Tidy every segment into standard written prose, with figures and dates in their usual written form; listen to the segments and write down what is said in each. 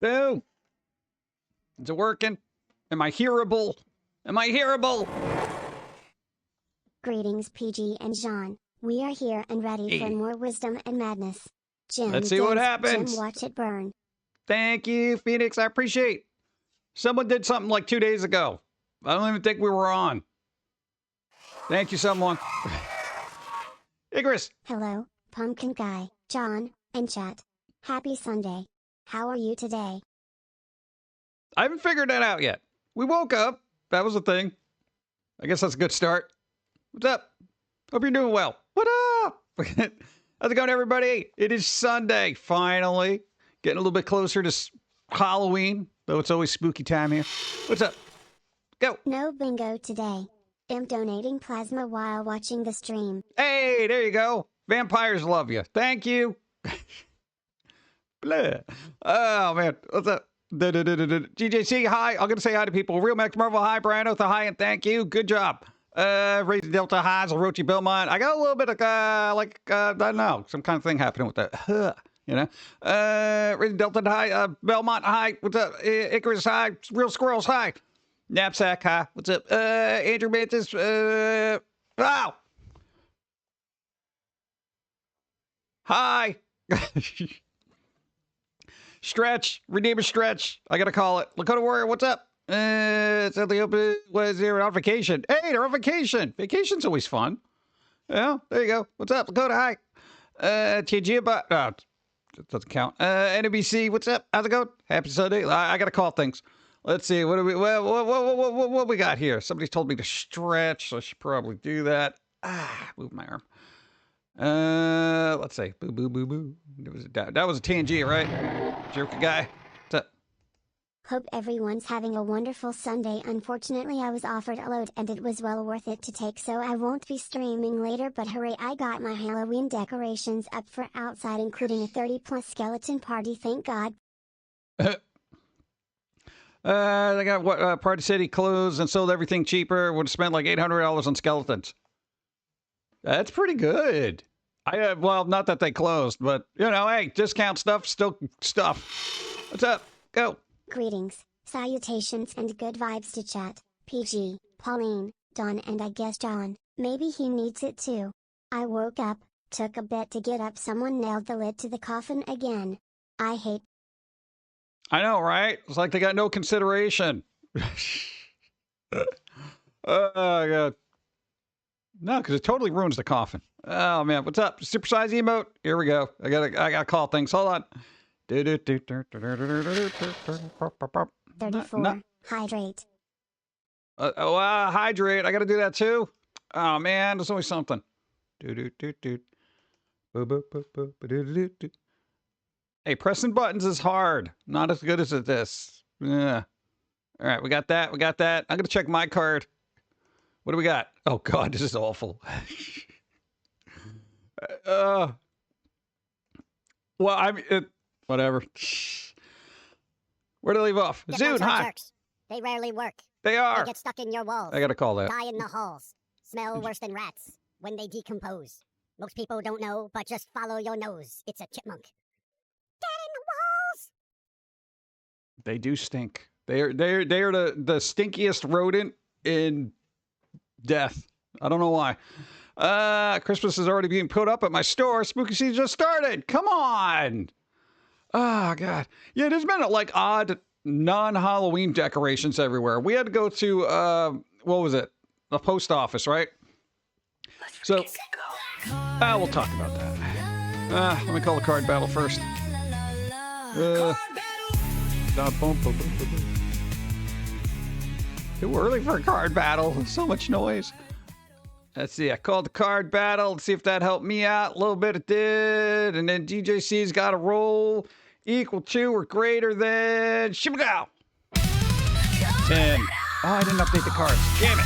Boom. Is it working? Am I hearable? Am I hearable? Greetings, PG and Jean. We are here and ready for more wisdom and madness. Jim, let's see what happens. Jim, watch it burn. Thank you, Phoenix. I appreciate. Someone did something like 2 days ago. I don't even think we were on. Thank you, someone. Icarus. Hello, Pumpkin Guy, John, and chat. Happy Sunday. How are you today? I haven't figured that out yet. We woke up. That was the thing. I guess that's a good start. What's up? Hope you're doing well. What up? How's it going, everybody? It is Sunday, finally. Getting a little bit closer to Halloween, though it's always spooky time here. What's up? Go. No bingo today. I'm donating plasma while watching the stream. Hey, there you go. Vampires love you. Thank you. Blah. Oh, man. What's up? GJC, hi. I'm going to say hi to people. Real Max Marvel, hi. Brian Otha, hi, and thank you. Good job. Raising Delta, hi. Zorochi Belmont. I got a little bit of, I don't know, some kind of thing happening with that. You know? Raising Delta, hi. Belmont, hi. What's up? Icarus, hi. Real Squirrels, hi. Knapsack, hi. What's up? Andrew Mantis, wow. Hi. Stretch. Redeemer Stretch. I gotta call it. Lakota Warrior, what's up? It's at the open. Was there on vacation? Hey, they're on vacation. Vacation's always fun. Yeah, there you go. What's up, Lakota? Hi. Chijiba. That doesn't count. NBC, what's up? How's it going? Happy Sunday. I gotta call things. Let's see. What do we? What we got here? Somebody told me to stretch, so I should probably do that. Move my arm. Let's see. Boo, boo, boo, boo. That was a TNG, right? Jerky guy. What's up? Hope everyone's having a wonderful Sunday. Unfortunately, I was offered a load and it was well worth it to take, so I won't be streaming later, but hooray, I got my Halloween decorations up for outside, including a 30+ skeleton party, thank God. They got what? Party City closed and sold everything cheaper. Would have spent like $800 on skeletons. That's pretty good. Well, not that they closed, but, you know, hey, discount stuff, still stuff. What's up? Go. Greetings, salutations, and good vibes to chat. PG, Pauline, Don, and I guess John. Maybe he needs it too. I woke up, took a bit to get up. Someone nailed the lid to the coffin again. I hate. I know, right? It's like they got no consideration. Oh, God. No, because it totally ruins the coffin. Oh, man. What's up? Supersize emote. Here we go. I gotta call things. Hold on. 34. Hydrate. Hydrate. I gotta do that too. Oh, man. There's always something. Hey, pressing buttons is hard. Not as good as this. Yeah. All right, we got that. We got that. I'm going to check my card. What do we got? Oh, God, this is awful. Well, I mean, whatever. Where do they leave off? Zoom, hi. Jerks. They rarely work. They are. They get stuck in your walls. I got to call that. Die in the halls. Smell worse than rats when they decompose. Most people don't know, but just follow your nose. It's a chipmunk. Get in the walls! They do stink. They are the stinkiest rodent in death. I don't know why. Christmas is already being put up at my store. Spooky season just started. Come on. Oh, God. Yeah, there's been like odd non-Halloween decorations everywhere. We had to go to, what was it? The post office, right? So, we'll talk about that. Let me call the card battle first. Too early for a card battle. So much noise. Let's see. I called the card battle. Let's see if that helped me out. A little bit it did. And then DJC's got a roll equal to or greater than Shibugo. 10. Oh, I didn't update the cards. Damn it.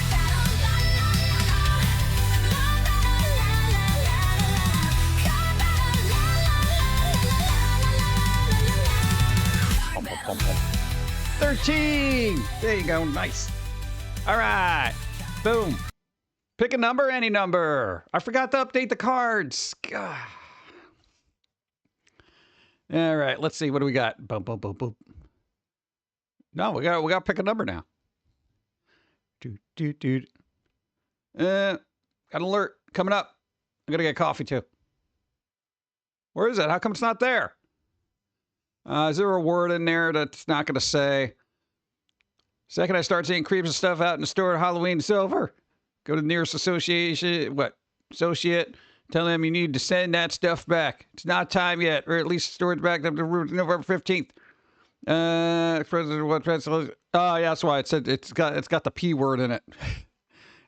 Pum, pum, pum, pum. 13. There you go. Nice. All right. Boom. Pick a number, any number. I forgot to update the cards. God. All right, let's see. What do we got? Boom, boom, boom, boom. No, we got to pick a number now. Got an alert coming up. I'm gonna get coffee too. Where is it? How come it's not there? Is there a word in there that's not gonna say? Second, I start seeing creeps and stuff out in the store. Halloween's over. Go to the nearest associate. Tell them you need to send that stuff back. It's not time yet, or at least stored back up to November 15th. Oh yeah, that's why it said it's got the P word in it.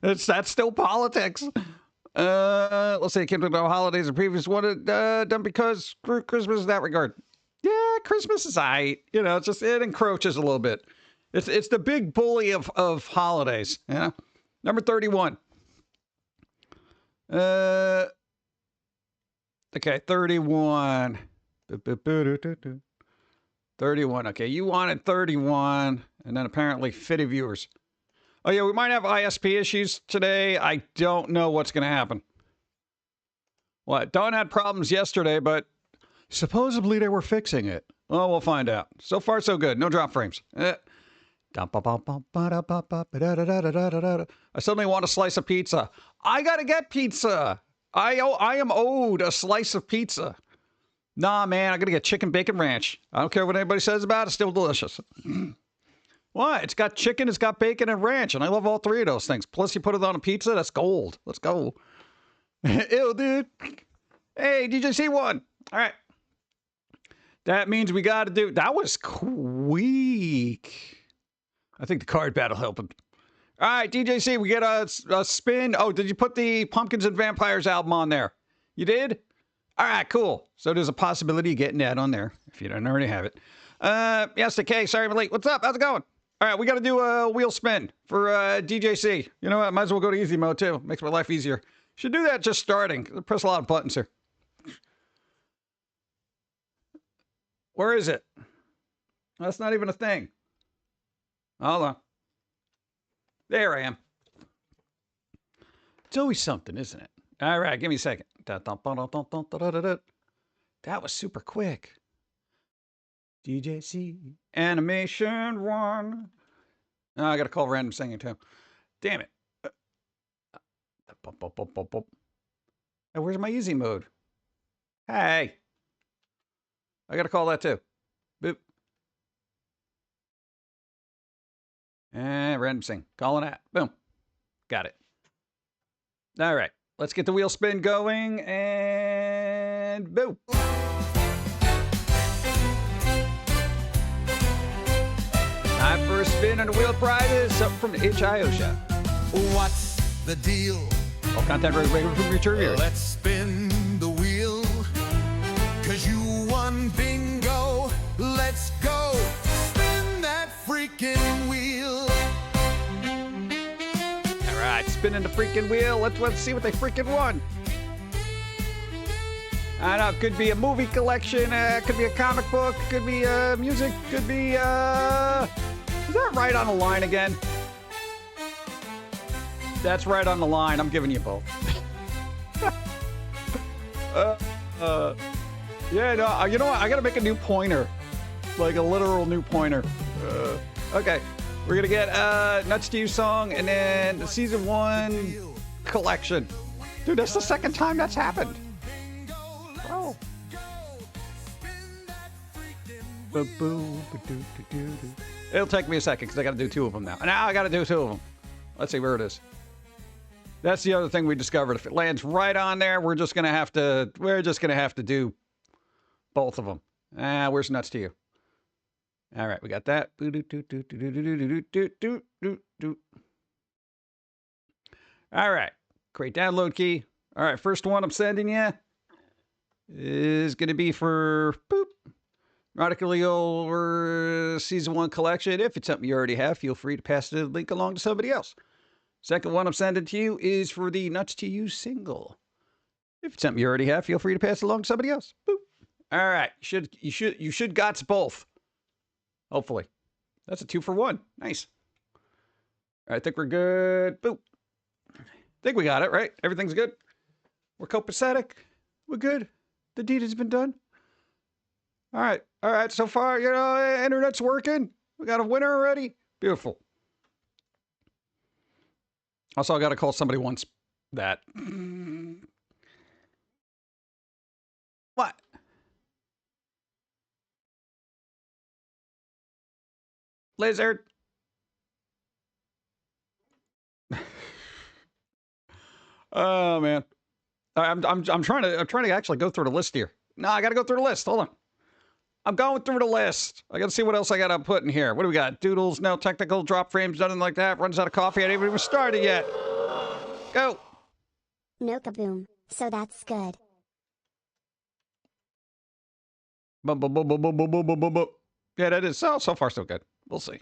That's still politics. Let's say can't do no holidays or previous one done because Christmas in that regard. Yeah, Christmas is aight. You know, it encroaches a little bit. It's the big bully of holidays. You know? Number 31. Okay, 31. 31. Okay, you wanted 31, and then apparently 50 viewers. Oh, yeah, we might have ISP issues today. I don't know what's going to happen. What? Dawn had problems yesterday, but supposedly they were fixing it. Well, we'll find out. So far, so good. No drop frames. I suddenly want a slice of pizza. I got to get pizza. I am owed a slice of pizza. Nah, man, I got to get chicken bacon ranch. I don't care what anybody says about it. It's still delicious. What? It's got chicken, it's got bacon, and ranch, and I love all three of those things. Plus, you put it on a pizza, that's gold. Let's go. Ew, dude. Hey, DJC1. All right. That means we got to do... That was quick. I think the card battle helped him. All right, DJC, we get a spin. Oh, did you put the Pumpkins and Vampires album on there? You did? All right, cool. So there's a possibility of getting that on there, if you don't already have it. Yes, okay, sorry I'm late. What's up? How's it going? All right, we got to do a wheel spin for DJC. You know what? Might as well go to easy mode, too. Makes my life easier. Should do that just starting. Press a lot of buttons here. Where is it? That's not even a thing. Hold on. There I am. It's always something, isn't it? All right, give me a second. That was super quick. DJC Animation 1. Oh, I got to call random singing too. Damn it. Hey, where's my easy mode? Hey. I got to call that too. Boop. And random sing. Calling that. Boom. Got it. All right. Let's get the wheel spin going and boom. Time for a spin on the wheel prizes. Something from the HIO shop. What's the deal? All content regular from your reviewers. Let's spin the wheel. 'Cause you won bingo. Let's go. Spin that freaking wheel. All right, spinning the freaking wheel. Let's see what they freaking won. I know, it could be a movie collection, could be a comic book, could be music, could be, is that right on the line again? That's right on the line. I'm giving you both. Yeah, no, you know what? I gotta make a new pointer. Like a literal new pointer. Okay. We're gonna get Nuts to You song and then the season 1 collection. Dude, that's the second time that's happened. Bro. It'll take me a second because I gotta do 2 of them now. Now I gotta do 2 of them. Let's see where it is. That's the other thing we discovered. If it lands right on there, we're just gonna have to do both of them. Where's Nuts to You? All right, we got that. All right, great download key. All right, first one I'm sending you is going to be for Nautical or Season 1 collection. If it's something you already have, feel free to pass the link along to somebody else. Second one I'm sending to you is for the Nuts to You single. If it's something you already have, feel free to pass it along to somebody else. Boop. All right, you should got both. Hopefully. That's a 2 for 1. Nice. All right, I think we're good. Boop. I think we got it, right? Everything's good. We're copacetic. We're good. The deed has been done. All right. All right. So far, internet's working. We got a winner already. Beautiful. Also, I got to call somebody once that. What? Lizard. Oh man. I'm trying to actually go through the list here. No, I got to go through the list. Hold on. I'm going through the list. I got to see what else I got to put in here. What do we got? Doodles, no technical, drop frames, nothing like that. Runs out of coffee. I didn't even started yet. Go. No kaboom. So that's good. Yeah, that is. So far, so good. We'll see.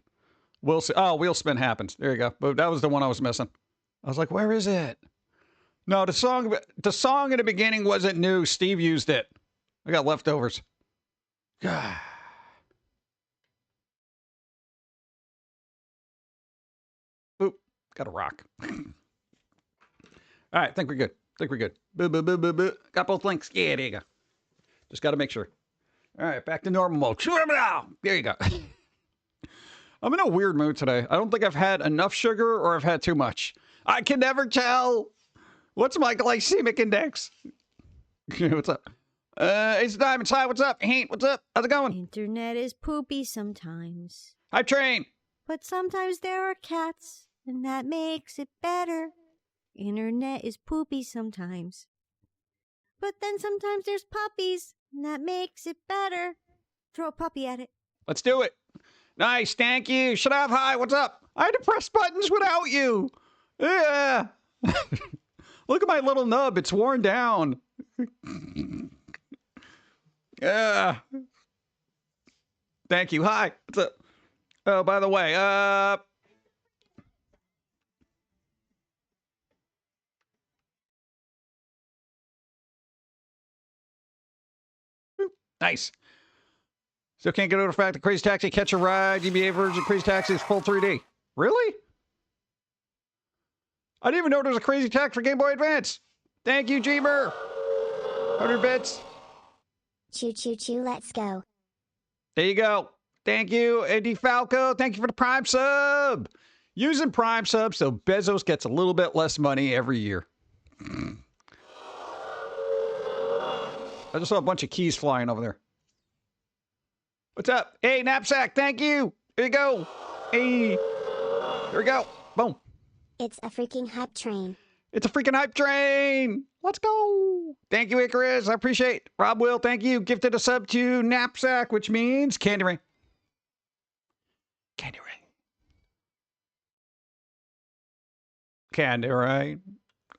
We'll see. Oh, wheel spin happens. There you go. But that was the one I was missing. I was like, where is it? No, the song in the beginning wasn't new. Steve used it. I got leftovers. God. Oop, got a rock. All right, think we're good. Got both links. Yeah, there you go. Just got to make sure. All right, back to normal mode. There you go. I'm in a weird mood today. I don't think I've had enough sugar or I've had too much. I can never tell. What's my glycemic index? What's up? It's Diamond. Hi, what's up? Hey, what's up? How's it going? Internet is poopy sometimes. Hi, Train. But sometimes there are cats, and that makes it better. Internet is poopy sometimes. But then sometimes there's puppies, and that makes it better. Throw a puppy at it. Let's do it. Nice, thank you. Shut up. Hi, what's up? I had to press buttons without you. Yeah. Look at my little nub. It's worn down. Yeah. Thank you. Hi. What's up? Oh, by the way, nice. Still can't get over the fact that Crazy Taxi Catch a Ride, GBA version Crazy Taxi is full 3D. Really? I didn't even know there was a Crazy Taxi for Game Boy Advance. Thank you, Jeemer. 100 bits. Choo choo choo, let's go. There you go. Thank you, Eddie Falco. Thank you for the Prime sub. Using Prime sub so Bezos gets a little bit less money every year. I just saw a bunch of keys flying over there. What's up? Hey, Knapsack, thank you. Here you go. Hey. Here we go. Boom. It's a freaking hype train. It's a freaking hype train. Let's go. Thank you, Icarus. I appreciate it. Rob Will, thank you. Gifted a sub to Knapsack, which means Candy Rain. Candy Rain. Candy Rain.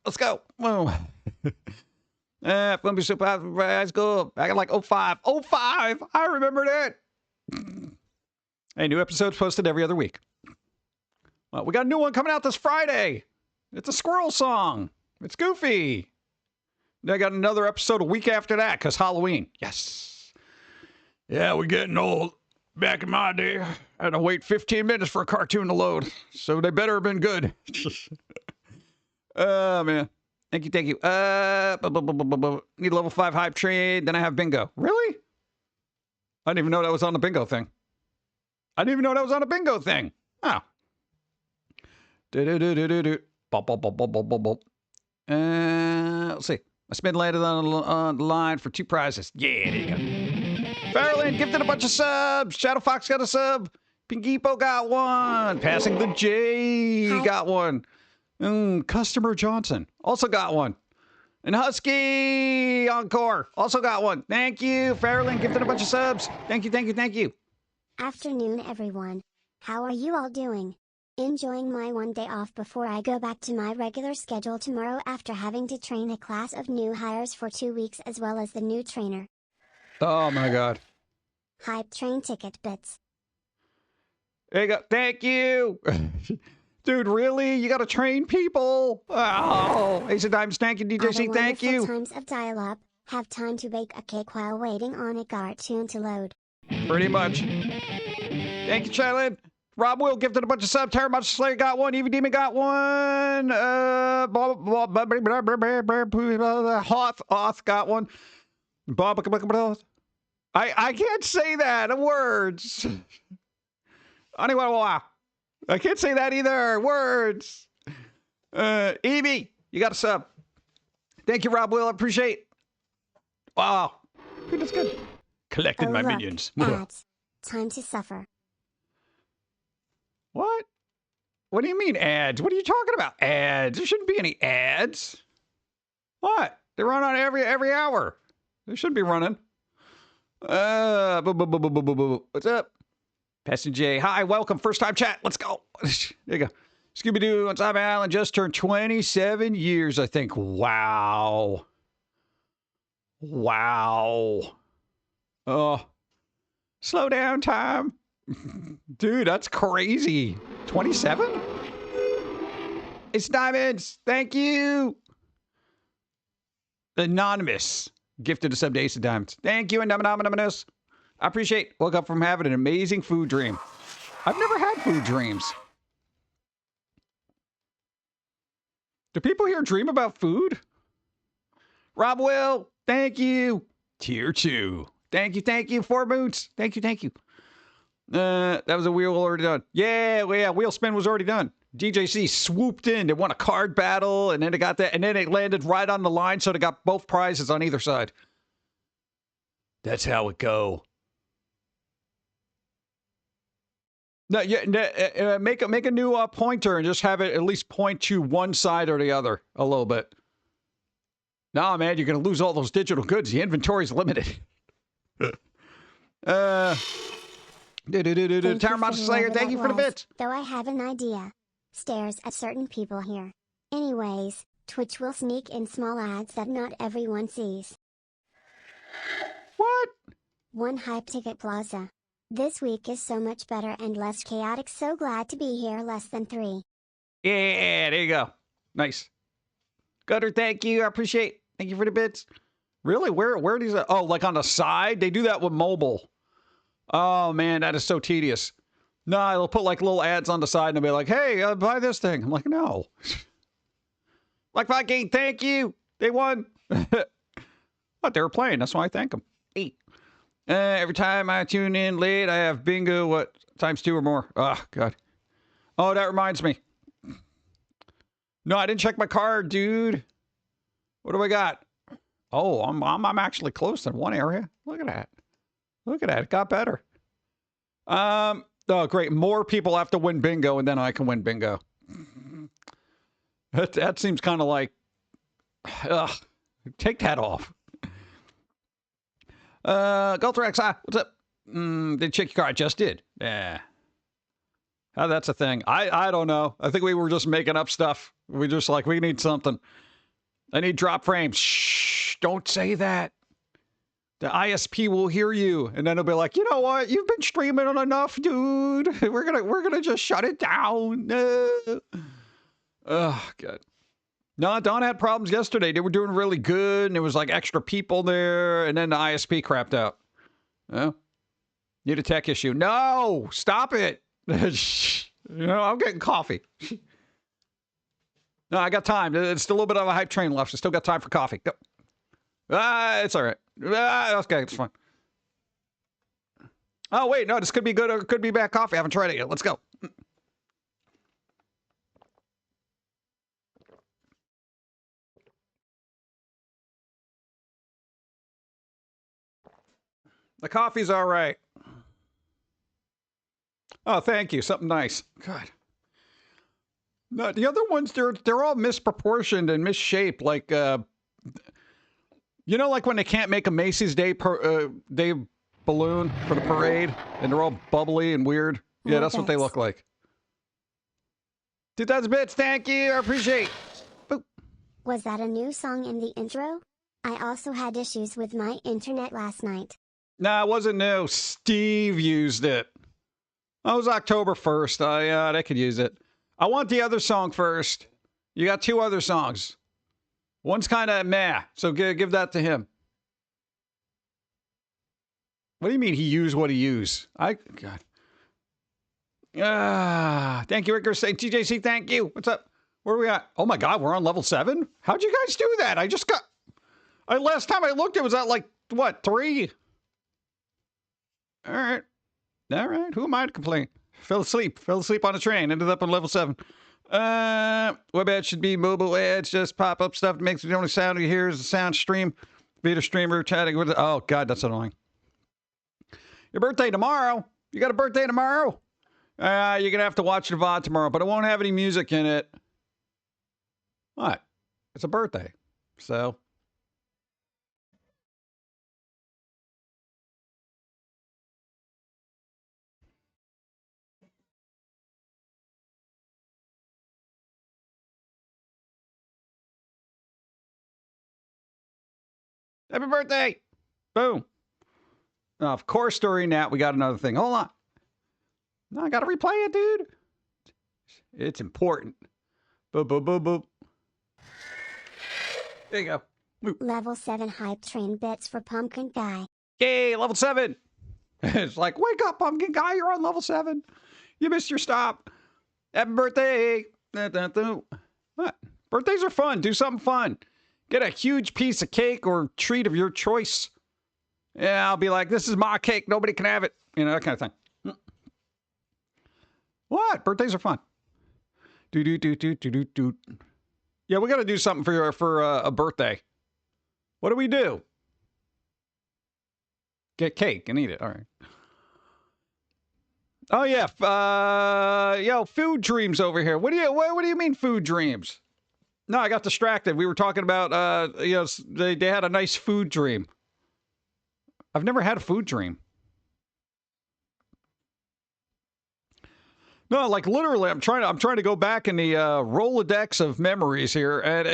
Let's go. Boom. Gonna be super happy. Let's go. Back in like 05. 05. I remember that. A new episode's posted every other week. Well, we got a new one coming out this Friday. It's a squirrel song. It's goofy. Then I got another episode a week after that because Halloween. Yes. Yeah, we're getting old. Back in my day, I had to wait 15 minutes for a cartoon to load. So they better have been good. Oh, man. Thank you, thank you. Need level 5 hype train. Then I have bingo. Really? I didn't even know that was on the bingo thing. Oh. Let's see. I spin landed on the line for 2 prizes. Yeah, there you go. Farrelland gifted a bunch of subs. Shadow Fox got a sub. Pingipo got one. Passing the J got one. Customer Johnson also got one. And Husky Encore also got one. Thank you. Farrelland gifted a bunch of subs. Thank you, thank you, thank you. Afternoon, everyone. How are you all doing? Enjoying my one day off before I go back to my regular schedule tomorrow after having to train a class of new hires for 2 weeks as well as the new trainer. Oh my God. Hype train ticket bits. There you go. Thank you. Dude, really? You gotta train people. Oh, Ace of Diamonds, thank you, DJC, thank you. Times of dial-up, have time to bake a cake while waiting on a cartoon to load. Pretty much. Thank you, Charlotte. Rob Will gifted a bunch of subs. Terra Monster Slayer got one. Evie Demon got one. Hoth got one. I can't say that. Words. Anyway, I can't say that either. Words. Evie, you got a sub. Thank you, Rob Will. I appreciate. Wow. That's good. Collecting my look, minions. Ads. Time to suffer. What? What do you mean ads? What are you talking about? Ads? There shouldn't be any ads. What? They run on every hour. They should be running. What's up? Pastor J. Hi, welcome. First time chat. Let's go. There you go. Scooby-Doo on Top Island just turned 27 years, I think. Wow. Wow. Oh. Slow down time. Dude, that's crazy. 27? It's Diamonds. Thank you. Anonymous. Gifted a sub to Ace of Diamonds. Thank you, Anonymous. I appreciate. Woke up from having an amazing food dream. I've never had food dreams. Do people here dream about food? Rob Will, thank you. Tier 2. Thank you. 4 moons. Thank you. That was a wheel already done. Yeah, wheel spin was already done. DJC swooped in. They won a card battle, and then they got that, and then it landed right on the line, so they got both prizes on either side. That's how it go. No, yeah, make a new pointer and just have it at least point to one side or the other a little bit. Nah, man, you're gonna lose all those digital goods. The inventory's limited. Tower Monster Slayer, thank you for the bits. Though I have an idea. Stares at certain people here. Anyways, Twitch will sneak in small ads that not everyone sees. What? One Hype Ticket Plaza. This week is so much better and less chaotic. So glad to be here. Less than 3. Yeah, there you go. Nice. Gutter, thank you. I appreciate. Thank you for the bits. Really? Where are these? Oh, like on the side? They do that with mobile. Oh, man, that is so tedious. No, they'll put like little ads on the side and they'll be like, hey, buy this thing. I'm like, no. Like, fucking, thank you. They won. But they were playing. That's why I thank them. 8. Every time I tune in late, I have bingo, what, times 2 or more. Oh, God. Oh, that reminds me. No, I didn't check my card, dude. What do I got? Oh, I'm actually close in one area. Look at that. It got better. Oh, great. More people have to win bingo, and then I can win bingo. That seems kind of like, take that off. Goltrex, what's up? Did check your card? Just did. Yeah. Oh, that's a thing. I don't know. I think we were just making up stuff. We just like, we need something. I need drop frames. Shh, don't say that. The ISP will hear you, and then it'll be like, you know what? You've been streaming on enough, dude. We're gonna just shut it down. No. Oh, God. No, Dawn had problems yesterday. They were doing really good, and there was like extra people there, and then the ISP crapped out. Oh, need a tech issue. No, stop it. You know, I'm getting coffee. No, I got time. It's still a little bit of a hype train left. I still got time for coffee. Go. It's all right. Okay, it's fine. Oh, wait, no, this could be good or it could be bad coffee. I haven't tried it yet. Let's go. The coffee's all right. Oh, thank you. Something nice. God. No, the other ones, they're all misproportioned and misshaped. Like, you know, like when they can't make a Macy's Day balloon for the parade, and they're all bubbly and weird. Yeah, that's what they look like. 2,000 bits. Thank you. I appreciate. Boop. Was that a new song in the intro? I also had issues with my internet last night. No, it wasn't new. Steve used it. That was October 1st. They could use it. I want the other song first. You got 2 other songs. One's kind of meh, so give that to him. What do you mean he used what he used? God. Thank you, Ricker. Say TJC, thank you. What's up? Where are we at? Oh my God, we're on level 7? How'd you guys do that? Last time I looked, it was at like, what, 3? All right. All right. Who am I to complain? Fell asleep on a train. Ended up on level 7. Web ads should be mobile ads. Just pop up stuff that makes the only sound you hear is a sound stream. Beta streamer chatting with it. Oh, God, that's annoying. Your birthday tomorrow. You got a birthday tomorrow? You're going to have to watch the VOD tomorrow, but it won't have any music in it. What? It's a birthday. So. Happy birthday. Boom. Of course, during that, we got another thing. Hold on. No, I got to replay it, dude. It's important. Boop, boop, boop, boop. There you go. Boop. Level 7 hype train bits for Pum'Kin Guy. Yay, level 7. It's like, wake up, Pum'Kin Guy. You're on level 7. You missed your stop. Happy birthday. What? Birthdays are fun. Do something fun. Get a huge piece of cake or treat of your choice. Yeah, I'll be like, this is my cake. Nobody can have it. You know, that kind of thing. What? Birthdays are fun. Do. Yeah, we got to do something for a birthday. What do we do? Get cake and eat it. All right. Oh yeah. Yo, food dreams over here. What do you mean food dreams? No, I got distracted. We were talking about they had a nice food dream. I've never had a food dream. No, like literally, I'm trying to go back in the Rolodex of memories here, and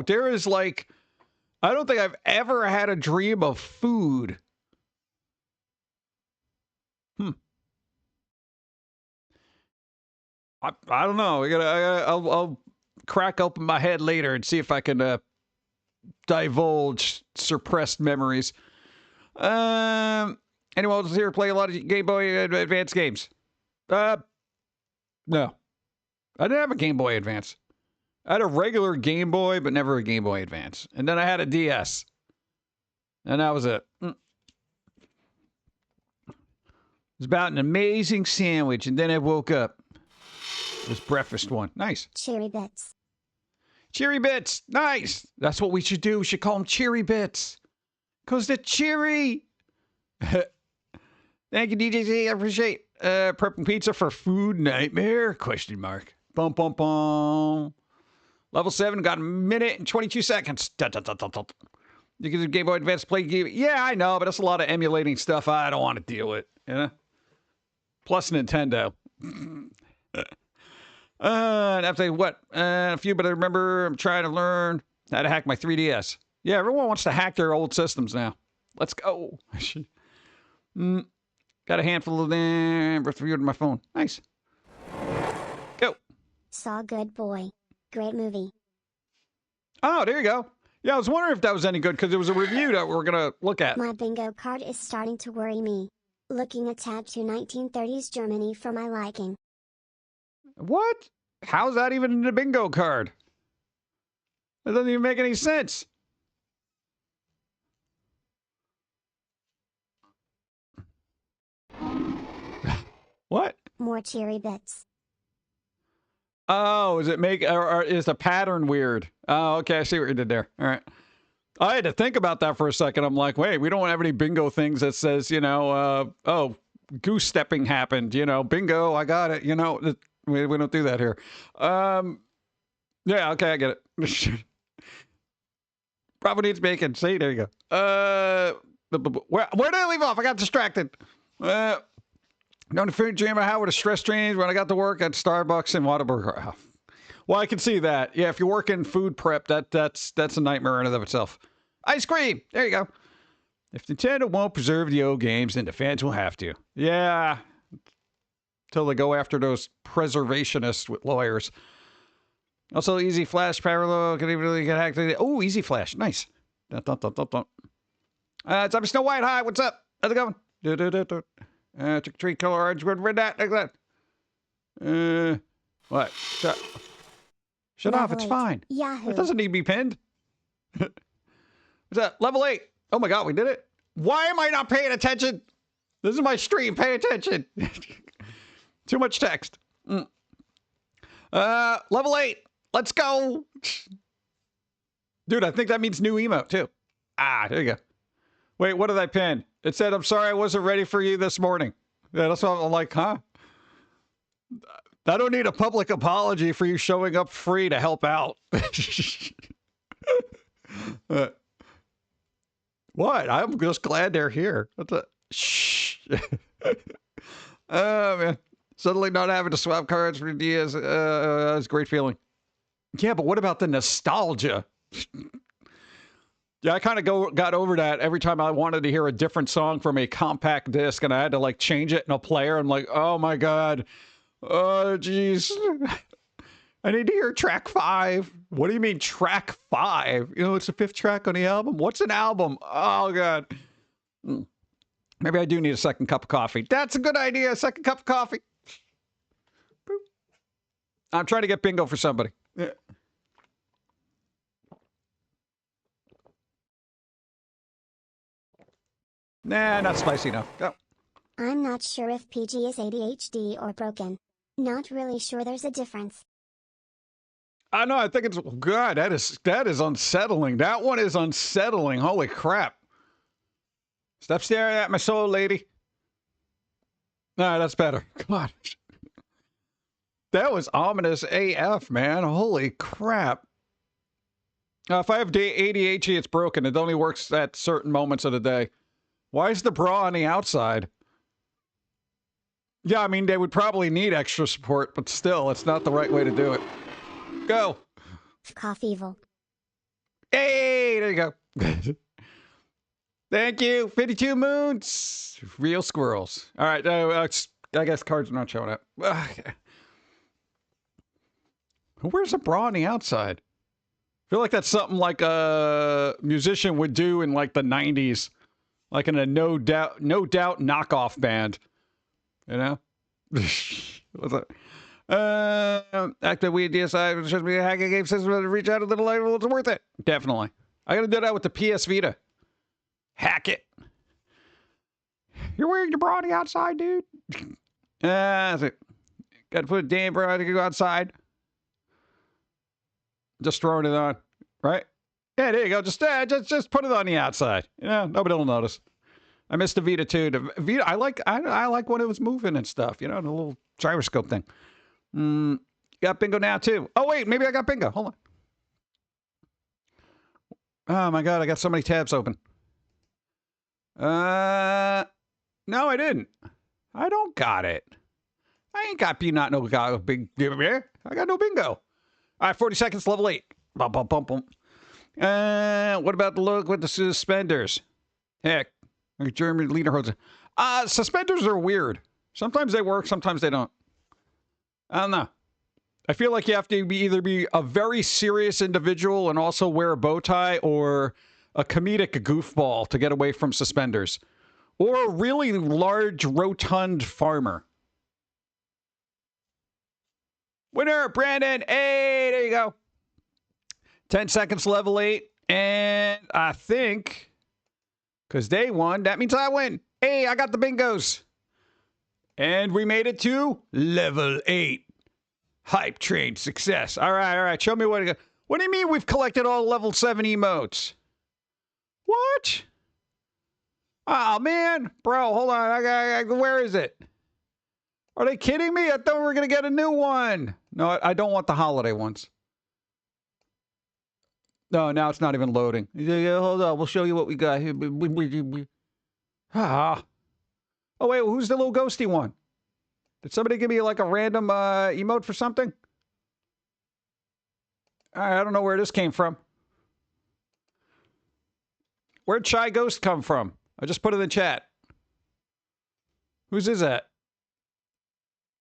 there is like, I don't think I've ever had a dream of food. I don't know. I'll crack open my head later and see if I can divulge suppressed memories. Anyone else here play a lot of Game Boy Advance games? No. I didn't have a Game Boy Advance. I had a regular Game Boy, but never a Game Boy Advance. And then I had a DS. And that was it. It was about an amazing sandwich, and then I woke up. It was breakfast one. Nice. Cherry Bits. Cherry Bits. Nice. That's what we should do. We should call them Cherry Bits. Because they're cheery. Thank you, DJZ. I appreciate prepping pizza for food nightmare? Question mark. Bum, bum, bum. Level 7, got a minute and 22 seconds. You can do Game Boy Advance play game. Yeah, I know, but that's a lot of emulating stuff I don't want to deal with. You know? Plus Nintendo. After what? A few, but I remember I'm trying to learn how to hack my 3DS. Yeah, everyone wants to hack their old systems now. Let's go. Got a handful of them reviewed on my phone. Nice. Go. Saw Good Boy. Great movie. Oh, there you go. Yeah, I was wondering if that was any good because it was a review that we're going to look at. My bingo card is starting to worry me. Looking a tad too 1930s Germany for my liking. What? How's that even in a bingo card? That doesn't even make any sense. What? More Cherry Bits. Oh, is it or is the pattern weird? Oh, okay, I see what you did there. All right. I had to think about that for a second. I'm like, wait, we don't have any bingo things that says, goose stepping happened, bingo, I got it, we don't do that here. Yeah, okay, I get it. Probably needs bacon. See, there you go. Where did I leave off? I got distracted. Known a food dream I had with a stress change when I got to work at Starbucks in Whataburger. Well, I can see that. Yeah, if you work in food prep, that's a nightmare in and of itself. Ice cream. There you go. If Nintendo won't preserve the old games, then the fans will have to. Yeah. Until they go after those preservationists with lawyers. Also, Easy Flash parallel can even really get hacked. Oh, Easy Flash. Nice. It's up Snow White. Hi, what's up? How's it going? Trick or treat, color orange, red that, like that. What? Shut off, it's fine. Yahoo. It doesn't need to be pinned. What's that? Level 8. Oh my god, we did it. Why am I not paying attention? This is my stream. Pay attention. Too much text. Level 8. Let's go. Dude, I think that means new emote, too. Ah, there you go. Wait, what did I pin? It said, I'm sorry I wasn't ready for you this morning. Yeah, that's what I'm like, huh? I don't need a public apology for you showing up free to help out. What? I'm just glad they're here. Shh. Oh, man. Suddenly not having to swap cards for Diaz is a great feeling. Yeah, but what about the nostalgia? Yeah, I kind of got over that every time I wanted to hear a different song from a compact disc, and I had to, like, change it in a player. I'm like, oh, my God. Oh, jeez. I need to hear track 5. What do you mean track 5? You know, it's the 5th track on the album. What's an album? Oh, God. Maybe I do need a second cup of coffee. That's a good idea. A second cup of coffee. Boop. I'm trying to get bingo for somebody. Yeah. Nah, not spicy enough. Go. I'm not sure if PG is ADHD or broken. Not really sure there's a difference. I know, I think it's God. That is unsettling. That one is unsettling. Holy crap. Stop staring at my soul, lady. Nah, that's better. Come on. That was ominous AF, man. Holy crap. If I have ADHD, it's broken. It only works at certain moments of the day. Why is the bra on the outside? Yeah, I mean, they would probably need extra support, but still, it's not the right way to do it. Go. Coffeevil. Hey, there you go. Thank you. 52 moons. Real squirrels. All right, I guess cards are not showing up. Where's the bra on the outside? I feel like that's something like a musician would do in like the 90s. Like in a no doubt knockoff band. You know? What's that? Active weed DSI should be a hacking game system to reach out a little later. It's worth it. Definitely. I gotta do that with the PS Vita. Hack it. You're wearing your bra on the outside, dude. That's it. Gotta put a damn bra to go outside. Just throwing it on. Right? Yeah, there you go. Just put it on the outside. You know, nobody will notice. I missed the Vita too. The Vita, I like when it was moving and stuff. You know, the little gyroscope thing. Got bingo now too. Oh wait, maybe I got bingo. Hold on. Oh my God, I got so many tabs open. No, I didn't. I don't got it. I ain't got no big. I got no bingo. All right, 40 seconds, level 8. Bum, bum, bum, bum. What about the look with the suspenders? Heck, German leader holds. Suspenders are weird. Sometimes they work, sometimes they don't. I don't know. I feel like you have to either be a very serious individual and also wear a bow tie, or a comedic goofball to get away from suspenders, or a really large, rotund farmer. Winner, Brandon. Hey, there you go. 10 seconds, level 8. And I think, because they won, that means I win. Hey, I got the bingos. And we made it to level 8. Hype train success. All right. Show me what. What do you mean we've collected all level 7 emotes? What? Oh, man. Bro, hold on. Where is it? Are they kidding me? I thought we were going to get a new one. No, I don't want the holiday ones. No, now it's not even loading. Yeah, hold on. We'll show you what we got here. Oh, wait. Who's the little ghosty one? Did somebody give me like a random emote for something? I don't know where this came from. Where'd Shy Ghost come from? I just put it in the chat. Whose is that?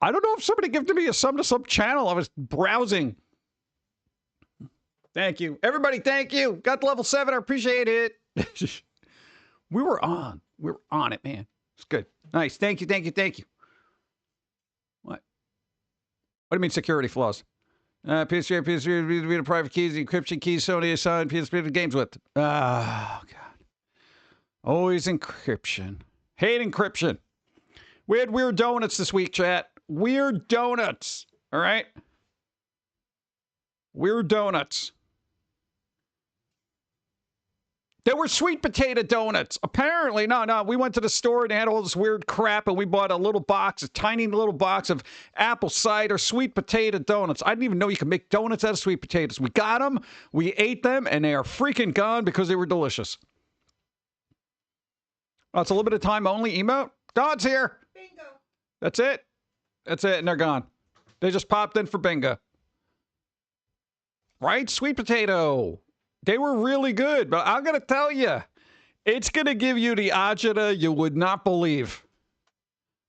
I don't know if somebody gifted me a sub to sub channel. I was browsing. Thank you. Everybody, thank you. Got to level 7. I appreciate it. We were on. We were on it, man. It's good. Nice. Thank you. What? What do you mean security flaws? PS3, private keys, encryption keys, Sony assigned PS3 games with. Oh, God. Always encryption. Hate encryption. We had weird donuts this week, chat. Weird donuts. All right? Weird donuts. There were sweet potato donuts. Apparently, no. We went to the store and they had all this weird crap, and we bought a tiny little box of apple cider sweet potato donuts. I didn't even know you could make donuts out of sweet potatoes. We got them, we ate them, and they are freaking gone because they were delicious. Oh, it's a limited time only emote. Don's here. Bingo. That's it. And they're gone. They just popped in for bingo. Right? Sweet potato. They were really good, but I'm going to tell you, it's going to give you the agita you would not believe.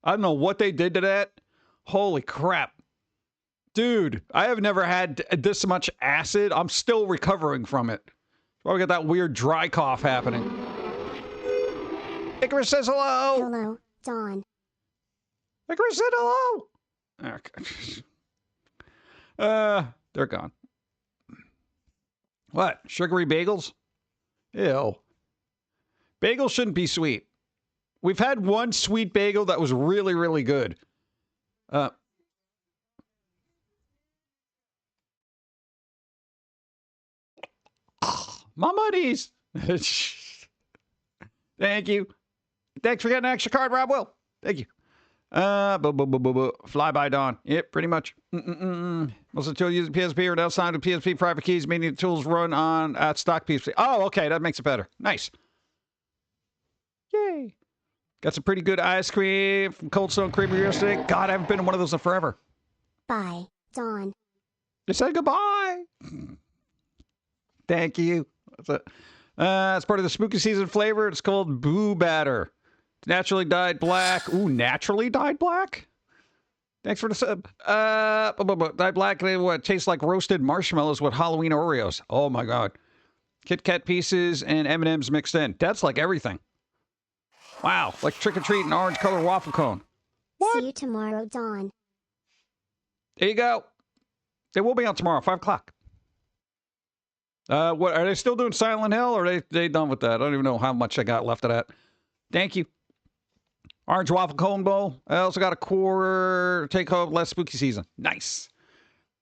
I don't know what they did to that. Holy crap. Dude, I have never had this much acid. I'm still recovering from it. Probably got that weird dry cough happening. Icarus says hello. Hello, Dawn. Icarus said hello. Okay. They're gone. What? Sugary bagels? Ew. Bagels shouldn't be sweet. We've had one sweet bagel that was really, really good. My money's. Thank you. Thanks for getting an extra card, Rob Will. Thank you. Fly by dawn. Yep, pretty much. Most of the tools using PSP or outside of PSP private keys, meaning the tools run on at stock PSP. Oh, okay, that makes it better. Nice. Yay. Got some pretty good ice cream from Cold Stone Creamery yesterday. God, I haven't been in one of those in forever. Bye, Dawn. You said goodbye. Thank you. That's it. It's part of the spooky season flavor. It's called Boo Batter. Naturally dyed black. Ooh, naturally dyed black? Thanks for the sub. Dyed black, what tastes like roasted marshmallows with Halloween Oreos. Oh my God. Kit Kat pieces and M&M's mixed in. That's like everything. Wow, like trick or treat and orange color waffle cone. What? See you tomorrow, Dawn. There you go. They will be on tomorrow, 5 o'clock. What are they still doing Silent Hill, or are they done with that? I don't even know how much I got left of that. Thank you. Orange waffle cone bowl. I also got a quarter take home last spooky season. Nice.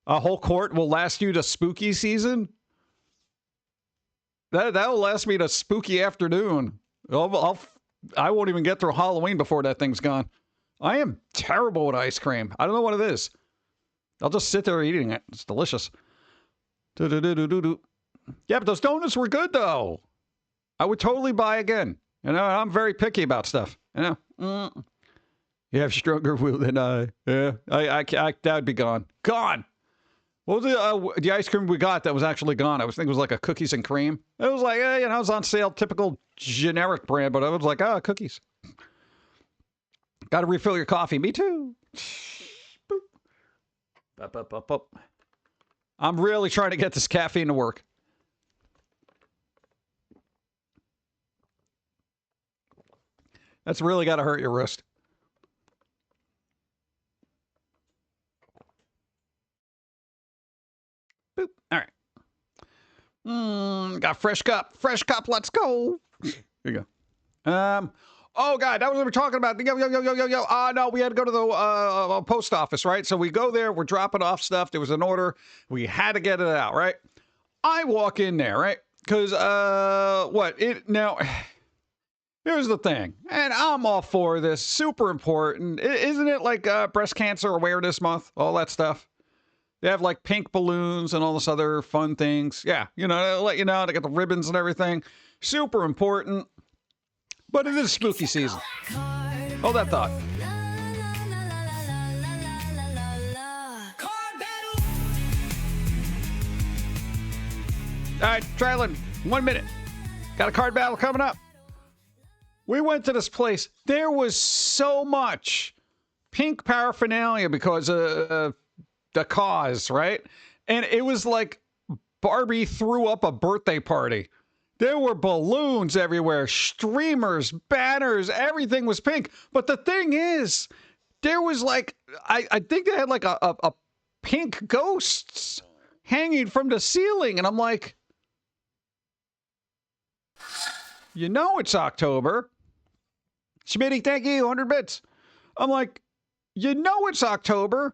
A whole quart will last you to spooky season. That'll last me to spooky afternoon. I won't even get through Halloween before that thing's gone. I am terrible with ice cream. I don't know what it is. I'll just sit there eating it. It's delicious. Yeah, but those donuts were good, though. I would totally buy again. You know, I'm very picky about stuff. You know, you have stronger will than I. Yeah, I that'd be gone. Gone. What was the ice cream we got that was actually gone? I was thinking it was like a cookies and cream. It was like, you know, it was on sale, typical generic brand, but I was like, cookies. Got to refill your coffee. Me too. Boop. I'm really trying to get this caffeine to work. That's really got to hurt your wrist. Boop. All right. Got fresh cup. Fresh cup. Let's go. Here you go. Oh, God. That was what we're talking about. Yo. No, we had to go to the post office, right? So we go there. We're dropping off stuff. There was an order. We had to get it out, right? I walk in there, right? Because, here's the thing, and I'm all for this. Super important. Isn't it like Breast Cancer Awareness Month? All that stuff. They have like pink balloons and all this other fun things. Yeah, you know, they'll let you know. They got the ribbons and everything. Super important. But it is spooky season. Hold that thought. All right, Trilin, 1 minute. Got a card battle coming up. We went to this place. There was so much pink paraphernalia because of the cause, right? And it was like Barbie threw up a birthday party. There were balloons everywhere, streamers, banners, everything was pink. But the thing is, there was like, I think they had like a pink ghosts hanging from the ceiling. And I'm like, you know it's October. Schmitty, thank you, 100 bits. I'm like, you know it's October.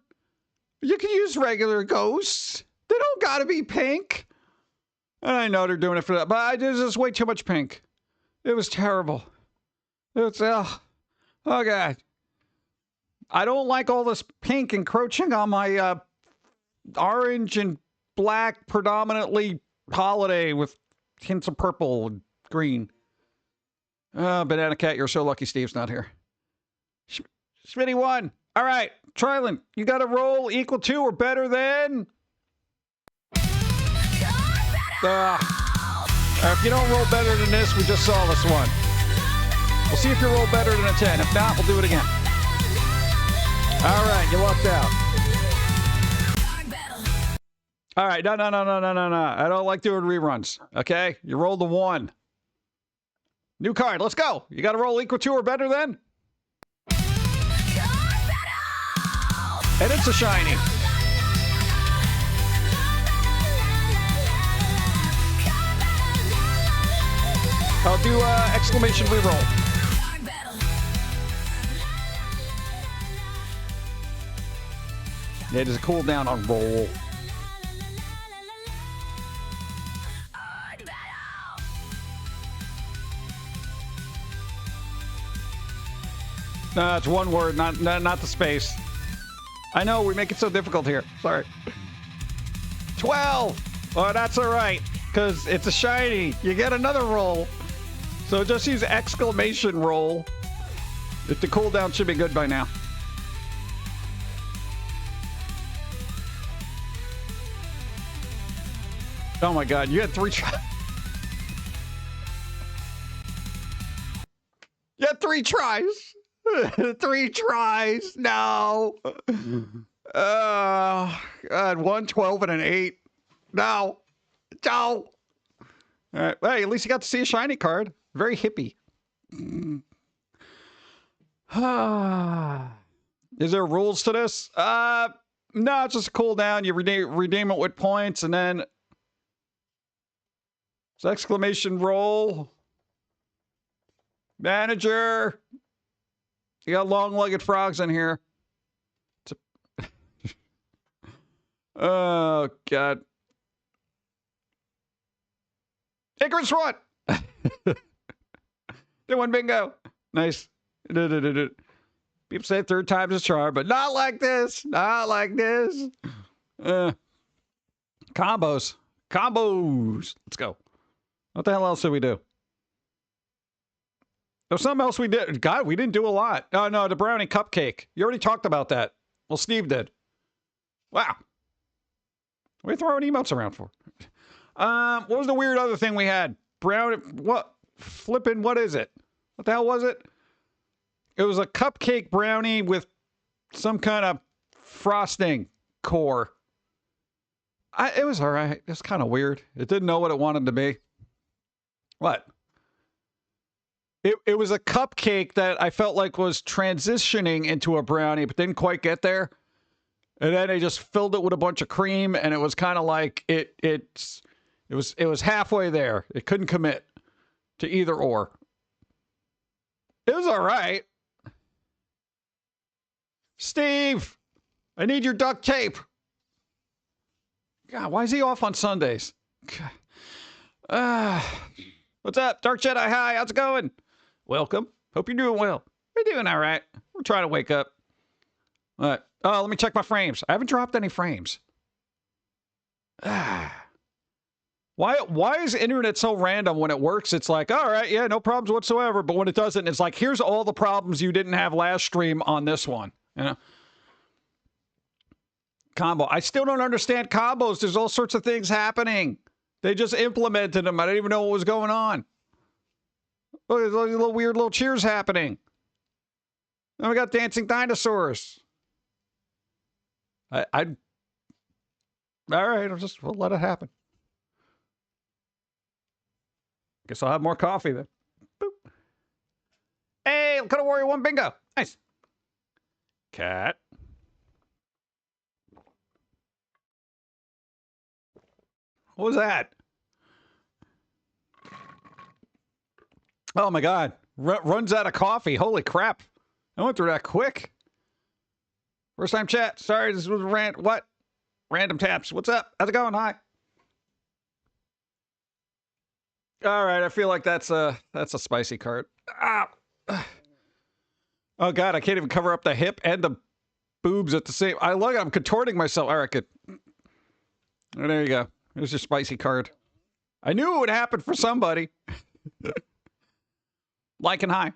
You can use regular ghosts. They don't gotta be pink. And I know they're doing it for that, but there's just way too much pink. It was terrible. It's, oh God. I don't like all this pink encroaching on my orange and black, predominantly holiday with hints of purple and green. Banana Cat, you're so lucky Steve's not here. Smitty won. All right, Trilin, you got a roll equal to or better than? If you don't roll better than this, we just saw this one. We'll see if you roll better than a 10. If not, we'll do it again. All right, you lucked out. All right, no. I don't like doing reruns, okay? You rolled a 1. New card, let's go. You got to roll equal to or better than? And it's a shiny. I'll do exclamation reroll. Yeah, there's a cooldown on roll. No, it's one word, not the space. I know, we make it so difficult here. Sorry. 12! Oh, that's all right, because it's a shiny. You get another roll. So just use exclamation roll. If the cooldown should be good by now. Oh my God, you had 3 tries. You had 3 tries. 3 tries. No. God, 1, 12, and an 8. No. No. All right. Hey, at least you got to see a shiny card. Very hippie. Is there rules to this? No, it's just a cooldown. You redeem it with points, and then it's exclamation roll. Manager. You got long-legged frogs in here. Oh, God. Icarus one. They won bingo. Nice. People say 3rd time's a charm, but not like this. Not like this. Combos. Let's go. What the hell else did we do? There's something else we did. God, we didn't do a lot. Oh, no, the brownie cupcake. You already talked about that. Well, Steve did. Wow. What are you throwing emotes around for? What was the weird other thing we had? Brownie, what? Flipping, what is it? What the hell was it? It was a cupcake brownie with some kind of frosting core. It was all right. It was kind of weird. It didn't know what it wanted to be. What? It was a cupcake that I felt like was transitioning into a brownie, but didn't quite get there. And then they just filled it with a bunch of cream, and it was kind of like it was halfway there. It couldn't commit to either or. It was all right. Steve, I need your duct tape. God, why is he off on Sundays? What's up, Dark Jedi? Hi, how's it going? Welcome. Hope you're doing well. We're doing all right. We're trying to wake up. All right. Oh, let me check my frames. I haven't dropped any frames. Why is internet so random? When it works, it's like, all right, yeah, no problems whatsoever. But when it doesn't, it's like, here's all the problems you didn't have last stream on this one. You know? Combo. I still don't understand combos. There's all sorts of things happening. They just implemented them. I didn't even know what was going on. Look, there's little weird little cheers happening. Then we got dancing dinosaurs. All right, we'll let it happen. Guess I'll have more coffee then. Boop. Hey, Dakota Warrior 1 bingo. Nice. Cat. What was that? Oh my God. Runs out of coffee. Holy crap. I went through that quick. First time chat. Sorry, this was what? Random taps. What's up? How's it going? Hi. All right, I feel like that's a spicy card. Ah. Oh God, I can't even cover up the hip and the boobs at the same. I'm contorting myself. All right, good. Oh, there you go. There's your spicy card. I knew it would happen for somebody. Like and high.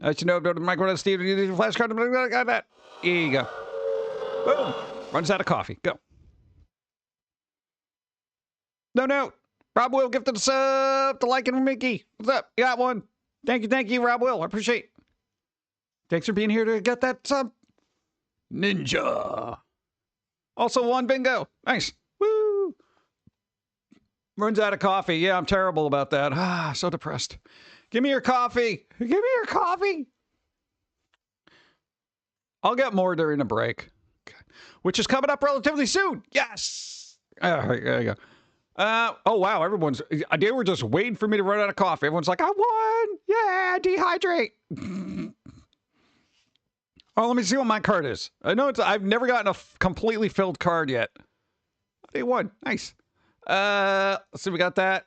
I should know the micro Steve. Flashcard. Got that. Here you go. Boom. Runs out of coffee. Go. No. Rob Will gifted us up to like and Mickey. What's up? You got one. Thank you, Rob Will. I appreciate it. Thanks for being here to get that sub. Ninja. Also one bingo. Nice. Woo. Runs out of coffee. Yeah, I'm terrible about that. Ah, so depressed. Give me your coffee. Give me your coffee. I'll get more during the break, which is coming up relatively soon. Yes. There you go. Oh, wow. They were just waiting for me to run out of coffee. Everyone's like, I won. Yeah, dehydrate. Oh, let me see what my card is. I've never gotten a completely filled card yet. They won. Nice. Let's see. We got that.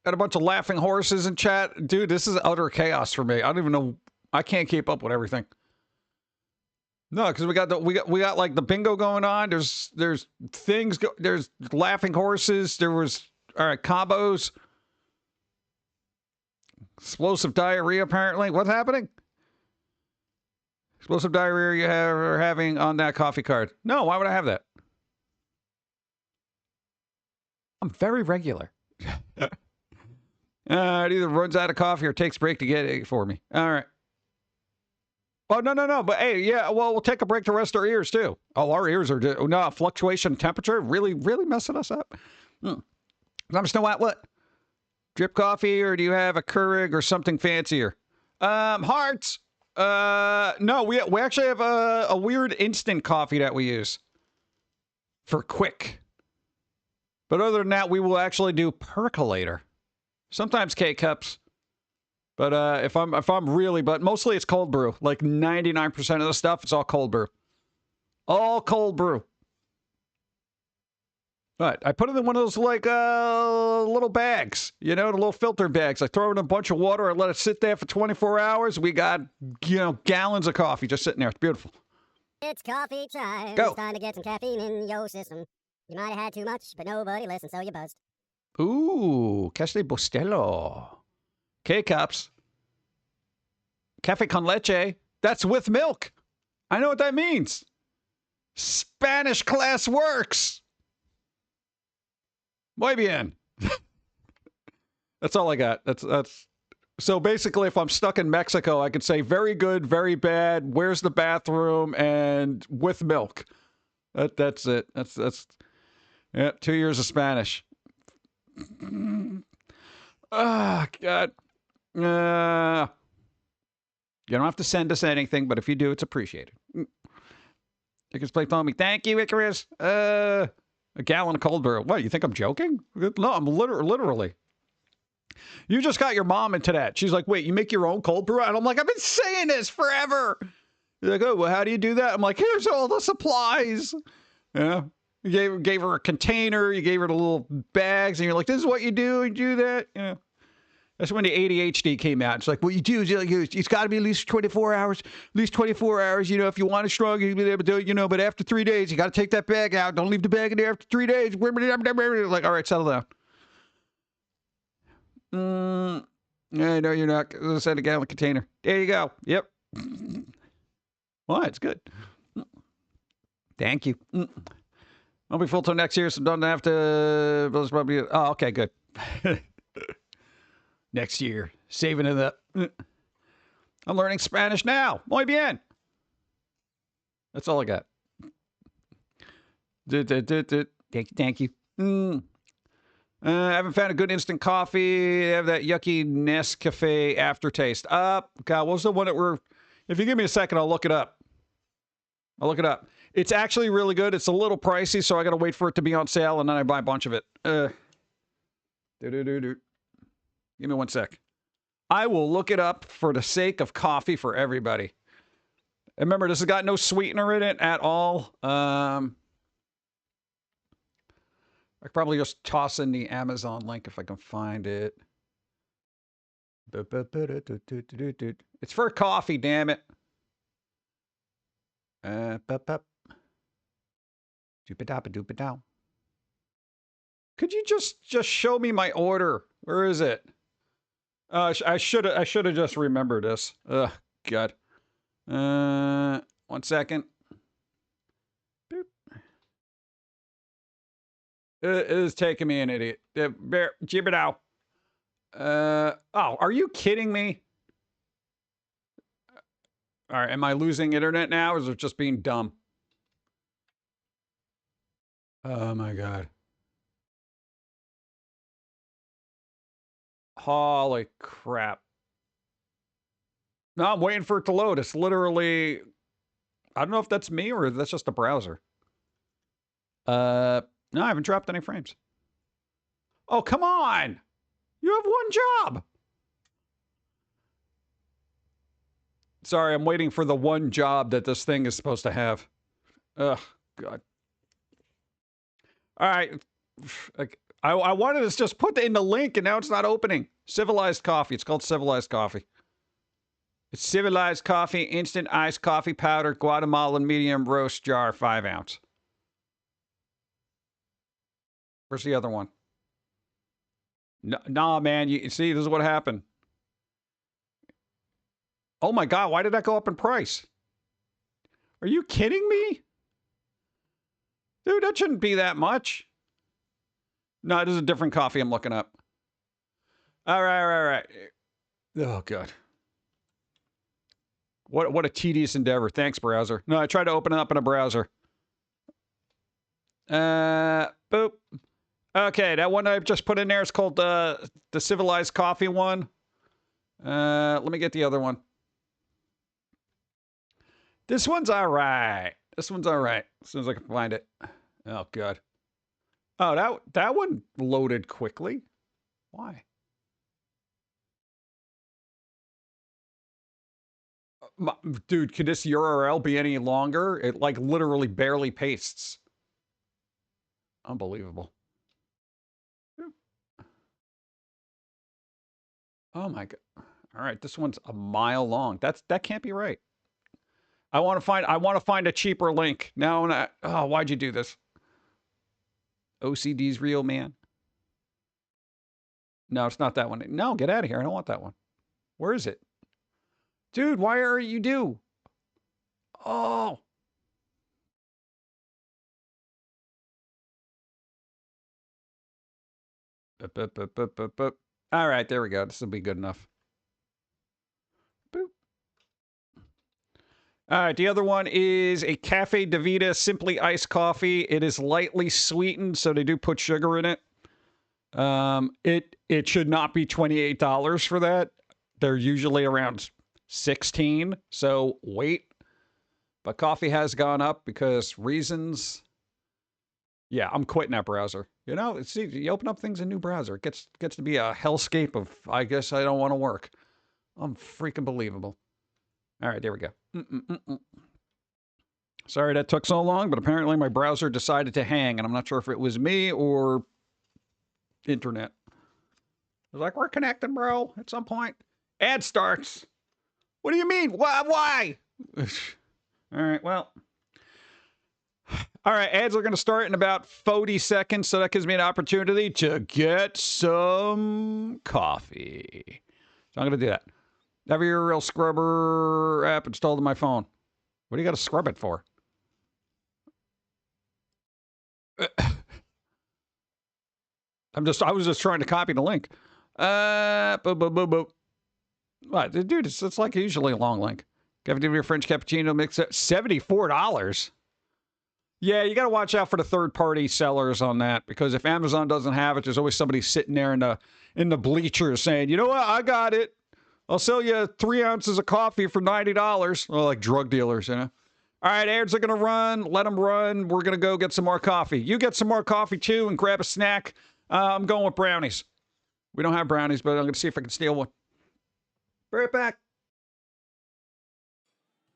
Got a bunch of laughing horses in chat. Dude, this is utter chaos for me. I don't even know. I can't keep up with everything. No, because we got like the bingo going on. There's things. There's laughing horses. There was combos. Explosive diarrhea. Apparently, what's happening? Explosive diarrhea are having on that coffee card. No, why would I have that? I'm very regular. It either runs out of coffee or takes break to get it for me. All right. Oh, no. But hey, yeah, well, we'll take a break to rest our ears, too. Oh, our ears are... No, fluctuation in temperature really messing us up. I'm just what? Drip coffee, or do you have a Keurig or something fancier? Hearts. No, we actually have a weird instant coffee that we use for quick. But other than that, we will actually do percolator. Sometimes K-cups. But if I'm really, but mostly it's cold brew. Like 99% of the stuff, it's all cold brew. All cold brew. But I put it in one of those like little bags, the little filter bags. I throw in a bunch of water. I let it sit there for 24 hours. We got, gallons of coffee just sitting there. It's beautiful. It's coffee time. Go. It's time to get some caffeine in your system. You might have had too much, but nobody listened, so you buzzed. Ooh, Cafe Bustelo. K-cups. Cafe con leche. That's with milk. I know what that means. Spanish class works. Muy bien. That's all I got. That's so basically if I'm stuck in Mexico, I could say very good, very bad, where's the bathroom, and with milk. That's it. That's 2 years of Spanish. Oh, God. You don't have to send us anything, but if you do, it's appreciated. You can play Foamy. Thank you, Icarus. A gallon of cold brew. What, you think I'm joking? No, I'm literally. You just got your mom into that. She's like, wait, you make your own cold brew? And I'm like, I've been saying this forever. You're like, oh, well, how do you do that? I'm like, here's all the supplies. Yeah. You gave her a container. You gave her the little bags. And you're like, this is what you do. You do that. Yeah. That's when the ADHD came out. It's like, what you do is it's got to be at least 24 hours. At least 24 hours. If you want it strong, you'll be able to do it, but after 3 days, you got to take that bag out. Don't leave the bag in there after 3 days. Like, all right, settle down. Yeah, no, you're not. Send a gallon container. There you go. Yep. Well, it's good. Thank you. I'll be full till next year, so don't have to. Probably. Oh, okay, good. Next year, saving it up. I'm learning Spanish now. Muy bien. That's all I got. Thank you. I haven't found a good instant coffee. They have that yucky Nescafe aftertaste. God, what was the one that we're... If you give me a second, I'll look it up. It's actually really good. It's a little pricey, so I got to wait for it to be on sale, and then I buy a bunch of it. Give me 1 sec. I will look it up for the sake of coffee for everybody. And remember, this has got no sweetener in it at all. I could probably just toss in the Amazon link if I can find it. It's for coffee, damn it. Could you just show me my order? Where is it? I should have just remembered this. Ugh, God. 1 second. Boop. It is taking me an idiot. Jib it out. Oh, are you kidding me? All right, am I losing internet now, or is it just being dumb? Oh my God. Holy crap. No, I'm waiting for it to load. It's literally, I don't know if that's me or that's just a browser. No, I haven't dropped any frames. Oh, come on. You have one job. Sorry, I'm waiting for the one job that this thing is supposed to have. Ugh, God. All right. I wanted to just put in the link, and now it's not opening. Civilized coffee. It's called Civilized Coffee. It's Civilized Coffee, instant iced coffee powder, Guatemalan medium roast jar, 5 ounce. Where's the other one? No, nah, man. You see, this is what happened. Oh my God, why did that go up in price? Are you kidding me? Dude, that shouldn't be that much. No, this is a different coffee I'm looking up. All right. Oh, God. What a tedious endeavor. Thanks, browser. No, I tried to open it up in a browser. Boop. Okay, that one I just put in there is called the Civilized Coffee one. Let me get the other one. This one's all right. This one's all right. As soon as I can find it. Oh, God. Oh, that one loaded quickly. Why? Dude, could this URL be any longer? It, like, literally barely pastes. Unbelievable. Oh, my God. All right, this one's a mile long. That can't be right. I want to find a cheaper link. Now, oh, why'd you do this? OCD's real, man. No, it's not that one. No, get out of here. I don't want that one. Where is it? Dude, why are you due? Oh. All right, there we go. This will be good enough. Boop. All right, the other one is a Cafe de Vida Simply Iced Coffee. It is lightly sweetened, so they do put sugar in it. It should not be $28 for that. They're usually around $16, so wait. But coffee has gone up because reasons. Yeah, I'm quitting that browser. You know, see, you open up things in a new browser, it gets to be a hellscape of, I guess I don't want to work. I'm freaking believable. All right, there we go. Sorry that took so long, but apparently my browser decided to hang, and I'm not sure if it was me or internet. I was like, we're connected, bro, at some point. Ad starts. What do you mean? Why? All right, well. All right, ads are going to start in about 40 seconds, so that gives me an opportunity to get some coffee. So I'm going to do that. Have your real scrubber app installed on my phone. What do you got to scrub it for? I was just trying to copy the link. What, dude? It's like usually a long link. Cafeteria French cappuccino mix at $74. Yeah, you got to watch out for the third-party sellers on that, because if Amazon doesn't have it, there's always somebody sitting there in the bleachers saying, you know what, I got it. I'll sell you 3 ounces of coffee for $90. Well, like drug dealers, you know. All right, ads are going to run. Let them run. We're going to go get some more coffee. You get some more coffee, too, and grab a snack. I'm going with brownies. We don't have brownies, but I'm going to see if I can steal one. Be right back.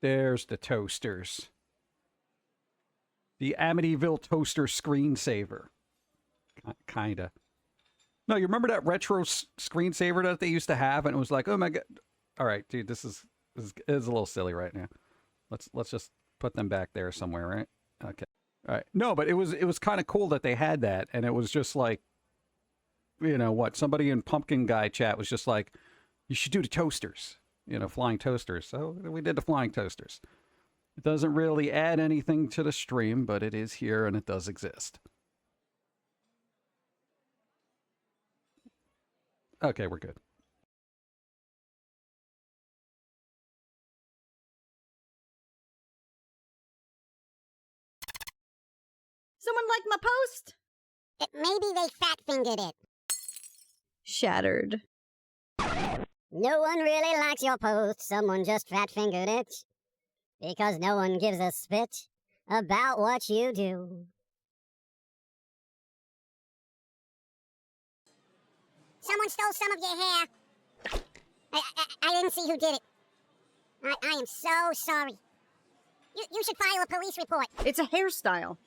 There's the toasters. The Amityville toaster screensaver. Kinda. No, you remember that retro screensaver that they used to have, and it was like, oh my god. All right, dude, this is a little silly right now. Let's just put them back there somewhere, right? Okay. All right. No, but it was kind of cool that they had that, and it was just like, you know what? Somebody in Pum'Kin guy chat was just like, you should do the toasters, you know, flying toasters. So we did the flying toasters. It doesn't really add anything to the stream, but it is here and it does exist. Okay, we're good. Someone liked my post? Maybe they fat-fingered it. Shattered. No one really likes your post, someone just fat-fingered it. Because no one gives a spit about what you do. Someone stole some of your hair. I didn't see who did it. I am so sorry. You should file a police report. It's a hairstyle.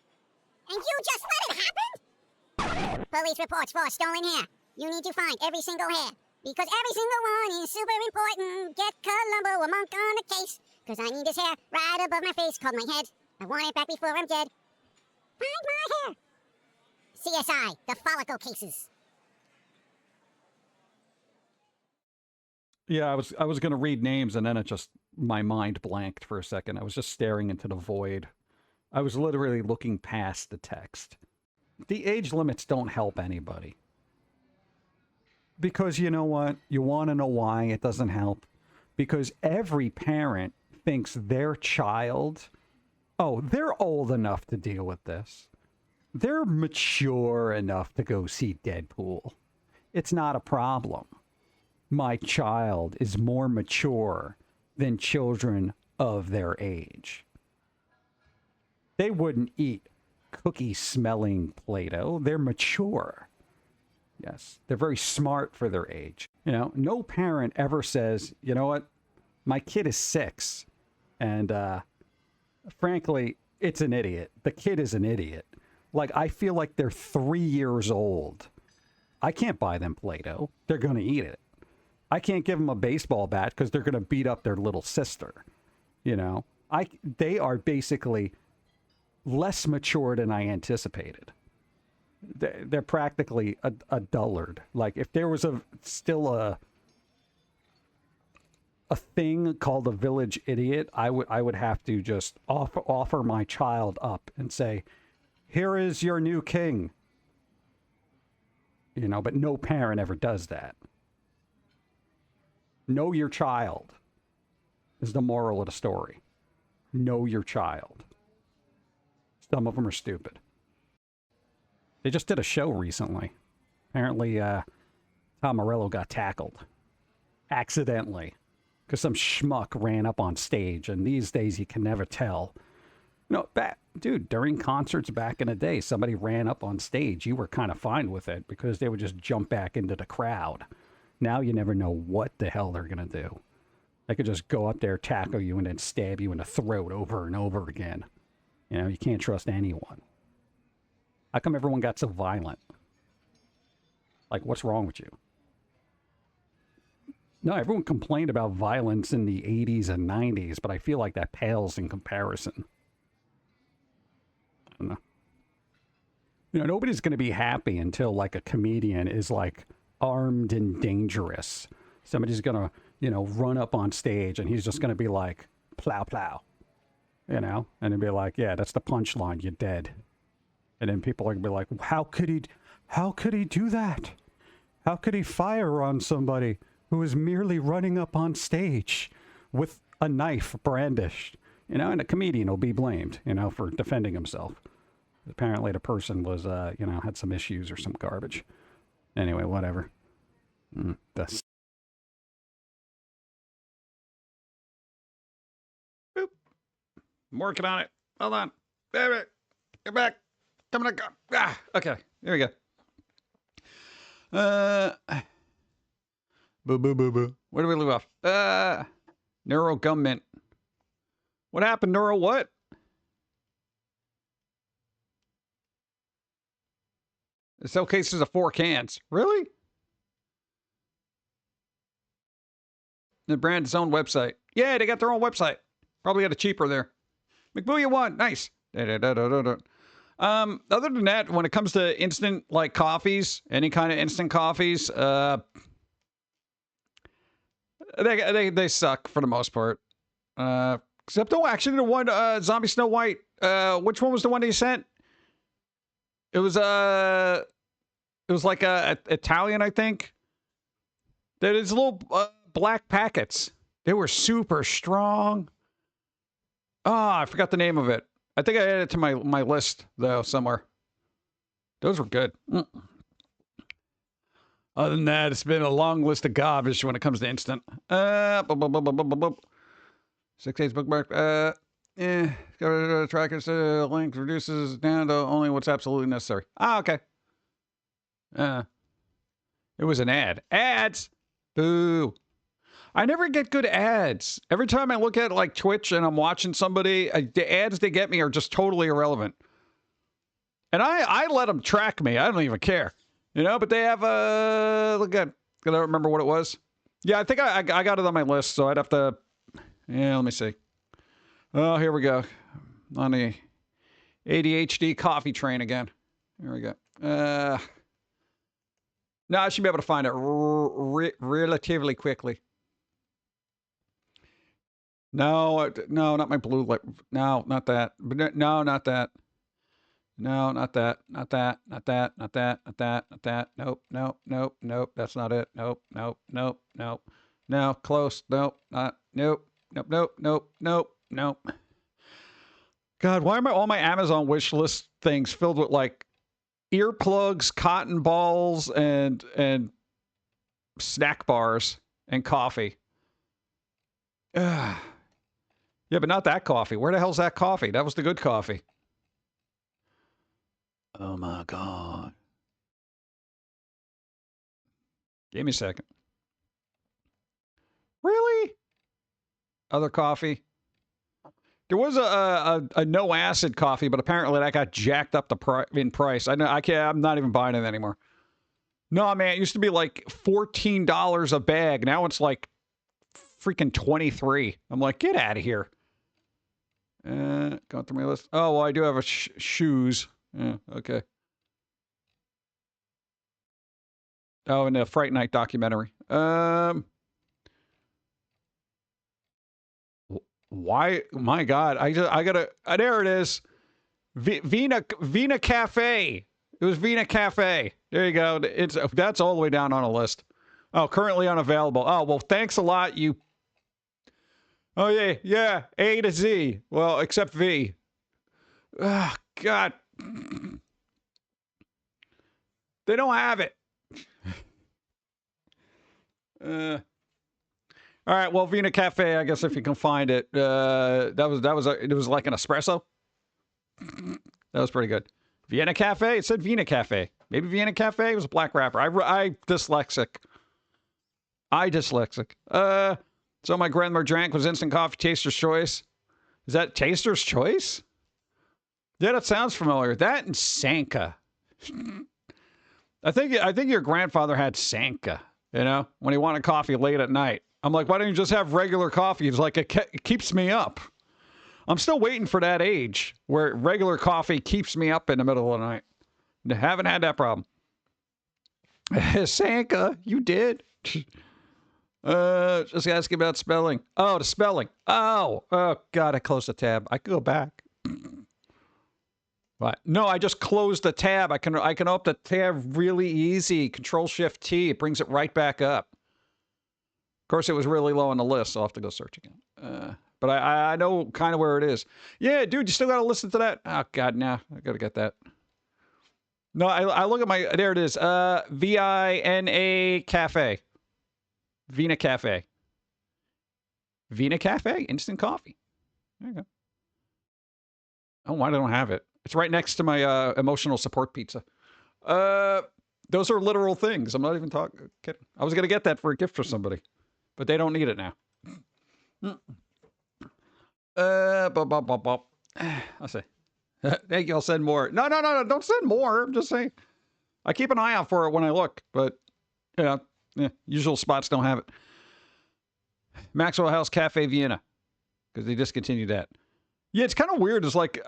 And you just let it happen? Police reports for stolen hair. You need to find every single hair. Because every single one is super important. Get Columbo a monk on the case. Because I need this hair right above my face called my head. I want it back before I'm dead. Find my hair. CSI, the follicle cases. Yeah, I was gonna read names and then it just my mind blanked for a second. I was just staring into the void. I was literally looking past the text. The age limits don't help anybody. Because you know what? You want to know why it doesn't help? Because every parent thinks their child, oh, they're old enough to deal with this. They're mature enough to go see Deadpool. It's not a problem. My child is more mature than children of their age. They wouldn't eat cookie-smelling Play-Doh. They're mature. Yes, they're very smart for their age. You know, no parent ever says, you know what, my kid is 6, and frankly, it's an idiot. The kid is an idiot. Like, I feel like they're 3 years old. I can't buy them Play-Doh. They're going to eat it. I can't give them a baseball bat because they're going to beat up their little sister. You know, they are basically less mature than I anticipated. They're practically a dullard. Like, if there was still a thing called a village idiot, I would have to just offer my child up and say, here is your new king. You know, but no parent ever does that. Know your child is the moral of the story. Know your child. Some of them are stupid. They just did a show recently. Apparently, Tom Morello got tackled. Accidentally. Because some schmuck ran up on stage, and these days you can never tell. You know, dude, during concerts back in the day, somebody ran up on stage. You were kind of fine with it because they would just jump back into the crowd. Now you never know what the hell they're going to do. They could just go up there, tackle you, and then stab you in the throat over and over again. You know, you can't trust anyone. How come everyone got so violent? Like, what's wrong with you? No, everyone complained about violence in the 80s and 90s, but I feel like that pales in comparison. I don't know. You know, nobody's going to be happy until, like, a comedian is, like, armed and dangerous. Somebody's going to, you know, run up on stage and he's just going to be like, plow, plow. You know? And it'd be like, yeah, that's the punchline. You're dead. And then people are going to be like, how could he do that? How could he fire on somebody who is merely running up on stage with a knife brandished? You know, and a comedian will be blamed, you know, for defending himself. Apparently the person was, you know, had some issues or some garbage. Anyway, whatever. That's... Boop. I'm working on it. Hold on. There, get back. Coming to go. Ah, okay. There we go. Boo, boo, boo, boo. Where do we leave off? Neuro Gum Mint. What happened, Neuro? What? They sell cases of 4 cans. Really? The brand's own website. Yeah, they got their own website. Probably got it cheaper there. McBooyah won. Nice. Other than that, when it comes to instant like coffees, any kind of instant coffees, they suck for the most part. Except actually the one Zombie Snow White. Which one was the one they sent? It was like Italian, I think. That is little black packets. They were super strong. I forgot the name of it. I think I added it to my list though somewhere. Those were good. Other than that, it's been a long list of garbage when it comes to instant. 6 days bookmark. Trackers link reduces down to only what's absolutely necessary. Okay. It was an ad. Ads. Boo. I never get good ads. Every time I look at like Twitch and I'm watching somebody, the ads they get me are just totally irrelevant. And I let them track me. I don't even care. You know, but they have look at. I don't remember what it was. Yeah, I think I got it on my list, so I'd have to. Yeah, let me see. Oh, here we go. On the ADHD coffee train again. Here we go. No, I should be able to find it relatively quickly. No, not my blue light. No, not that. No, not that. No, not that. Not that. Not that. Not that. Not that. Not that. Nope. Nope. Nope. Nope. That's not it. Nope. Nope. Nope. Nope. No, close. Nope. Not. Nope. Nope. Nope. Nope. Nope. Nope. God, why am all my Amazon wish list things filled with like earplugs, cotton balls, and snack bars and coffee? Ugh. Yeah, but not that coffee. Where the hell's that coffee? That was the good coffee. Oh my God. Give me a second. Really? Other coffee? There was a no acid coffee, but apparently that got jacked up in price. I know I'm not even buying it anymore. No, man, it used to be like $14 a bag. Now it's like freaking 23. I'm like, get out of here. Going through my list. Oh, well, I do have a shoes. Yeah, okay. Oh, and the Fright Night documentary. Why? My God, I gotta. There it is. Vina Cafe. It was Vina Cafe. There you go. That's all the way down on a list. Oh, currently unavailable. Oh, well, thanks a lot, you. Oh, yeah, A to Z. Well, except V. Oh, God. They don't have it. All right, well, Vina Cafe, I guess if you can find it. It was like an espresso. That was pretty good. Vienna Cafe? It said Vina Cafe. Maybe Vienna Cafe? It was a black rapper. I dyslexic. So my grandmother drank was instant coffee Taster's Choice. Is that Taster's Choice? Yeah, that sounds familiar. That and Sanka. I think your grandfather had Sanka, you know, when he wanted coffee late at night. I'm like, why don't you just have regular coffee? He's like, it keeps me up. I'm still waiting for that age where regular coffee keeps me up in the middle of the night. Haven't had that problem. Sanka, you did. Just asking about spelling. Oh, the spelling. Oh, God, I closed the tab. I could go back. What? No, I just closed the tab. I can open the tab really easy. Control-Shift-T. It brings it right back up. Of course, it was really low on the list, so I'll have to go search again. But I know kind of where it is. Yeah, dude, you still got to listen to that? Oh, God, no. I got to get that. No, I look at my... There it is. V-I-N-A Cafe. Vina Cafe. Vina Cafe? Instant coffee. There you go. Oh, why don't I have it? It's right next to my emotional support pizza. Those are literal things. I'm not even kidding. I was going to get that for a gift for somebody. But they don't need it now. I'll say. Thank you. I'll send more. No. Don't send more. I'm just saying. I keep an eye out for it when I look, but yeah, usual spots don't have it. Maxwell House Cafe Vienna, because they discontinued that. Yeah, it's kind of weird. It's like,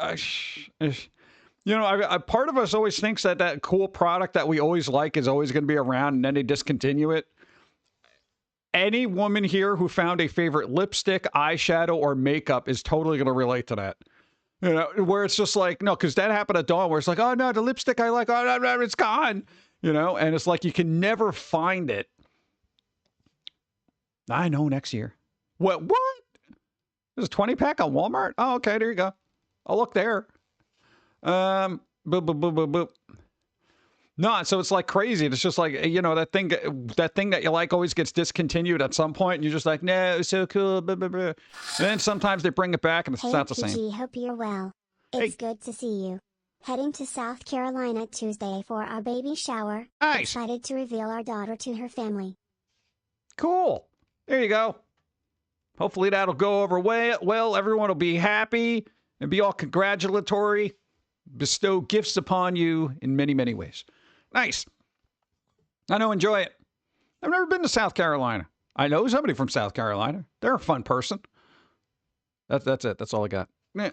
part of us always thinks that cool product that we always like is always going to be around, and then they discontinue it. Any woman here who found a favorite lipstick, eyeshadow, or makeup is totally going to relate to that. You know, where it's just like, no, because that happened at Dawn, where it's like, oh, no, the lipstick I like, oh, no, it's gone. You know, and it's like you can never find it. I know next year. What? There's a 20-pack on Walmart? Oh, okay, there you go. I'll look there. Boop, boop, boop, boop, boop. No, so it's like crazy. It's just like, that thing that you like always gets discontinued at some point, and you're just like, no, it's so cool. Blah, blah, blah. And then sometimes they bring it back, and it's not the same. Hey, hope you're well. It's good to see you. Heading to South Carolina Tuesday for our baby shower. Nice. Excited to reveal our daughter to her family. Cool. There you go. Hopefully that'll go over well. Everyone will be happy and be all congratulatory. Bestow gifts upon you in many, many ways. Nice. I know, enjoy it. I've never been to South Carolina. I know somebody from South Carolina. They're a fun person. That's it. That's all I got. None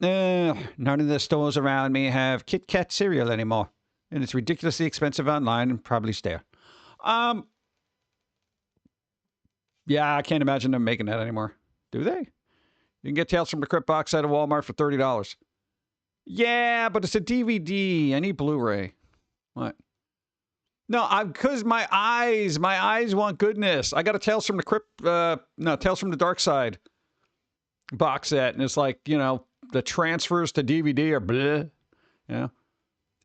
of the stores around me have Kit Kat cereal anymore. And it's ridiculously expensive online and probably stale. Yeah, I can't imagine them making that anymore. Do they? You can get Tales from the Crypt box set at Walmart for $30. Yeah, but it's a DVD. I need Blu-ray. What? No, because my eyes want goodness. I got a Tales from the Crypt, Tales from the Dark Side box set, and it's like, the transfers to DVD are bleh.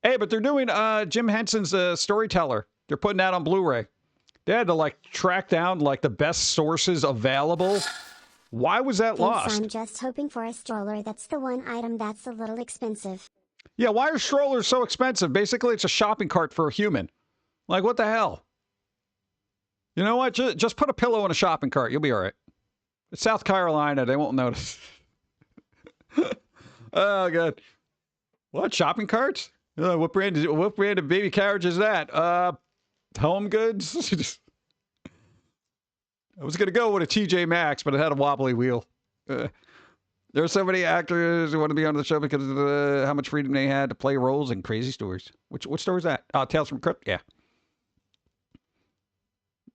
Hey, but they're doing Jim Henson's Storyteller. They're putting that on Blu-ray. They had to track down the best sources available. Why was that lost? I'm just hoping for a stroller. That's the one item that's a little expensive. Yeah, why are strollers so expensive? Basically, it's a shopping cart for a human. Like, what the hell? You know what? Just put a pillow in a shopping cart. You'll be all right. It's South Carolina. They won't notice. Oh, God. What? Shopping carts? What brand of baby carriage is that? Home Goods? I was going to go with a TJ Maxx, but it had a wobbly wheel. There are so many actors who want to be on the show because of how much freedom they had to play roles in crazy stories. Which story is that? Tales from Crypt? Yeah.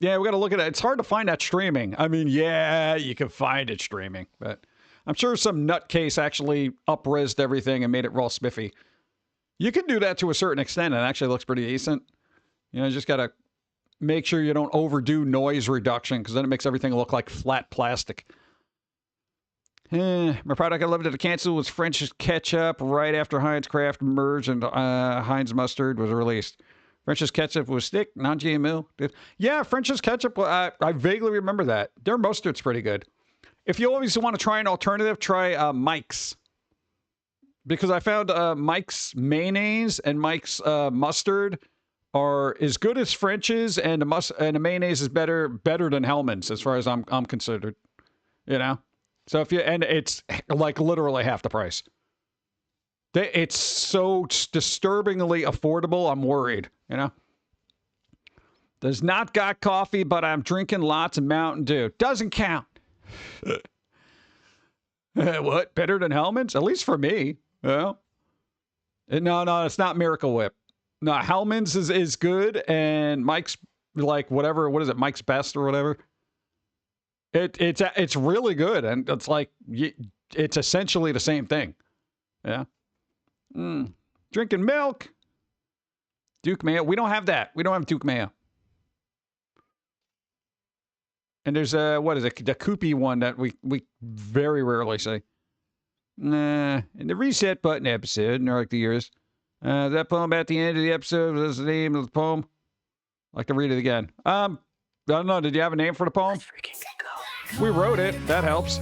Yeah, we got to look at it. It's hard to find that streaming. I mean, yeah, you can find it streaming, but I'm sure some nutcase actually up-resed everything and made it raw spiffy. You can do that to a certain extent, and it actually looks pretty decent. You just got to make sure you don't overdo noise reduction, because then it makes everything look like flat plastic. My product I loved to cancel was French's Ketchup right after Heinz Kraft merged and Heinz Mustard was released. French's Ketchup was thick, non-GMO. Yeah, French's Ketchup, I vaguely remember that. Their mustard's pretty good. If you always want to try an alternative, try Mike's. Because I found Mike's mayonnaise and Mike's mustard are as good as French's, and the mayonnaise is better than Hellman's as far as I'm considered. So and it's literally half the price. It's so disturbingly affordable. I'm worried. Does not got coffee, but I'm drinking lots of Mountain Dew. Doesn't count. What? Better than Hellman's? At least for me. No, it's not Miracle Whip. No, Hellman's is good, and Mike's whatever. What is it? Mike's Best or whatever. It's really good, and it's essentially the same thing. Yeah. Drinking milk. Duke Mayo. We don't have that. We don't have Duke Mayo. And there's what is it? The Koopy one that we very rarely see. In the reset button episode, and like the years. That poem at the end of the episode was the name of the poem. I'd like to read it again. I don't know. Did you have a name for the poem? Let's freaking go. We wrote it. That helps.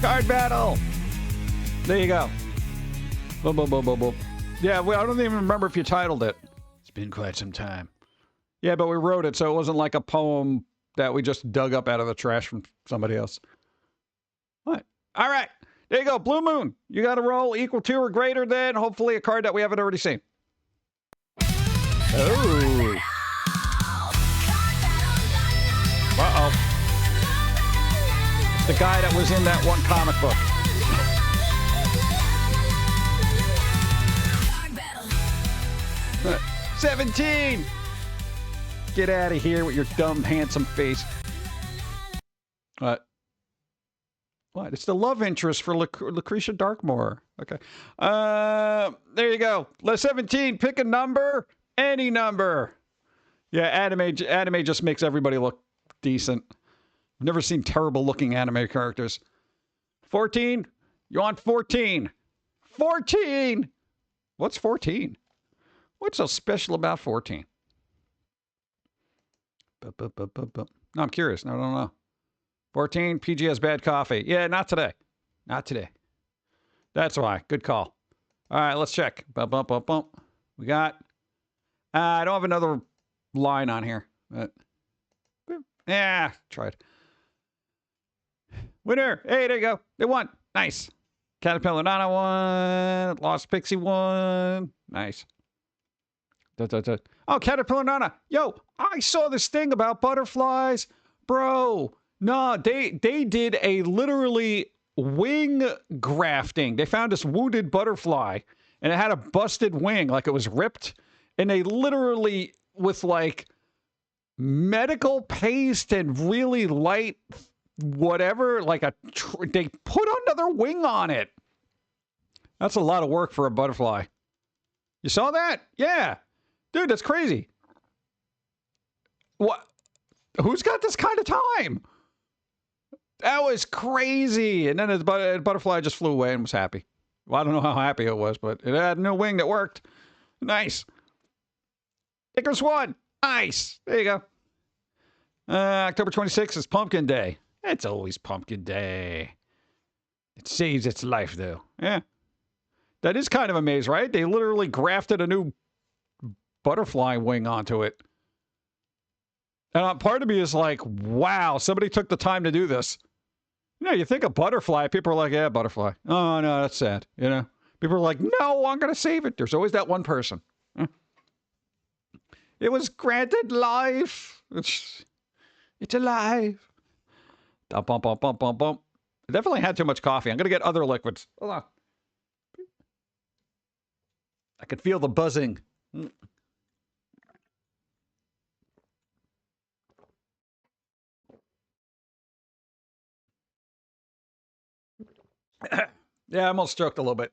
Card battle. There you go. Boom, boom, boom, boom, boom. Yeah, I don't even remember if you titled it. It's been quite some time. Yeah, but we wrote it, so it wasn't like a poem that we just dug up out of the trash from somebody else. What? All right. There you go. Blue Moon. You got a roll equal to or greater than, hopefully, a card that we haven't already seen. Oh. Uh-oh. The guy that was in that one comic book. 17! Get out of here with your dumb, handsome face. What? What? It's the love interest for Lucretia Darkmoor. Okay. There you go. 17, pick a number. Any number. Yeah, anime just makes everybody look decent. I've never seen terrible looking anime characters. 14? You want 14? 14! What's 14? What's so special about 14? No, I'm curious. No, I don't know. 14, PG has bad coffee. Yeah, not today. Not today. That's why. Good call. All right, let's check. We got... I don't have another line on here. But, yeah, tried. Winner. Hey, there you go. They won. Nice. Caterpillar Nana won. Lost Pixie won. Nice. Oh, Caterpillar Nana. Yo, I saw this thing about butterflies. Bro, no, they did a literally wing grafting. They found this wounded butterfly, and it had a busted wing, like it was ripped. And they literally, with like medical paste and really light whatever, like they put another wing on it. That's a lot of work for a butterfly. You saw that? Yeah. Dude, that's crazy. What? Who's got this kind of time? That was crazy. And then the butterfly just flew away and was happy. Well, I don't know how happy it was, but it had a new wing that worked. Nice. Icarus won. Nice. There you go. October 26th is Pumpkin Day. It's always Pumpkin Day. It saves its life, though. Yeah. That is kind of a maze, right? They literally grafted a new butterfly wing onto it. And part of me is like, wow, somebody took the time to do this. You know, you think of butterfly, people are like, yeah, butterfly. Oh, no, that's sad. You know, people are like, no, I'm going to save it. There's always that one person. It was granted life. It's alive. Bump, bump, bump, bump, bump, bump. I definitely had too much coffee. I'm going to get other liquids. Hold on. I could feel the buzzing. Yeah, I almost choked a little bit.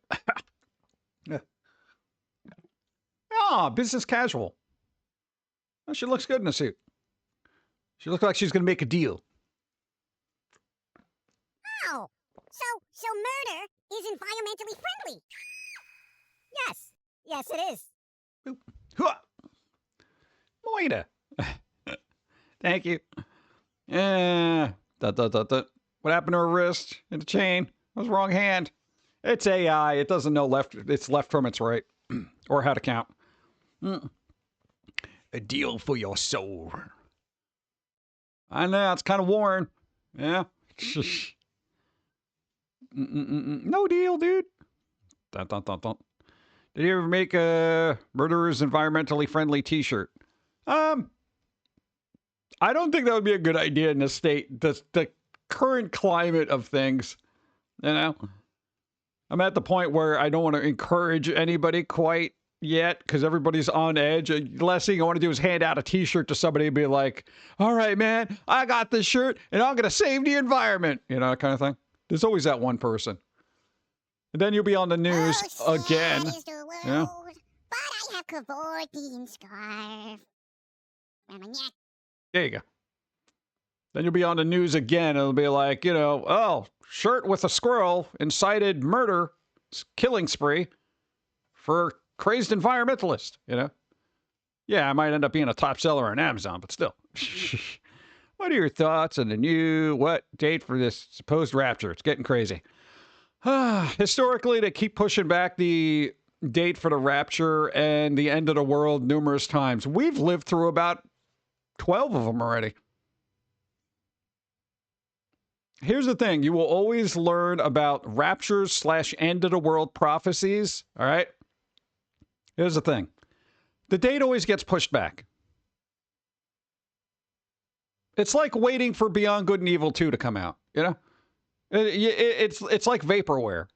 Yeah. Oh, business casual. Oh, she looks good in a suit. She looks like she's going to make a deal. Oh, so murder is environmentally friendly. Yes, it is. Moida. Thank you. Yeah. What happened to her wrist and the chain? That was the wrong hand. It's AI. It doesn't know left. It's left from its right. Or how to count. A deal for your soul. I know. It's kind of worn. Yeah. No deal, dude. Dun. Did you ever make a murderer's environmentally friendly t-shirt? I don't think that would be a good idea in the state. The current climate of things. You know? I'm at the point where I don't want to encourage anybody quite yet because everybody's on edge. The last thing I want to do is hand out a t-shirt to somebody and be like, all right, man, I got this shirt and I'm going to save the environment. You know, that kind of thing. There's always that one person. And then you'll be on the news again. Yeah. But I have cavorting scarf around my neck. There you go. Then you'll be on the news again. It'll be like, you know, oh, shirt with a squirrel incited murder, killing spree for crazed environmentalist, you know? Yeah, I might end up being a top seller on Amazon, but still. What are your thoughts on the new, date for this supposed rapture? It's getting crazy. Historically, they keep pushing back the date for the rapture and the end of the world numerous times. We've lived through about 12 of them already. Here's the thing. You will always learn about raptures / end of the world prophecies. All right. Here's the thing. The date always gets pushed back. It's like waiting for Beyond Good and Evil 2 to come out. You know, it's like vaporware.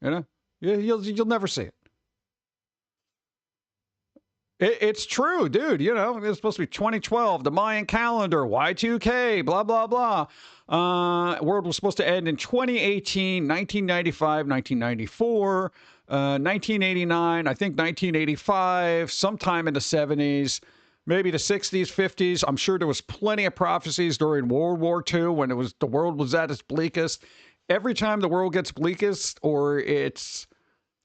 You know, you'll never see it. It's true, dude. You know, it's supposed to be 2012, the Mayan calendar, Y2K, blah, blah, blah. World was supposed to end in 2018, 1995, 1994, 1989, I think 1985, sometime in the 70s, maybe the 60s, 50s. I'm sure there was plenty of prophecies during World War II when the world was at its bleakest. Every time the world gets bleakest or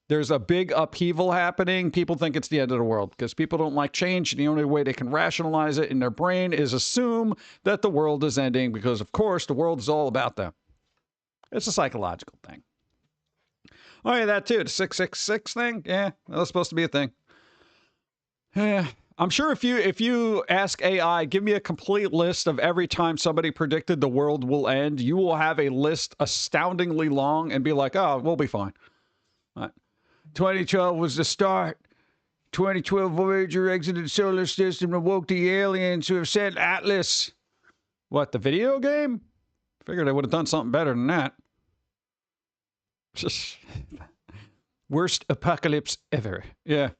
there's a big upheaval happening, people think it's the end of the world because people don't like change. And the only way they can rationalize it in their brain is assume that the world is ending because, of course, the world is all about them. It's a psychological thing. Oh, yeah, that too. The 666 thing. Yeah, that was supposed to be a thing. Yeah. I'm sure if you ask AI, give me a complete list of every time somebody predicted the world will end, you will have a list astoundingly long and be like, oh, we'll be fine. All right. 2012 was the start. 2012 Voyager exited the solar system and woke the aliens who have sent Atlas. What, the video game? Figured they would have done something better than that. Worst apocalypse ever. Yeah.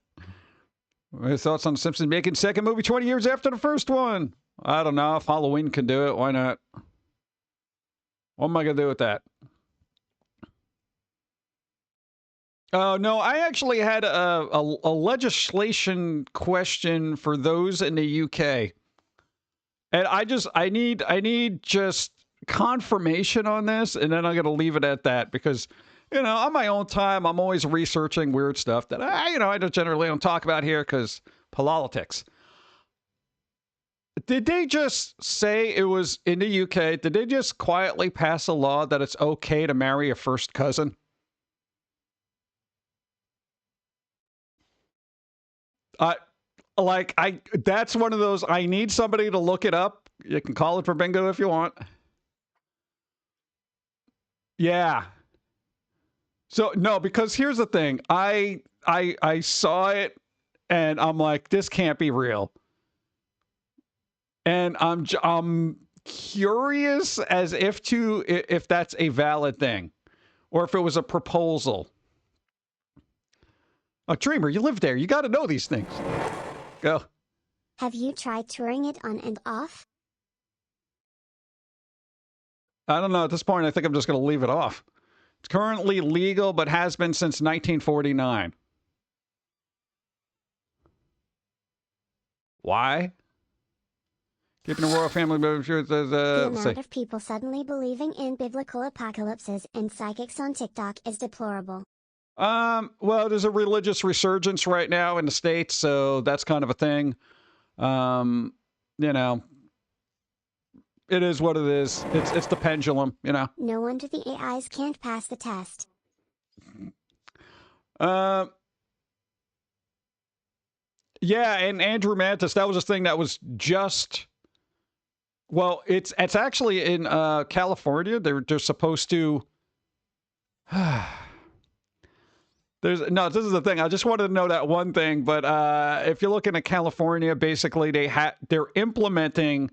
Any thoughts on The Simpsons making second movie 20 years after the first one? I don't know. If Halloween can do it, why not? What am I going to do with that? Oh, no, I actually had a legislation question for those in the UK. And I need just confirmation on this, and then I'm going to leave it at that because, you know, on my own time, I'm always researching weird stuff that I generally don't talk about here because politics. Did they just say it was in the UK? Did they just quietly pass a law that it's okay to marry a first cousin? That's one of those, I need somebody to look it up. You can call it for bingo if you want. Yeah. So, no, because here's the thing. I saw it and I'm like, this can't be real. And I'm curious as if that's a valid thing or if it was a proposal. Oh, Dreamer, you live there. You got to know these things. Go. Have you tried touring it on and off? I don't know. At this point, I think I'm just going to leave it off. It's currently legal, but has been since 1949. Why? Keeping the royal family. The amount of people suddenly believing in biblical apocalypses and psychics on TikTok is deplorable. Well, there's a religious resurgence right now in the States, so that's kind of a thing. You know, it is what it is. It's the pendulum, you know. No wonder the AIs can't pass the test. Yeah, and Andrew Mantis, that was a thing that was just, well, it's actually in California. They're supposed to this is the thing. I just wanted to know that one thing, but if you're looking at California, basically they're implementing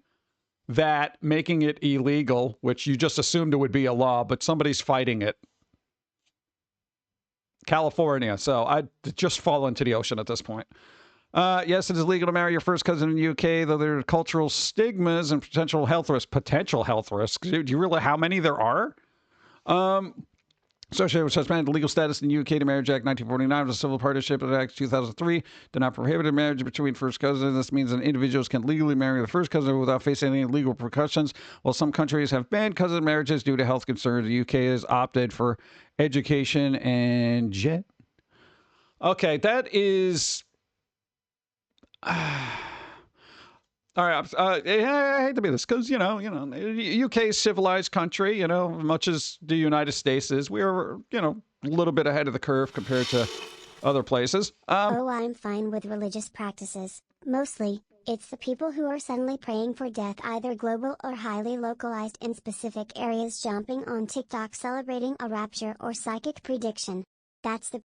that, making it illegal, which you just assumed it would be a law, but somebody's fighting it. California. So I'd just fall into the ocean at this point. Yes, it is legal to marry your first cousin in the UK, though there are cultural stigmas and potential health risks. Potential health risks. Do you realize how many there are? Associated with suspended legal status in the UK, the Marriage Act 1949 was a civil partnership Act 2003 did not prohibit marriage between first cousins. This means that individuals can legally marry the first cousin without facing any legal repercussions. While some countries have banned cousin marriages due to health concerns, the UK has opted for education and jet. Okay, that is. All right, I hate to be this because, you know, UK is a civilized country, you know, much as the United States is. We are, you know, a little bit ahead of the curve compared to other places. I'm fine with religious practices. Mostly, It's the people who are suddenly praying for death, either global or highly localized in specific areas, jumping on TikTok celebrating a rapture or psychic prediction. That's the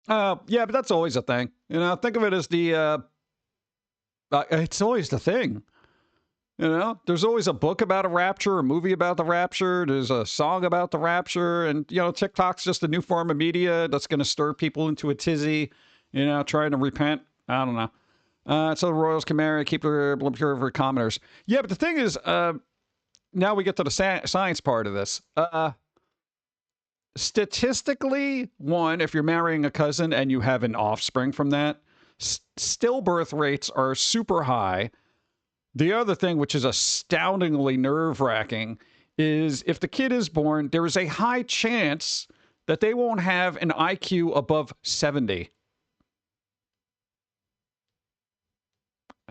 Yeah, but that's always a thing. You know, think of it as the, it's always the thing. You know, there's always a book about a rapture, a movie about the rapture. There's a song about the rapture. And, you know, TikTok's just a new form of media that's going to stir people into a tizzy, you know, trying to repent. I don't know. So the royals can marry, keep their pure for commoners. Yeah, but the thing is, now we get to the science part of this. Statistically, one, if you're marrying a cousin and you have an offspring from that, stillbirth rates are super high. The other thing, which is astoundingly nerve-wracking, is if the kid is born, there is a high chance that they won't have an IQ above 70.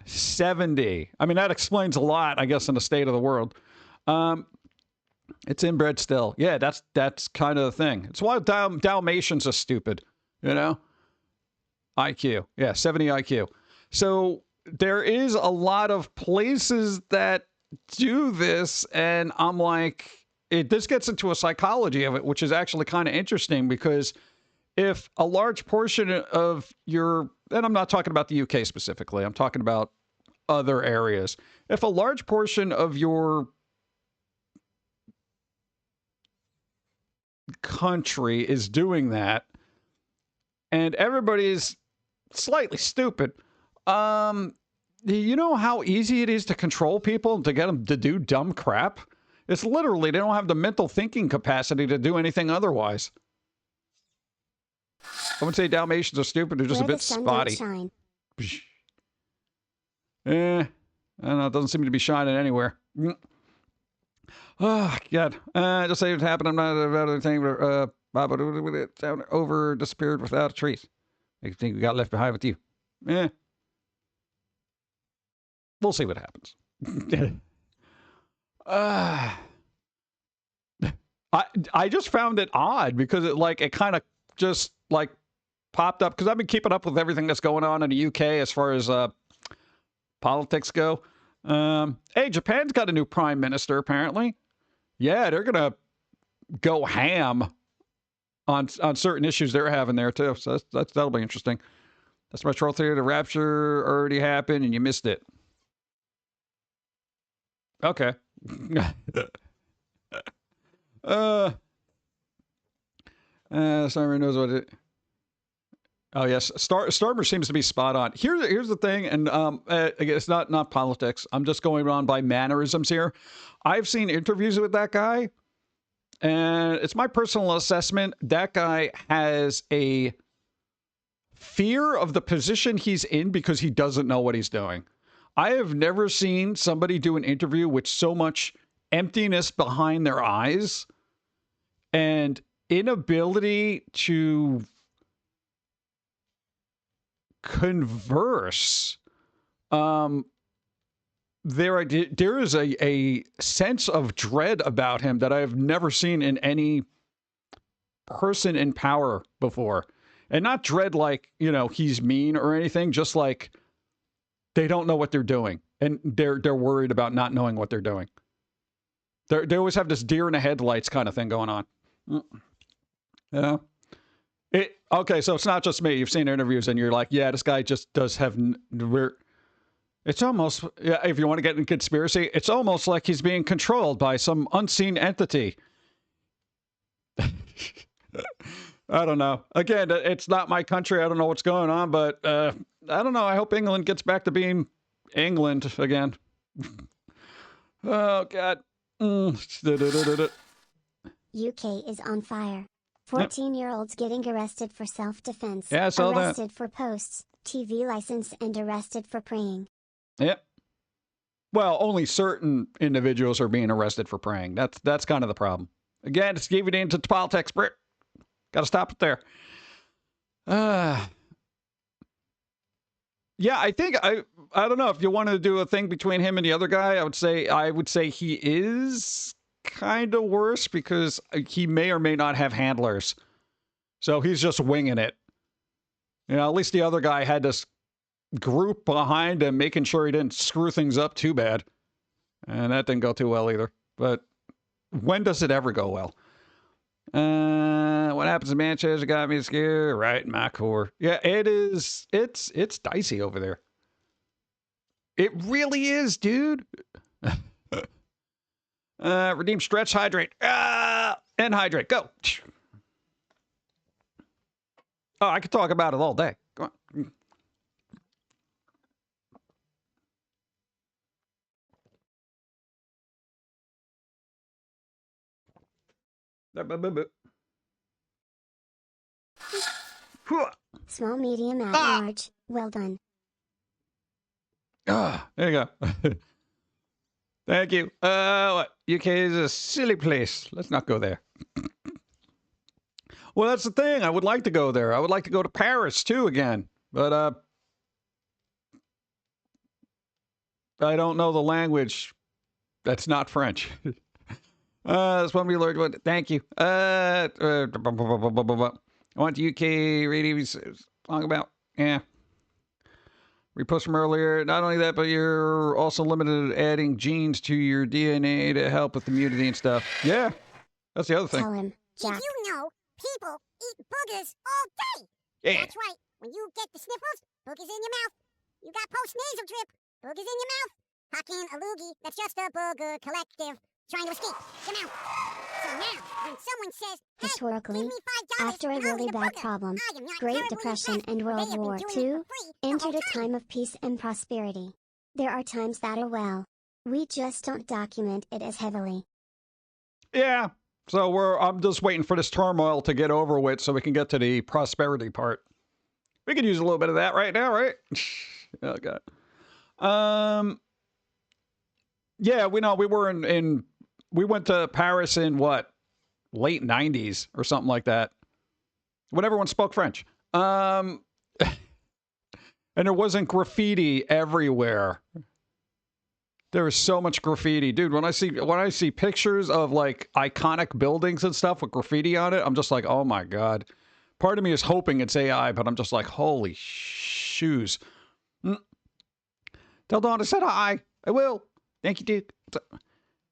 70. I mean, that explains a lot, I guess, in the state of the world. It's inbred still. Yeah, that's kind of the thing. It's why Dalmatians are stupid, you know? IQ. Yeah, 70 IQ. So there is a lot of places that do this, and I'm like, this gets into a psychology of it, which is actually kind of interesting, because if a large portion of your, and I'm not talking about the UK specifically, I'm talking about other areas. If a large portion of your country is doing that, and everybody's slightly stupid, you know how easy it is to control people, to get them to do dumb crap? It's literally, they don't have the mental thinking capacity to do anything otherwise. I wouldn't say Dalmatians are stupid, they're just where a bit the sun spotty. don't shine. I don't know, it doesn't seem to be shining anywhere. Oh, God. Just say it happened. I'm not about anything. Over disappeared without a trace. I think we got left behind with you. We'll see what happens. I just found it odd because it kind of just like popped up, because I've been keeping up with everything that's going on in the UK as far as politics go. Hey, Japan's got a new prime minister, apparently. Yeah, they're going to go ham on certain issues they're having there, too. So that'll be interesting. That's my troll theory. The rapture already happened, and you missed it. Okay. Starmer knows what it... Oh, yes. Starmer seems to be spot on. Here's the thing, and it's not politics. I'm just going around by mannerisms here. I've seen interviews with that guy, and it's my personal assessment. That guy has a fear of the position he's in because he doesn't know what he's doing. I have never seen somebody do an interview with so much emptiness behind their eyes and inability to converse. There is a sense of dread about him that I have never seen in any person in power before. And not dread like, you know, he's mean or anything, just like they don't know what they're doing. And they're worried about not knowing what they're doing. They always have this deer in the headlights kind of thing going on. Yeah. Okay, so it's not just me. You've seen interviews and you're like, yeah, this guy just does have... It's almost, yeah, if you want to get in conspiracy, it's almost like he's being controlled by some unseen entity. I don't know. Again, it's not my country. I don't know what's going on, but I don't know. I hope England gets back to being England again. Oh, God. UK is on fire. 14-year-olds getting arrested for self-defense. Yeah, I saw that. Arrested for posts, TV license, and arrested for praying. Yep. Well, only certain individuals are being arrested for praying. That's kind of the problem. Again, it's giving into politics, Brit. Got to stop it there. Yeah, I think I don't know if you want to do a thing between him and the other guy. I would say he is kind of worse because he may or may not have handlers. So he's just winging it. You know, at least the other guy had this group behind him, making sure he didn't screw things up too bad. And that didn't go too well either. But when does it ever go well? What happens in Manchester got me scared. Right in my core. Yeah, it is. It's dicey over there. It really is, dude. Redeem, stretch, hydrate. And hydrate. Go. Oh, I could talk about it all day. Come on. Small, medium, at large. Well done. Ah, there you go. Thank you. What? UK is a silly place. Let's not go there. Well, that's the thing. I would like to go there. I would like to go to Paris too again, but I don't know the language. That's not French. That's one we learned. What? Thank you. I want the UK radio song about. Yeah. Repost from earlier. Not only that, but you're also limited to adding genes to your DNA to help with immunity and stuff. Yeah. That's the other thing. Tell him, Jack. Did you know people eat boogers all day? Yeah. That's right. When you get the sniffles, boogers in your mouth. You got post-nasal drip, boogers in your mouth. Pum'Kin, a loogie, that's just a booger collective trying to escape your mouth. So now, when someone says, hey, Historically, give me $5 after a and I'll really eat bad booger, problem, I am not Great terribly Depression impressed. and They World have been War doing it II for free the entered whole a time. time of peace and prosperity. There are times that are well. We just don't document it as heavily. Yeah. So I'm just waiting for this turmoil to get over with so we can get to the prosperity part. We could use a little bit of that right now, right? Oh God. Yeah, we know we were we went to Paris in what? Late 90s or something like that. When everyone spoke French. And there wasn't graffiti everywhere. There was so much graffiti. Dude, when I see pictures of like iconic buildings and stuff with graffiti on it, I'm just like, oh my God. Part of me is hoping it's AI, but I'm just like, holy shoes. Tell Dawn I said hi. I will. Thank you, dude.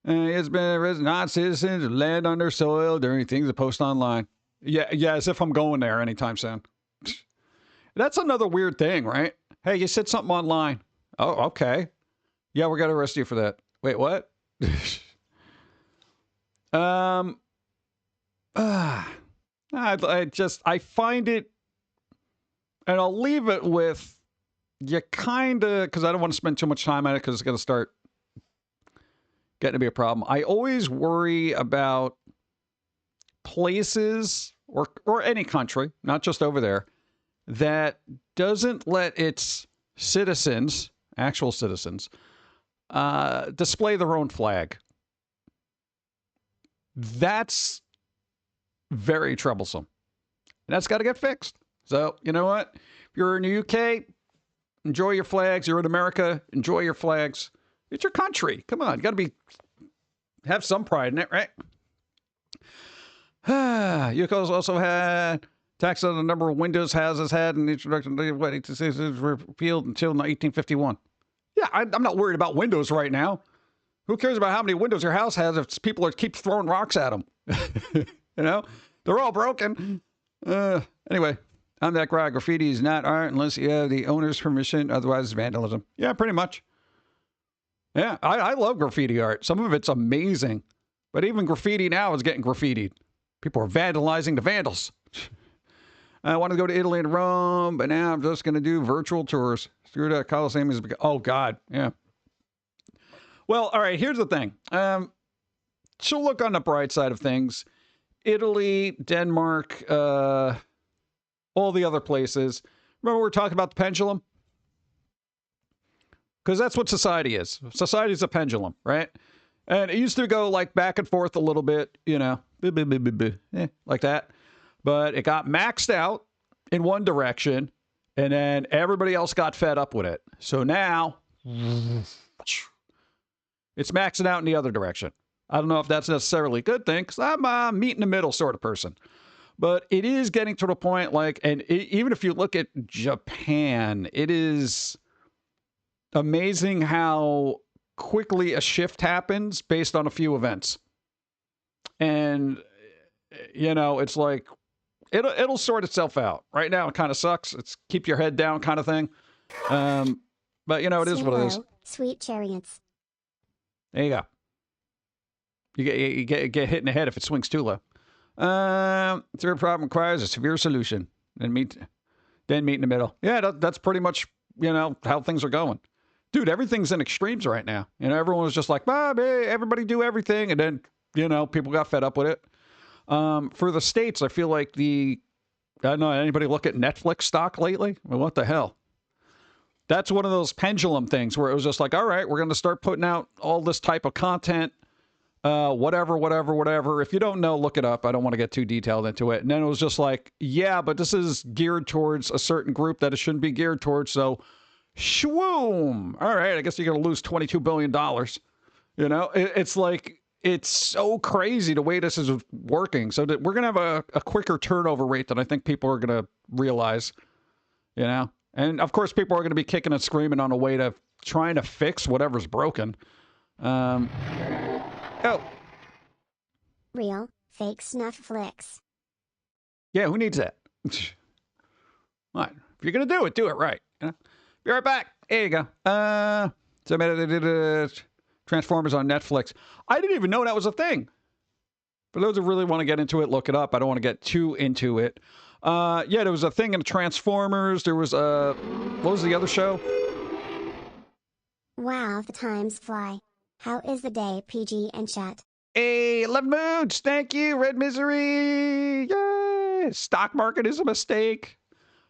It's been non-citizens who land on their soil during things that post online. Yeah, as if I'm going there anytime soon. That's another weird thing, right? Hey, you said something online. Oh, okay. Yeah, we're going to arrest you for that. Wait, what? I find it, and I'll leave it with, you kind of, because I don't want to spend too much time on it because it's going to start getting to be a problem. I always worry about places or any country, not just over there, that doesn't let its citizens, actual citizens, display their own flag. That's very troublesome. And that's got to get fixed. So, you know what? If you're in the UK, enjoy your flags. You're in America, enjoy your flags. It's your country. Come on. You got to have some pride in it, right? UCO's also had tax on the number of windows houses had in the introduction of what it was repealed until 1851. Yeah, I'm not worried about windows right now. Who cares about how many windows your house has if people keep throwing rocks at them? You know, they're all broken. Anyway, I'm that guy. Graffiti is not art unless you have the owner's permission. Otherwise, it's vandalism. Yeah, pretty much. Yeah, I love graffiti art. Some of it's amazing. But even graffiti now is getting graffitied. People are vandalizing the vandals. I want to go to Italy and Rome, but now I'm just going to do virtual tours. Screw that. Colosseum is... Oh, God. Yeah. Well, all right. Here's the thing. So look on the bright side of things. Italy, Denmark, all the other places. Remember we were talking about the pendulum? Because that's what society is. Society is a pendulum, right? And it used to go like back and forth a little bit, you know, like that. But it got maxed out in one direction, and then everybody else got fed up with it. So now it's maxing out in the other direction. I don't know if that's necessarily a good thing, because I'm a meet in the middle sort of person. But it is getting to the point, like, and even if you look at Japan, it is amazing how quickly a shift happens based on a few events. And, it's like, it'll sort itself out. Right now, it kind of sucks. It's keep your head down kind of thing. But, it is what it is. Sweet chariots. There you go. You get hit in the head if it swings too low. Third problem requires a severe solution. Then meet in the middle. Yeah, that's pretty much, how things are going. Dude, everything's in extremes right now. Everyone was just like, hey, everybody do everything. And then, people got fed up with it. For the States, I feel like I don't know, anybody look at Netflix stock lately? Well, what the hell? That's one of those pendulum things where it was just like, all right, we're going to start putting out all this type of content. Whatever. If you don't know, look it up. I don't want to get too detailed into it. And then it was just like, yeah, but this is geared towards a certain group that it shouldn't be geared towards. So, shwoom. All right, I guess you're going to lose $22 billion. It's like, it's so crazy the way this is working. So that we're going to have a quicker turnover rate than I think people are going to realize, And, of course, people are going to be kicking and screaming on the way to trying to fix whatever's broken. Real, fake snuff flicks. Yeah, who needs that? What? If you're going to do it right. Be right back. There you go. Transformers on Netflix. I didn't even know that was a thing. For those who really want to get into it, look it up. I don't want to get too into it. There was a thing in Transformers. There was what was the other show? Wow, the times fly. How is the day, PG and chat? Hey, Love Moods, thank you. Red Misery. Yay. Stock market is a mistake.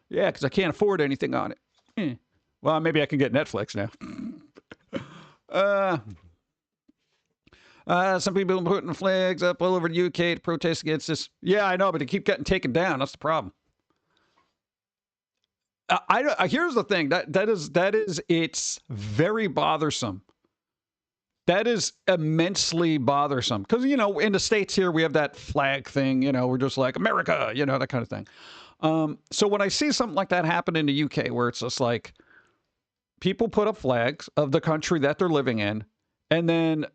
Yeah, because I can't afford anything on it. Well, maybe I can get Netflix now. Some people are putting flags up all over the UK to protest against this. Yeah, I know, but they keep getting taken down. That's the problem. Here's the thing. That is it's very bothersome. That is immensely bothersome. Because, in the States here, we have that flag thing, we're just like, America, that kind of thing. So when I see something like that happen in the UK, where it's just like, people put up flags of the country that they're living in, and then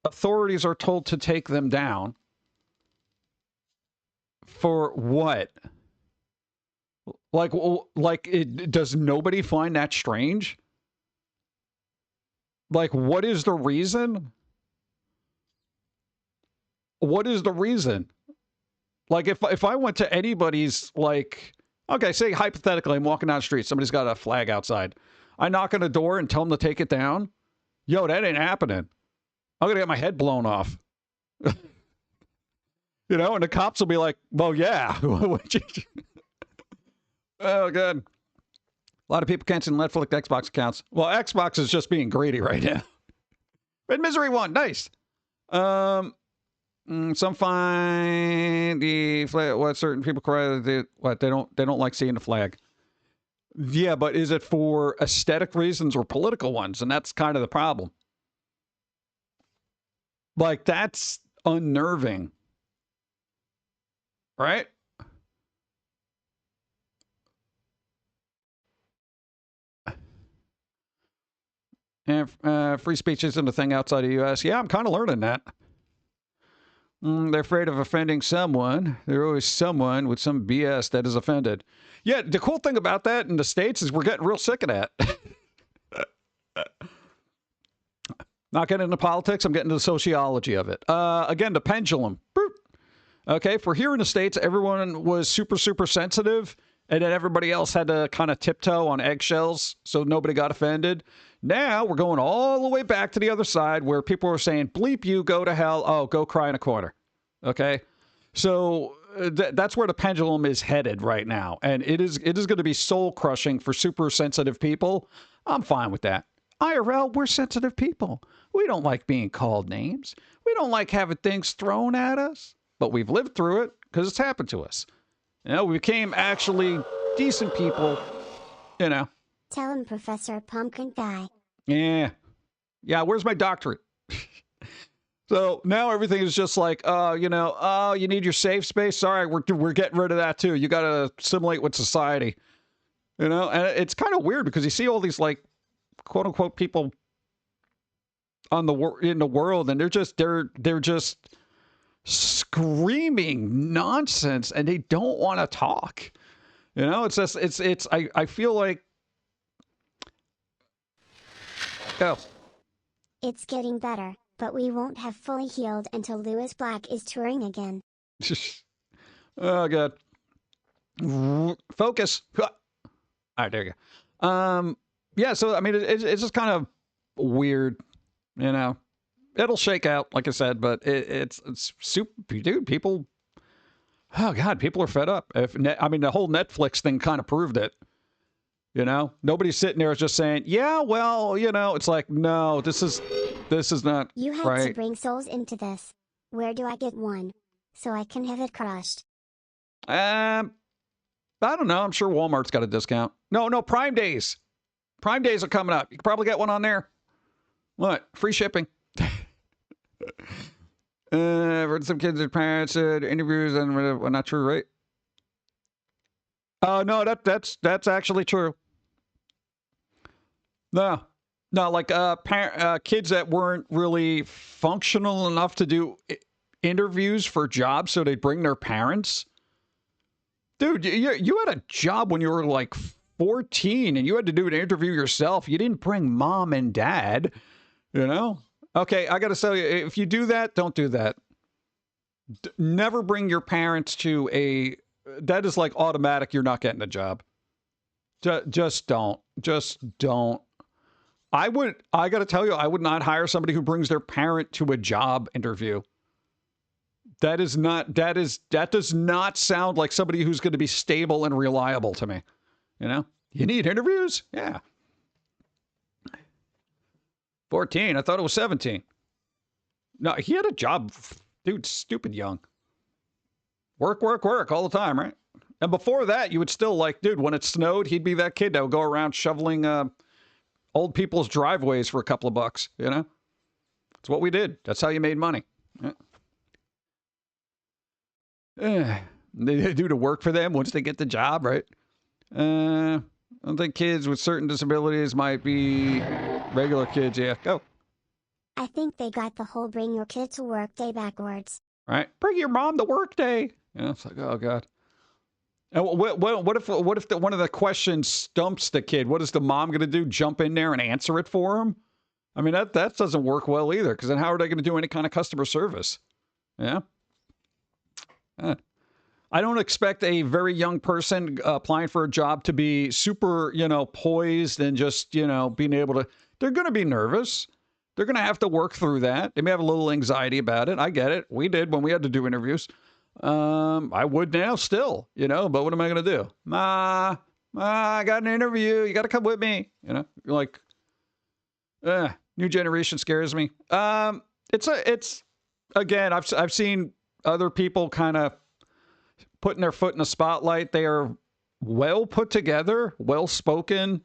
authorities are told to take them down. For what? Does nobody find that strange? Like, what is the reason? What is the reason? Like, if I went to anybody's, like, okay, say hypothetically, I'm walking down the street, somebody's got a flag outside. I knock on the door and tell them to take it down. Yo, that ain't happening. I'm going to get my head blown off. And the cops will be like, well, yeah. Oh, good. A lot of people canceling Netflix Xbox accounts. Well, Xbox is just being greedy right now. Red Misery 1, nice. Some find the flag. What certain people cry that they don't like seeing the flag. Yeah, but is it for aesthetic reasons or political ones? And that's kind of the problem. Like, that's unnerving, right? And free speech isn't a thing outside of the U.S. Yeah, I'm kind of learning that. They're afraid of offending someone. There's always someone with some BS that is offended. Yeah, the cool thing about that in the States is we're getting real sick of that. Not getting into politics, I'm getting into the sociology of it. Again, the pendulum. Okay, for here in the States, everyone was super, super sensitive, and then everybody else had to kind of tiptoe on eggshells so nobody got offended. Now we're going all the way back to the other side where people are saying, bleep you, go to hell, oh, go cry in a corner. Okay? So that's where the pendulum is headed right now. And it is going to be soul-crushing for super sensitive people. I'm fine with that. IRL, we're sensitive people. We don't like being called names. We don't like having things thrown at us. But we've lived through it because it's happened to us. We became actually decent people, Tell him, Professor Pum'Kin guy. Yeah. Yeah, where's my doctorate? So now everything is just like, oh, you need your safe space. Sorry, we're getting rid of that too. You got to assimilate with society, and it's kind of weird because you see all these like quote unquote people in the world, and they're just screaming nonsense, and they don't want to talk. It's just I feel like, oh, It's getting better, but we won't have fully healed until Lewis Black is touring again. oh god, focus. All right, there you go. Yeah, so I mean, it's just kind of weird, It'll shake out, like I said, but it's super, dude. People, oh god, people are fed up. I mean, the whole Netflix thing kind of proved it. Nobody's sitting there just saying, yeah, well, it's like, no, this is not You had right. to bring souls into this. Where do I get one? So I can have it crushed. I don't know. I'm sure Walmart's got a discount. No, Prime Days. Prime Days are coming up. You can probably get one on there. What? Free shipping. Heard some kids' parents interviews and well, not true, right? Oh no, that's actually true. No, like kids that weren't really functional enough to do interviews for jobs, so they'd bring their parents. Dude, you had a job when you were like 14 and you had to do an interview yourself. You didn't bring mom and dad, Okay, I got to tell you, if you do that, don't do that. Never bring your parents to that is like automatic. You're not getting a job. Just don't. I got to tell you, I would not hire somebody who brings their parent to a job interview. That does not sound like somebody who's going to be stable and reliable to me. You need interviews? Yeah. 14. I thought it was 17. No, he had a job. Dude, stupid young. Work all the time, right? And before that, you would still like, dude, when it snowed, he'd be that kid that would go around shoveling old people's driveways for a couple of bucks, That's what we did. That's how you made money. They do to work for them once they get the job, right? I don't think kids with certain disabilities might be regular kids. Yeah, go. I think they got the whole bring your kid to work day backwards. Right? Bring your mom to work day. It's like, oh god. And what if one of the questions stumps the kid? What is the mom going to do? Jump in there and answer it for him? I mean, that doesn't work well either, because then how are they going to do any kind of customer service? Yeah. I don't expect a very young person applying for a job to be super, poised and just, being able to. They're going to be nervous. They're going to have to work through that. They may have a little anxiety about it. I get it. We did when we had to do interviews. I would now still, but what am I going to do? Ma, I got an interview. You got to come with me. You're like, new generation scares me. It's again, I've seen other people kind of putting their foot in the spotlight. They are well put together, well spoken,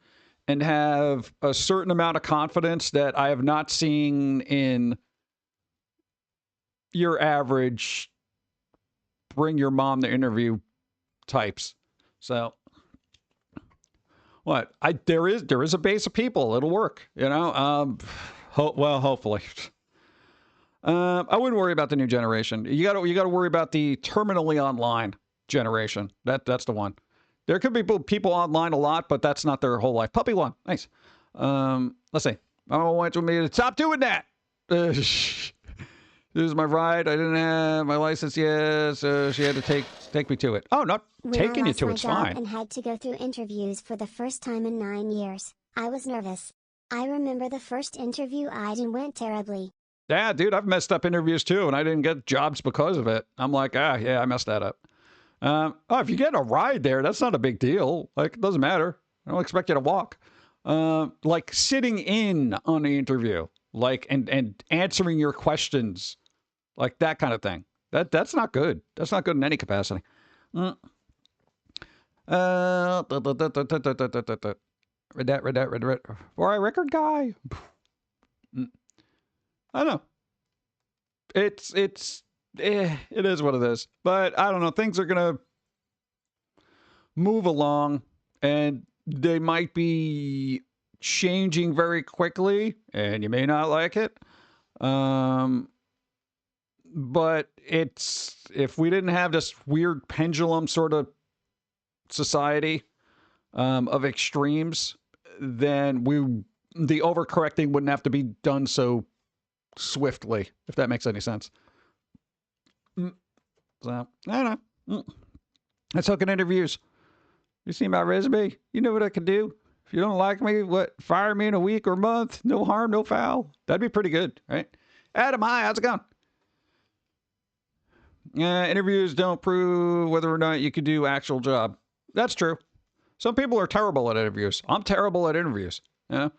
and have a certain amount of confidence that I have not seen in your average bring your mom to interview types. So what? There is a base of people. It'll work, hopefully. I wouldn't worry about the new generation. You got to worry about the terminally online generation. That's the one. There could be people online a lot, but that's not their whole life. Puppy one, nice. Let's see. I want me to stop doing that. This is my ride. I didn't have my license yet, so she had to take me to it. Oh, not taking you to it's fine. And had to go through interviews for the first time in 9 years. I was nervous. I remember the first interview I did went terribly. Yeah, dude, I've messed up interviews too, and I didn't get jobs because of it. I'm like, yeah, I messed that up. If you get a ride there, that's not a big deal. Like, it doesn't matter. I don't expect you to walk. Like sitting in on the interview, like, and answering your questions, like that kind of thing. That's not good. That's not good in any capacity. Read that. For a record guy. I don't know. it is what it is. But I don't know. Things are gonna move along, and they might be changing very quickly, and you may not like it. But if we didn't have this weird pendulum sort of society of extremes, then the overcorrecting wouldn't have to be done so swiftly, if that makes any sense. So, I don't know. Let's look at interviews. You see my resume? You know what I can do? If you don't like me, fire me in a week or a month. No harm, no foul. That'd be pretty good, right? Adam, hi, how's it going? Interviews don't prove whether or not you can do actual job. That's true. Some people are terrible at interviews. I'm terrible at interviews. Yeah.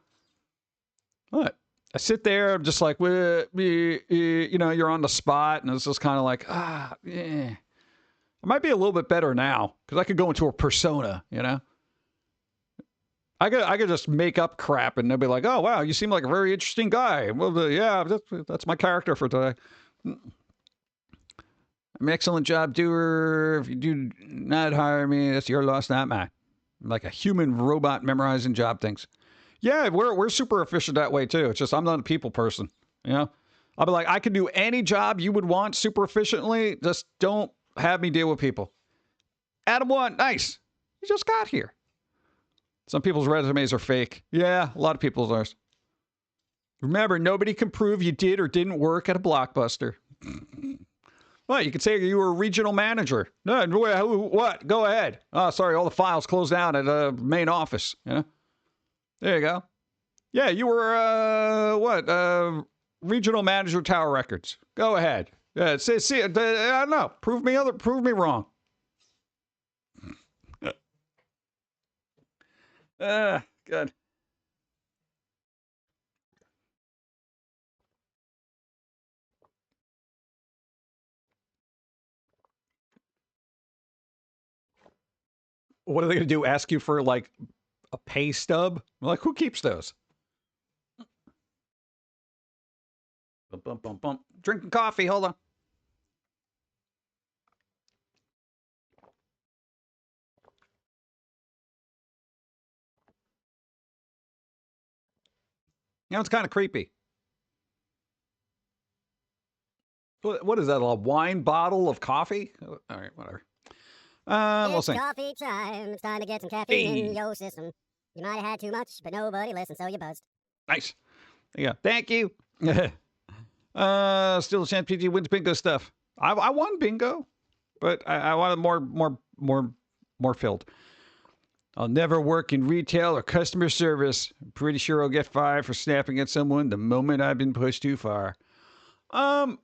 What? I sit there, I'm just like, you're on the spot, and it's just kind of like, yeah. I might be a little bit better now, because I could go into a persona, I could just make up crap, and they'll be like, oh, wow, you seem like a very interesting guy. Well, yeah, that's my character for today. I'm an excellent job doer. If you do not hire me, that's your loss, not mine. I'm like a human robot memorizing job things. Yeah, we're super efficient that way too. It's just I'm not a people person. I'll be like, I can do any job you would want super efficiently. Just don't have me deal with people. Adam 1, nice. You just got here. Some people's resumes are fake. Yeah, a lot of people's are. Remember, nobody can prove you did or didn't work at a Blockbuster. Well, you could say you were a regional manager. No, what? Go ahead. Oh, sorry, all the files closed down at the main office. There you go. Yeah, you were regional manager, Tower Records. Go ahead. I don't know. Prove me wrong. Good. What are they going to do? Ask you for like a pay stub? Like, who keeps those? Bum, bum, bum. Drinking coffee. Hold on. It's kind of creepy. What is that? A wine bottle of coffee? All right, whatever. We'll see. It's coffee time. It's time to get some caffeine in your system. You might have had too much, but nobody listened, so you buzzed. Nice. There you go. Thank you. Still a chance PG wins bingo stuff. I won bingo, but I wanted more filled. I'll never work in retail or customer service. I'm pretty sure I'll get fired for snapping at someone the moment I've been pushed too far. I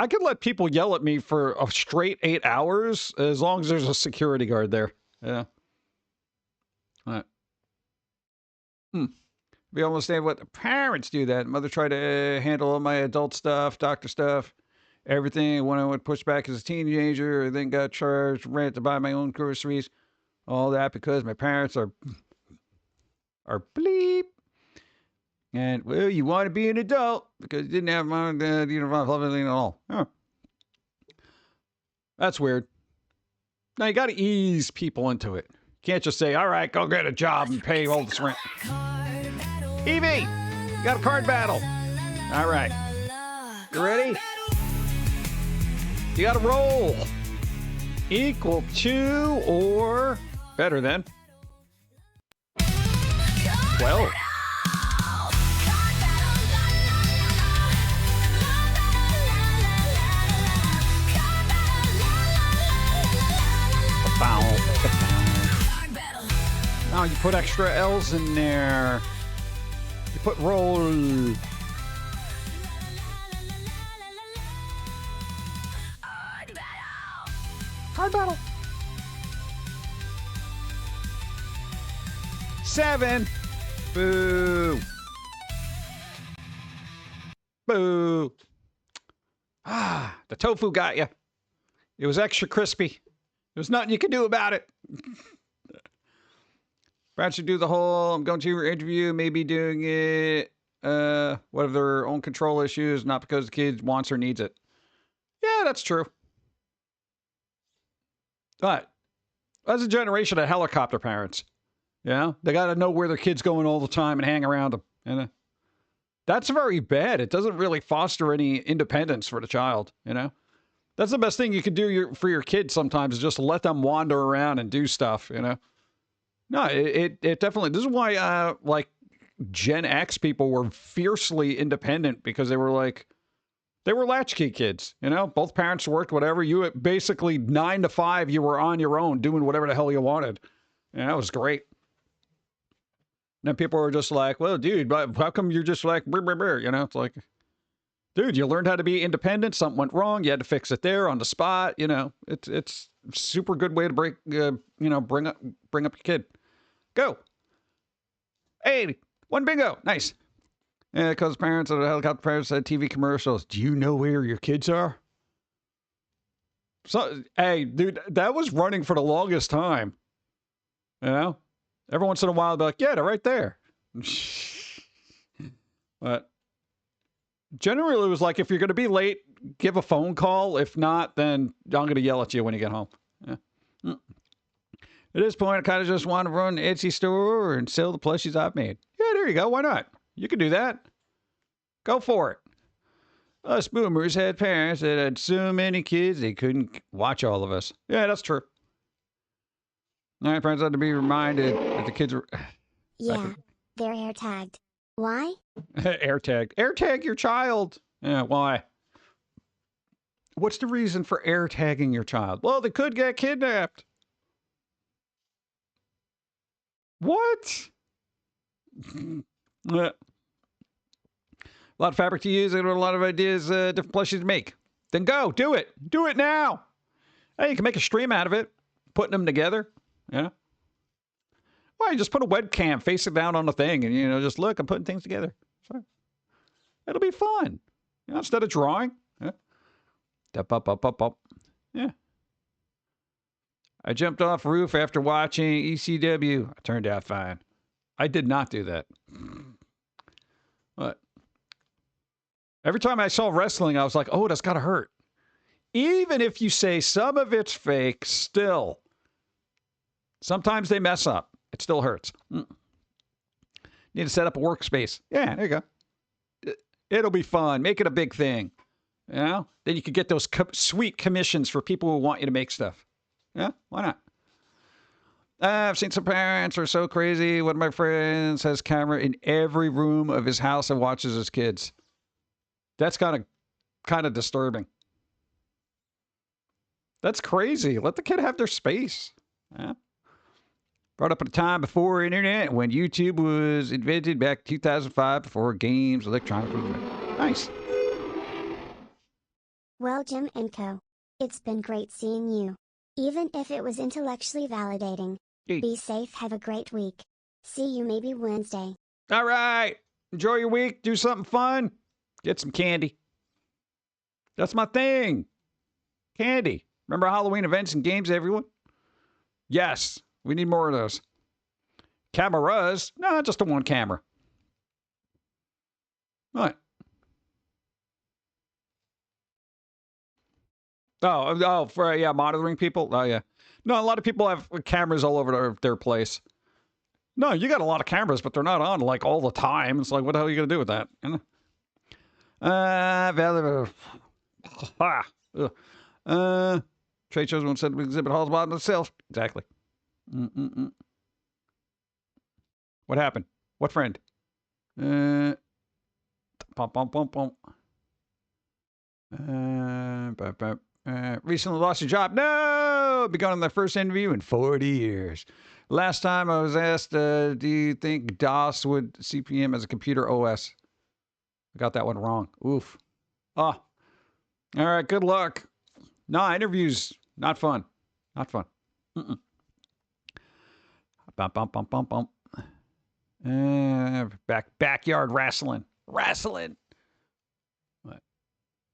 could let people yell at me for a straight 8 hours as long as there's a security guard there. Yeah. All right. We almost understand what the parents do that. Mother tried to handle all my adult stuff, doctor stuff, everything. When I went pushed back as a teenager, then got charged rent to buy my own groceries. All that because my parents are bleep. And, well, you want to be an adult because you didn't have mom and dad, you don't have everything at all. Huh. That's weird. Now, you got to ease people into it. You can't just say, all right, go get a job and pay all this rent. Evie, you got a card battle. All right. You ready? You got to roll. Equal to or better than 12. Now you put extra L's in there. You put roll. Hard battle. 7. Boo. Boo. The tofu got you. It was extra crispy. There's nothing you can do about it. Perhaps you do the whole, I'm going to your interview, maybe doing it what have their own control issues, not because the kid wants or needs it. Yeah, that's true. But that's a generation of helicopter parents. You know, they got to know where their kid's going all the time and hang around them. And that's very bad. It doesn't really foster any independence for the child. You know, that's the best thing you can do for your kid sometimes is just let them wander around and do stuff. You know, no, it definitely. This is why like Gen X people were fiercely independent because they were latchkey kids. You know, both parents worked, whatever. You basically 9 to 5, you were on your own doing whatever the hell you wanted. And that was great. And then people were just like, well, dude, but how come you're just like, brr, brr, brr? You know, it's like, dude, you learned how to be independent. Something went wrong. You had to fix it there on the spot. You know, it's a super good way to bring up your kid. Go. Hey, one bingo. Nice. Yeah, because parents of the helicopter parents said TV commercials. Do you know where your kids are? So, hey, dude, that was running for the longest time. You know? Every once in a while, they'll be like, yeah, they're right there. But generally, it was like, if you're going to be late, give a phone call. If not, then I'm going to yell at you when you get home. Yeah. At this point, I kind of just want to run an Etsy store and sell the plushies I've made. Yeah, there you go. Why not? You can do that. Go for it. Us boomers had parents that had so many kids they couldn't watch all of us. Yeah, that's true. All right, parents had to be reminded that the kids were... Yeah, they're air tagged. Why? Air tagged. Air tag your child. Yeah, why? What's the reason for air tagging your child? Well, they could get kidnapped. What? A lot of fabric to use and a lot of ideas, different plushies to make. Then go, do it. Do it now. Hey, you can make a stream out of it, putting them together. Yeah. Why, you just put a webcam, face it down on the thing, and, you know, just look, I'm putting things together. So, it'll be fun. You know, instead of drawing. Yeah. Up. Yeah. I jumped off roof after watching ECW. I turned out fine. I did not do that. But every time I saw wrestling, I was like, oh, that's got to hurt. Even if you say some of it's fake, still. Sometimes they mess up. It still hurts. Need to set up a workspace. Yeah, there you go. It'll be fun. Make it a big thing. You know? Then you could get those sweet commissions for people who want you to make stuff. Yeah, why not? I've seen some parents are so crazy. One of my friends has camera in every room of his house and watches his kids. That's kind of disturbing. That's crazy. Let the kid have their space. Yeah. Brought up at a time before internet when YouTube was invented back in 2005 before games, electronic. Nice. Well, Jim and Co. It's been great seeing you. Even if it was intellectually validating. Hey. Be safe, have a great week. See you maybe Wednesday. All right. Enjoy your week. Do something fun. Get some candy. That's my thing. Candy. Remember Halloween events and games, everyone? Yes. We need more of those. Cameras? No, just the one camera. What? Oh, for monitoring people. Oh, yeah. No, a lot of people have cameras all over their place. No, you got a lot of cameras, but they're not on like all the time. It's like, what the hell are you gonna do with that? You know? Trade shows won't set exhibit halls by themselves. Exactly. What happened? What friend? Recently lost your job. No! Begun on their first interview in 40 years. Last time I was asked, do you think DOS would CPM as a computer OS? I got that one wrong. Oof. Oh. All right, good luck. No, interviews, not fun. Not fun. Backyard wrestling. Wrestling. What?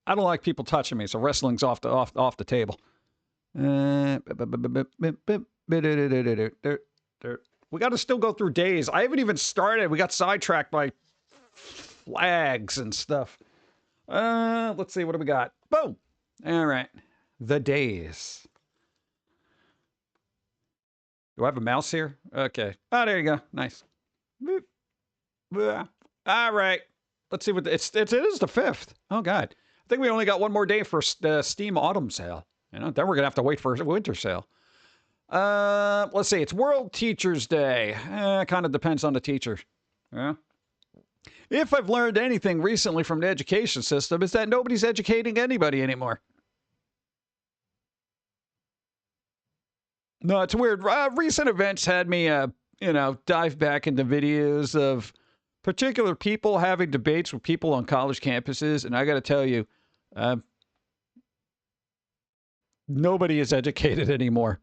I don't like people touching me, so wrestling's off the table. We got to still go through days. I haven't even started. We got sidetracked by flags and stuff. Let's see, what do we got? Boom! All right. The days. Do I have a mouse here? Okay. Oh, there you go. Nice. Boop. Blah. All right. Let's see what it is the 5th. Oh God. I think we only got one more day for the Steam Autumn sale. You know, then we're gonna have to wait for a winter sale. Let's see. It's World Teachers Day. Kind of depends on the teacher. Yeah. If I've learned anything recently from the education system, is that nobody's educating anybody anymore. No, it's weird. Recent events had me, dive back into videos of particular people having debates with people on college campuses, and I got to tell you, nobody is educated anymore.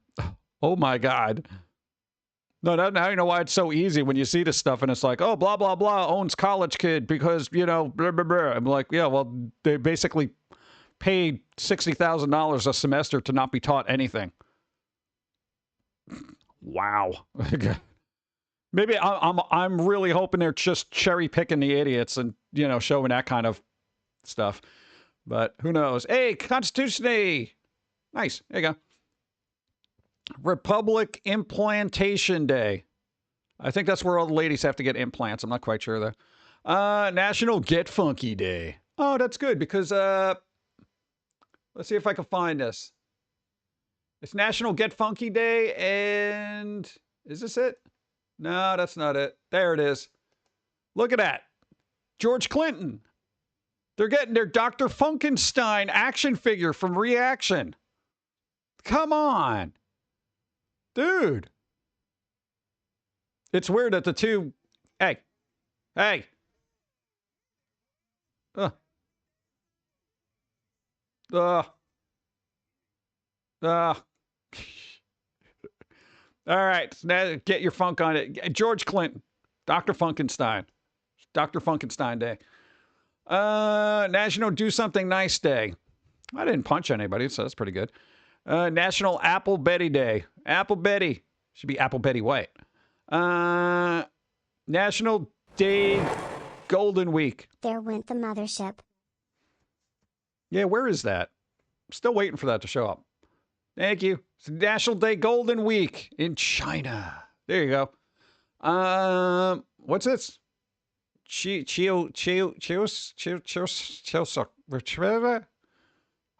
Oh my God. No, now you know why it's so easy when you see this stuff and it's like, oh, blah, blah, blah, owns college kid because, blah, blah, blah. I'm like, yeah, well, they basically paid $60,000 a semester to not be taught anything. Wow. Maybe I'm really hoping they're just cherry picking the idiots and, showing that kind of stuff. But who knows? Hey, Constitution Day. Nice. There you go. Republic Implantation Day. I think that's where all the ladies have to get implants. I'm not quite sure though. National Get Funky Day. Oh, that's good because let's see if I can find this. It's National Get Funky Day, and is this it? No, that's not it. There it is. Look at that. George Clinton. They're getting their Dr. Funkenstein action figure from Reaction. Come on. Dude. It's weird that the two... Hey. Hey. All right, now get your funk on it. George Clinton, Dr. Funkenstein, Dr. Funkenstein Day. National Do Something Nice Day. I didn't punch anybody, so that's pretty good. National Apple Betty Day. Apple Betty. Should be Apple Betty White. National Day Golden Week. There went the mothership. Yeah, where is that? Still waiting for that to show up. Thank you. It's National Day Golden Week in China. There you go. What's this?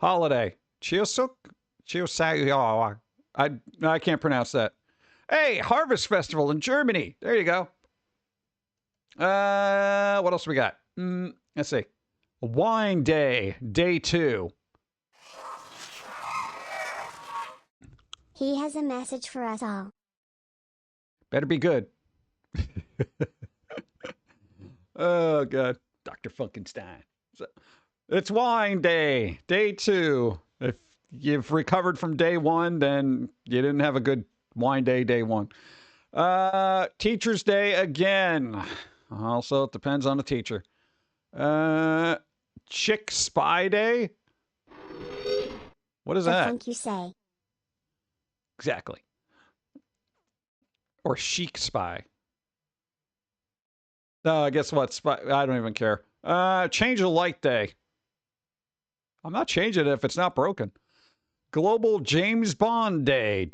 Holiday. I can't pronounce that. Hey, Harvest Festival in Germany. There you go. What else we got? Let's see. Wine Day, Day 2. He has a message for us all. Better be good. Oh, God. Dr. Funkenstein. So, it's Wine Day, Day 2. If you've recovered from Day 1, then you didn't have a good wine day, Day 1. Teacher's Day again. Also, it depends on the teacher. Chick Spy Day? What is that? I think you say. Exactly. Or Chic Spy. No, guess what? Spy, I don't even care. Change the light day. I'm not changing it if it's not broken. Global James Bond Day.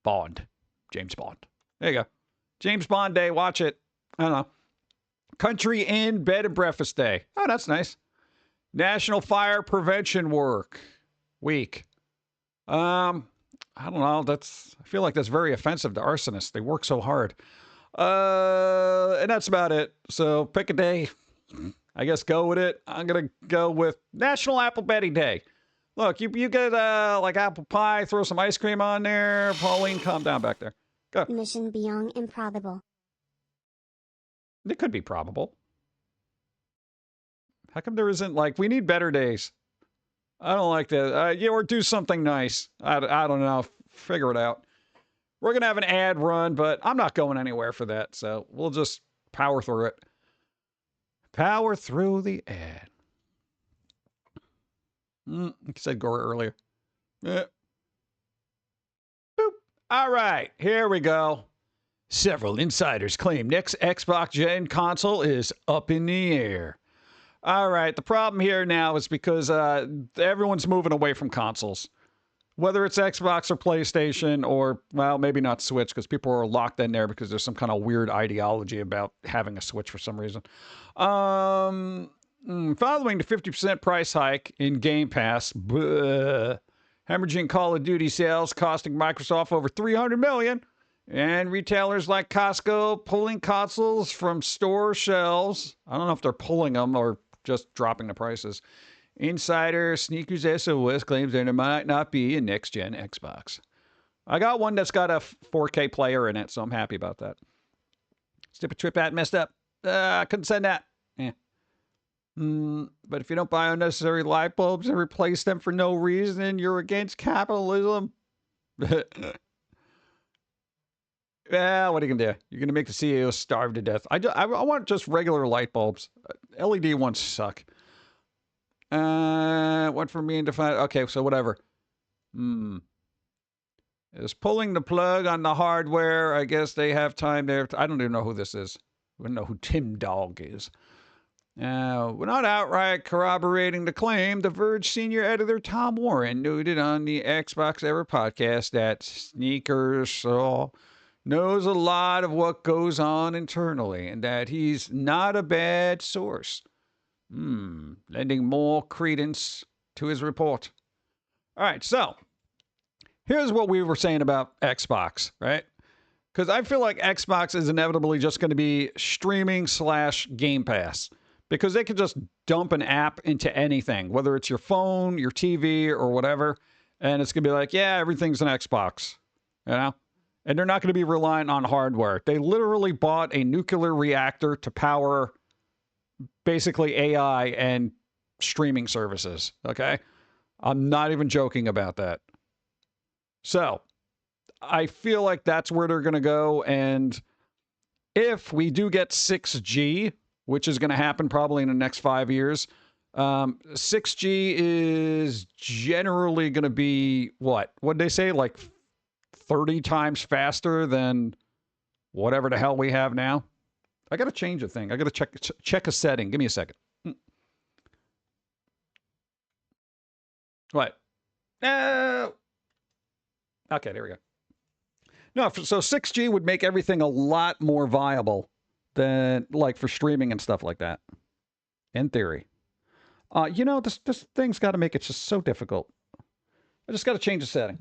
Bond. James Bond. There you go. James Bond Day. Watch it. I don't know. Country Inn Bed and Breakfast Day. Oh, that's nice. National Fire Prevention Week. I don't know. I feel like that's very offensive to arsonists. They work so hard. And that's about it. So pick a day. I guess go with it. I'm going to go with National Apple Betty Day. Look, you get like apple pie, throw some ice cream on there. Pauline, calm down back there. Go. Mission beyond improbable. It could be probable. How come there isn't, like, we need better days? I don't like that. Or do something nice. I don't know. Figure it out. We're going to have an ad run, but I'm not going anywhere for that. So we'll just power through it. Power through the ad. You said gore earlier. Boop. All right, here we go. Several insiders claim next Xbox Gen console is up in the air. All right, the problem here now is because everyone's moving away from consoles. Whether it's Xbox or PlayStation or, well, maybe not Switch because people are locked in there because there's some kind of weird ideology about having a Switch for some reason. Following the 50% price hike in Game Pass, hemorrhaging Call of Duty sales costing Microsoft over $300 million, and retailers like Costco pulling consoles from store shelves. I don't know if they're pulling them or just dropping the prices. Insider Sneakers SOS claims there might not be a next-gen Xbox. I got one that's got a 4K player in it, so I'm happy about that. Stupid trip ad messed up. I couldn't send that. Yeah. But if you don't buy unnecessary light bulbs and replace them for no reason, you're against capitalism. Yeah, what are you going to do? You're going to make the CEO starve to death. I want just regular light bulbs. LED ones suck. What for me and define? Okay, so whatever. Is pulling the plug on the hardware. I guess they have time there. I don't even know who this is. I don't know who Tim Dog is. We're not outright corroborating the claim. The Verge senior editor Tom Warren noted on the Xbox Ever podcast that Sneakers knows a lot of what goes on internally and that he's not a bad source. Lending more credence to his report. All right, so here's what we were saying about Xbox, right? Because I feel like Xbox is inevitably just going to be streaming / Game Pass. Because they could just dump an app into anything, whether it's your phone, your TV, or whatever. And it's going to be like, yeah, everything's an Xbox, you know? And they're not going to be reliant on hardware. They literally bought a nuclear reactor to power basically AI and streaming services, okay? I'm not even joking about that. So, I feel like that's where they're going to go. And if we do get 6G, which is going to happen probably in the next 5 years, 6G is generally going to be, what'd they say? Like 30 times faster than whatever the hell we have now. I got to change a thing. I got to check a setting. Give me a second. What? Okay, there we go. No, so 6G would make everything a lot more viable than, like, for streaming and stuff like that. In theory. You know, this thing's got to make it just so difficult. I just got to change the setting.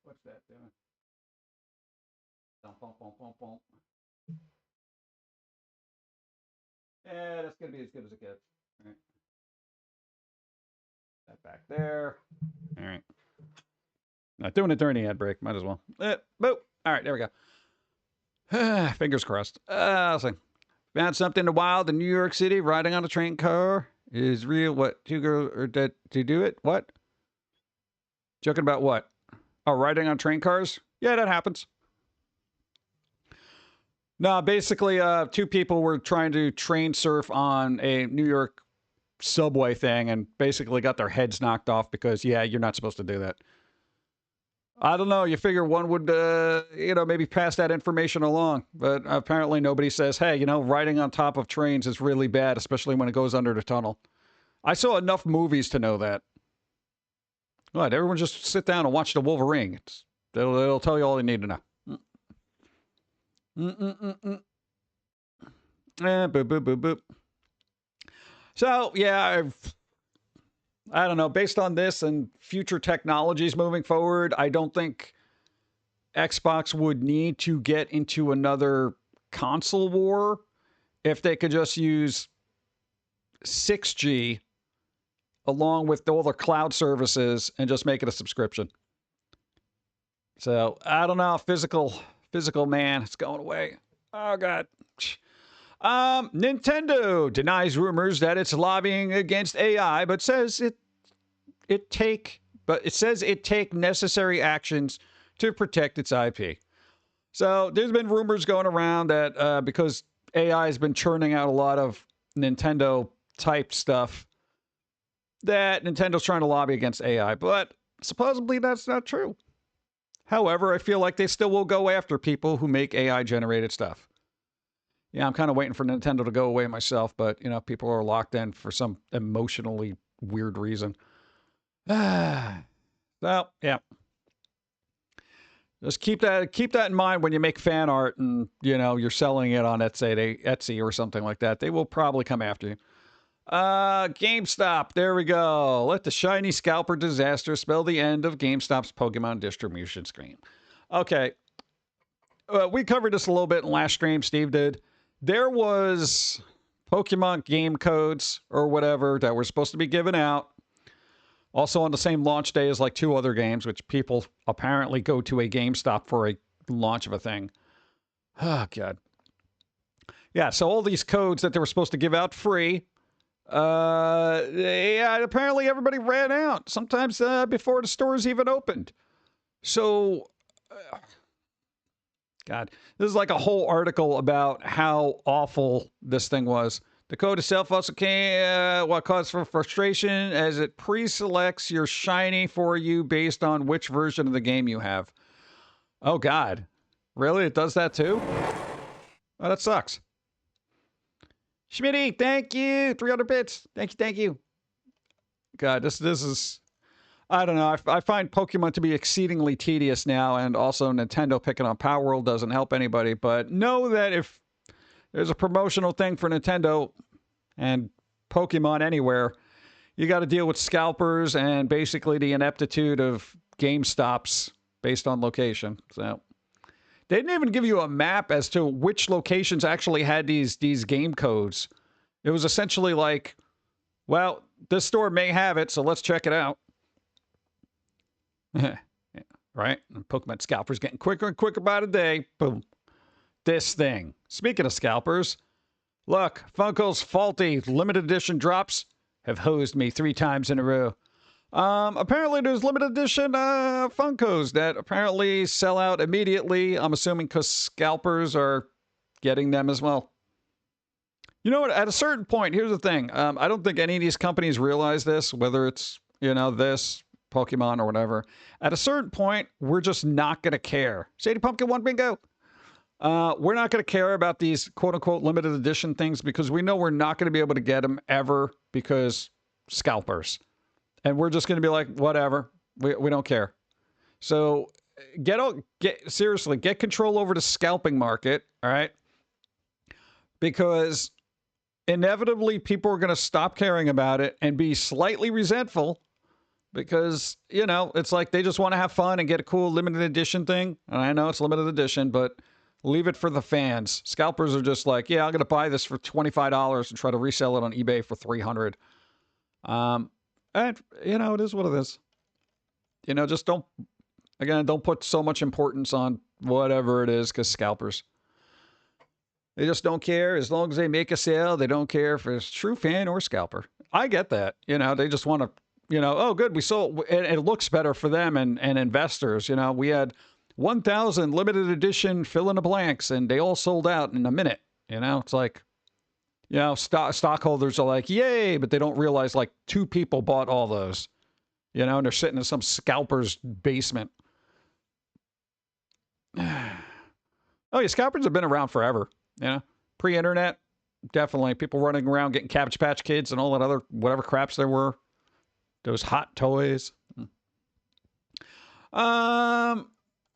What's that doing? Yeah, that's going to be as good as it gets. All right. That back there. All right. Not doing it during the ad break. Might as well. Boop. All right, there we go. Fingers crossed. Let's see. Found something in the wild in New York City. Riding on a train car is real. What? 2 girls are dead to do it? What? Joking about what? Oh, riding on train cars? Yeah, that happens. No, basically, 2 people were trying to train surf on a New York subway thing and basically got their heads knocked off because, yeah, you're not supposed to do that. I don't know. You figure one would, maybe pass that information along. But apparently nobody says, hey, riding on top of trains is really bad, especially when it goes under the tunnel. I saw enough movies to know that. What? Everyone just sit down and watch The Wolverine. It'll tell you all you need to know. Boop, boop, boop, boop. So, yeah, I don't know. Based on this and future technologies moving forward, I don't think Xbox would need to get into another console war if they could just use 6G along with all their cloud services and just make it a subscription. So, I don't know. Physical man, it's going away. Oh, God. Nintendo denies rumors that it's lobbying against AI, but says it take necessary actions to protect its IP. So there's been rumors going around that because AI has been churning out a lot of Nintendo type stuff, that Nintendo's trying to lobby against AI, but supposedly that's not true. However, I feel like they still will go after people who make AI generated stuff. Yeah, I'm kind of waiting for Nintendo to go away myself, but you know, people are locked in for some emotionally weird reason. So, yeah. Just keep that in mind when you make fan art and, you know, you're selling it on Etsy or something like that. They will probably come after you. GameStop. There we go. Let the shiny scalper disaster spell the end of GameStop's Pokemon distribution screen. Okay. We covered this a little bit in last stream. Steve did. There was Pokemon game codes or whatever that were supposed to be given out. Also on the same launch day as like 2 other games, which people apparently go to a GameStop for a launch of a thing. Oh, God. Yeah, so all these codes that they were supposed to give out free, apparently everybody ran out. Sometimes before the stores even opened. So, God, this is like a whole article about how awful this thing was. The code itself also can what caused for frustration as it pre-selects your shiny for you based on which version of the game you have. Oh, God. Really? It does that too? Oh, that sucks. Schmitty, thank you. 300 bits. Thank you. God, this is... I don't know. I find Pokemon to be exceedingly tedious now, and also Nintendo picking on Power World doesn't help anybody. But know that if there's a promotional thing for Nintendo and Pokemon anywhere, you got to deal with scalpers and basically the ineptitude of GameStops based on location. So they didn't even give you a map as to which locations actually had these game codes. It was essentially like, well, this store may have it, so let's check it out. Right? And Pokemon scalpers getting quicker and quicker by the day. Boom. This thing. Speaking of scalpers, look, Funko's faulty limited edition drops have hosed me 3 times in a row. Apparently there's limited edition Funkos that apparently sell out immediately. I'm assuming because scalpers are getting them as well. You know what? At a certain point, here's the thing. I don't think any of these companies realize this, whether it's, you know, this, Pokemon or whatever. At a certain point, we're just not going to care. Shady Pumpkin 1 bingo. We're not going to care about these quote-unquote limited edition things because we know we're not going to be able to get them ever because scalpers. And we're just going to be like, whatever. We don't care. So seriously, get control over the scalping market, all right? Because inevitably people are going to stop caring about it and be slightly resentful because, you know, it's like they just want to have fun and get a cool limited edition thing. And I know it's limited edition, but leave it for the fans. Scalpers are just like, yeah, I'm going to buy this for $25 and try to resell it on eBay for $300. And, you know, it is what it is. You know, just don't put so much importance on whatever it is because scalpers. They just don't care. As long as they make a sale, they don't care if it's true fan or scalper. I get that. You know, they just want to, you know, oh, good, we sold. It looks better for them and investors. You know, we had 1,000 limited edition fill in the blanks, and they all sold out in a minute. You know, it's like, you know, stockholders are like, yay, but they don't realize like 2 people bought all those. You know, and they're sitting in some scalper's basement. Oh, yeah, scalpers have been around forever. You know, pre-internet, definitely. People running around getting Cabbage Patch Kids and all that other whatever craps there were. Those hot toys. I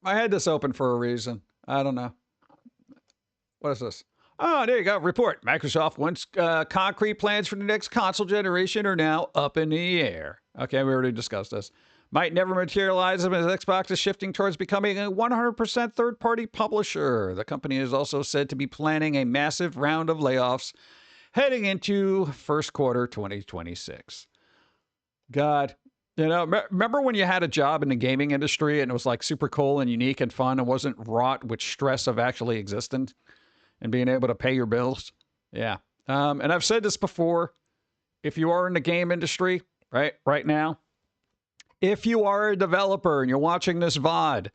had this open for a reason. I don't know. What is this? Oh, there you go. Report. Microsoft wants concrete plans for the next console generation are now up in the air. Okay, we already discussed this. Might never materialize as Xbox is shifting towards becoming a 100% third-party publisher. The company is also said to be planning a massive round of layoffs heading into first quarter 2026. God, you know, remember when you had a job in the gaming industry and it was like super cool and unique and fun and wasn't wrought with stress of actually existing and being able to pay your bills? Yeah. And I've said this before. If you are in the game industry, right now, if you are a developer and you're watching this VOD,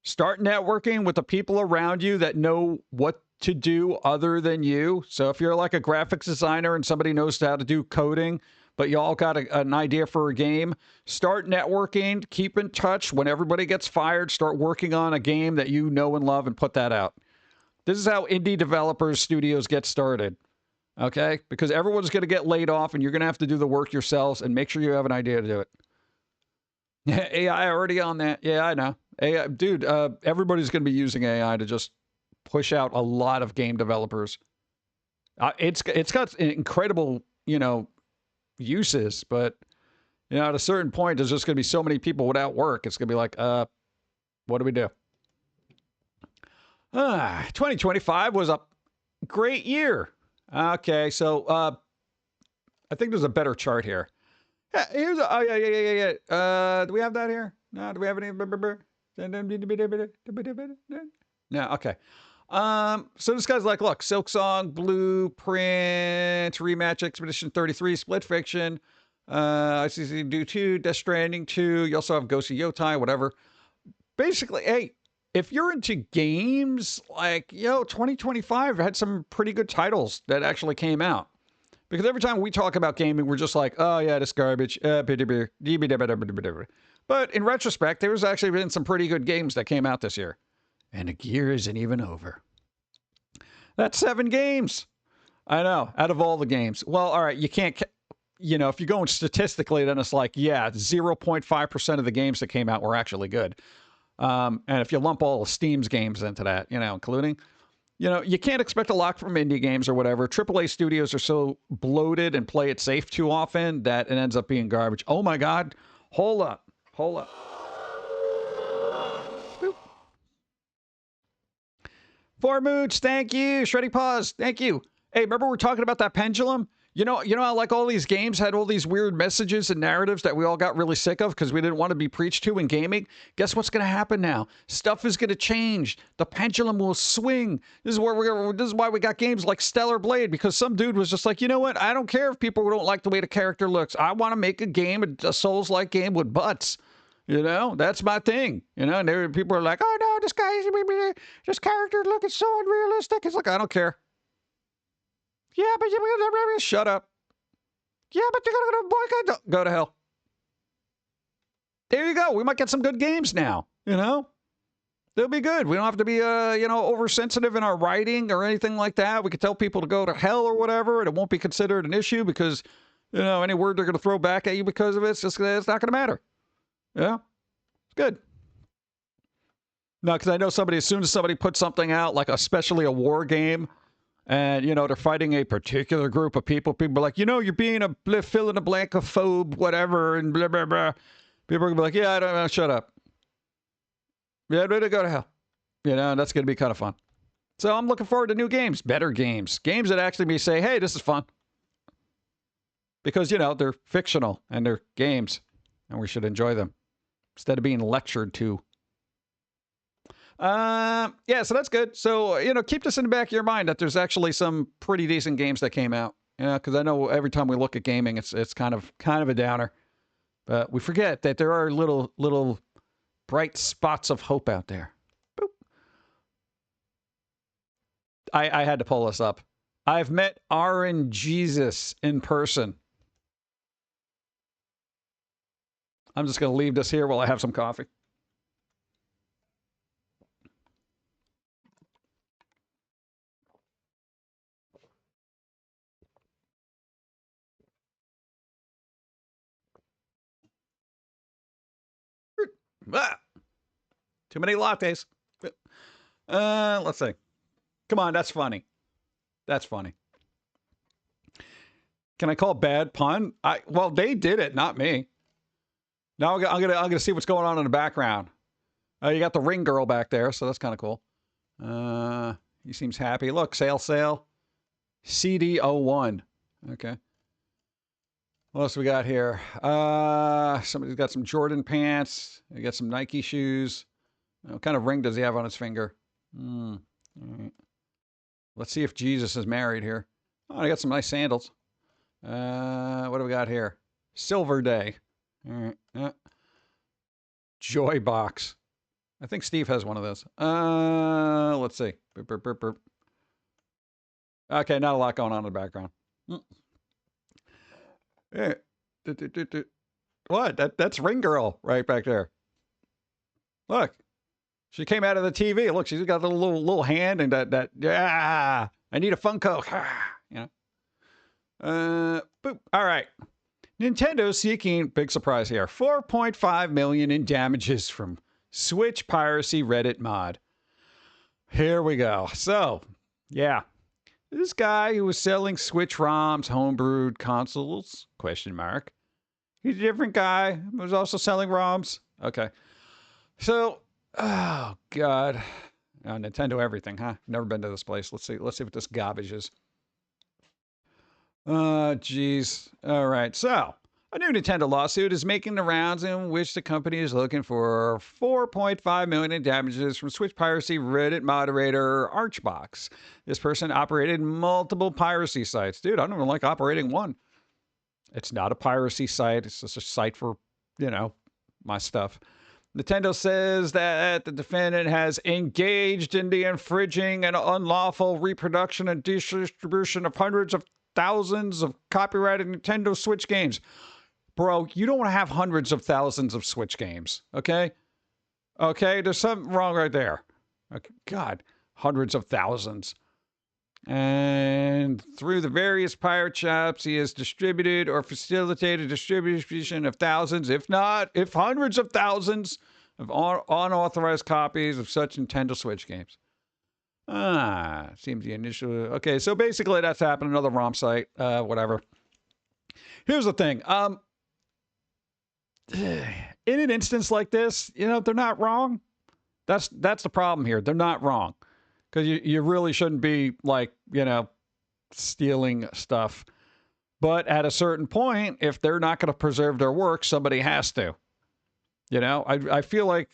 Start networking with the people around you that know what to do other than you. So if you're like a graphics designer and somebody knows how to do coding, but you all got an idea for a game, start networking, keep in touch. When everybody gets fired, start working on a game that you know and love and put that out. This is how indie developers, studios get started, okay? Because everyone's going to get laid off, and you're going to have to do the work yourselves, and make sure you have an idea to do it. Yeah, AI already on that. Yeah, I know. AI, dude, everybody's going to be using AI to just push out a lot of game developers. It's got incredible, uses, but at a certain point, there's just going to be so many people without work. It's going to be like, what do we do? 2025 was a great year. Okay, so I think there's a better chart here. Here's do we have that here? No, do we have any? No, okay. So this guy's like, look, Silksong, Blueprint, Rematch Expedition 33, Split Fiction, ICC Do 2, Death Stranding 2. You also have Ghost of Yotai, whatever. Basically, hey, if you're into games, 2025 had some pretty good titles that actually came out. Because every time we talk about gaming, we're just like, oh yeah, this garbage. But in retrospect, there's actually been some pretty good games that came out this year. And the year isn't even over. That's 7 games. I know, out of all the games. Well, all right, you can't, if you're going statistically, then it's like, yeah, 0.5% of the games that came out were actually good. And if you lump all of Steam's games into that, including, you can't expect a lot from indie games or whatever. AAA studios are so bloated and play it safe too often that it ends up being garbage. Oh my God. Hold up. Boop. Four Moods, thank you. Shreddy Paws, thank you. Hey, remember we're talking about that pendulum? You know how like all these games had all these weird messages and narratives that we all got really sick of because we didn't want to be preached to in gaming? Guess what's going to happen now? Stuff is going to change. The pendulum will swing. This is why we got games like Stellar Blade, because some dude was just like, you know what? I don't care if people don't like the way the character looks. I want to make a game, a Souls-like game with butts. That's my thing. And there people are like, oh no, this character looking so unrealistic. It's like, I don't care. Yeah, but shut up. Yeah, but you're going to boycott. Go to hell. There you go. We might get some good games now. They'll be good. We don't have to be, oversensitive in our writing or anything like that. We could tell people to go to hell or whatever, and it won't be considered an issue because, any word they're going to throw back at you because of it's not going to matter. Yeah, it's good. No, because I know as soon as somebody puts something out, like especially a war game, and, they're fighting a particular group of people. People are like, you're being a fill in the blank of phobe, whatever, and blah, blah, blah. People are going to be like, yeah, I don't know, shut up. Yeah, I'm ready to go to hell. And that's going to be kind of fun. So I'm looking forward to new games, better games. Games that actually say, hey, this is fun. Because, they're fictional and they're games. And we should enjoy them. Instead of being lectured to. Yeah, so that's good. So, keep this in the back of your mind that there's actually some pretty decent games that came out. Because I know every time we look at gaming, it's kind of a downer. But we forget that there are little bright spots of hope out there. Boop. I had to pull this up. I've met Aaron Jesus in person. I'm just going to leave this here while I have some coffee. Too many lattes. Let's see. Come on, that's funny. That's funny. Can I call bad pun? Well, they did it, not me. Now I'm gonna see what's going on in the background. You got the ring girl back there, so that's kind of cool. He seems happy. Look, sale. CD01. Okay. What else we got here? Somebody's got some Jordan pants. He got some Nike shoes. What kind of ring does he have on his finger? All right. Let's see if Jesus is married here. Oh, I got some nice sandals. What do we got here? Silver Day. All right. Joy box. I think Steve has one of those. Let's see. Burp, burp, burp, burp. Okay, not a lot going on in the background. Yeah. What? That's Ring Girl right back there. Look. She came out of the TV. Look, she's got a little hand and that yeah. I need a Funko. You know. Boop. All right. Nintendo seeking, big surprise here, 4.5 million in damages from Switch piracy Reddit mod. Here we go. So, yeah. This guy who was selling Switch ROMs, homebrewed consoles, question mark. He's a different guy. He was also selling ROMs. Okay. So, oh, God. Nintendo everything, huh? Never been to this place. Let's see what this garbage is. Geez. All right. So, a new Nintendo lawsuit is making the rounds in which the company is looking for 4.5 million in damages from Switch piracy Reddit moderator Archbox. This person operated multiple piracy sites. Dude, I don't even like operating one. It's not a piracy site. It's just a site for, my stuff. Nintendo says that the defendant has engaged in the infringing and unlawful reproduction and distribution of hundreds of thousands of copyrighted Nintendo Switch games. Bro, you don't want to have hundreds of thousands of Switch games, okay? Okay, there's something wrong right there. Okay, God, hundreds of thousands. And through the various pirate shops, he has distributed or facilitated distribution of thousands, if hundreds of thousands of unauthorized copies of such Nintendo Switch games. Seems the initial... Okay, so basically that's happened. Another ROM site, whatever. Here's the thing. In an instance like this, they're not wrong. That's the problem here. They're not wrong. Because you really shouldn't be, stealing stuff. But at a certain point, if they're not going to preserve their work, somebody has to. I feel like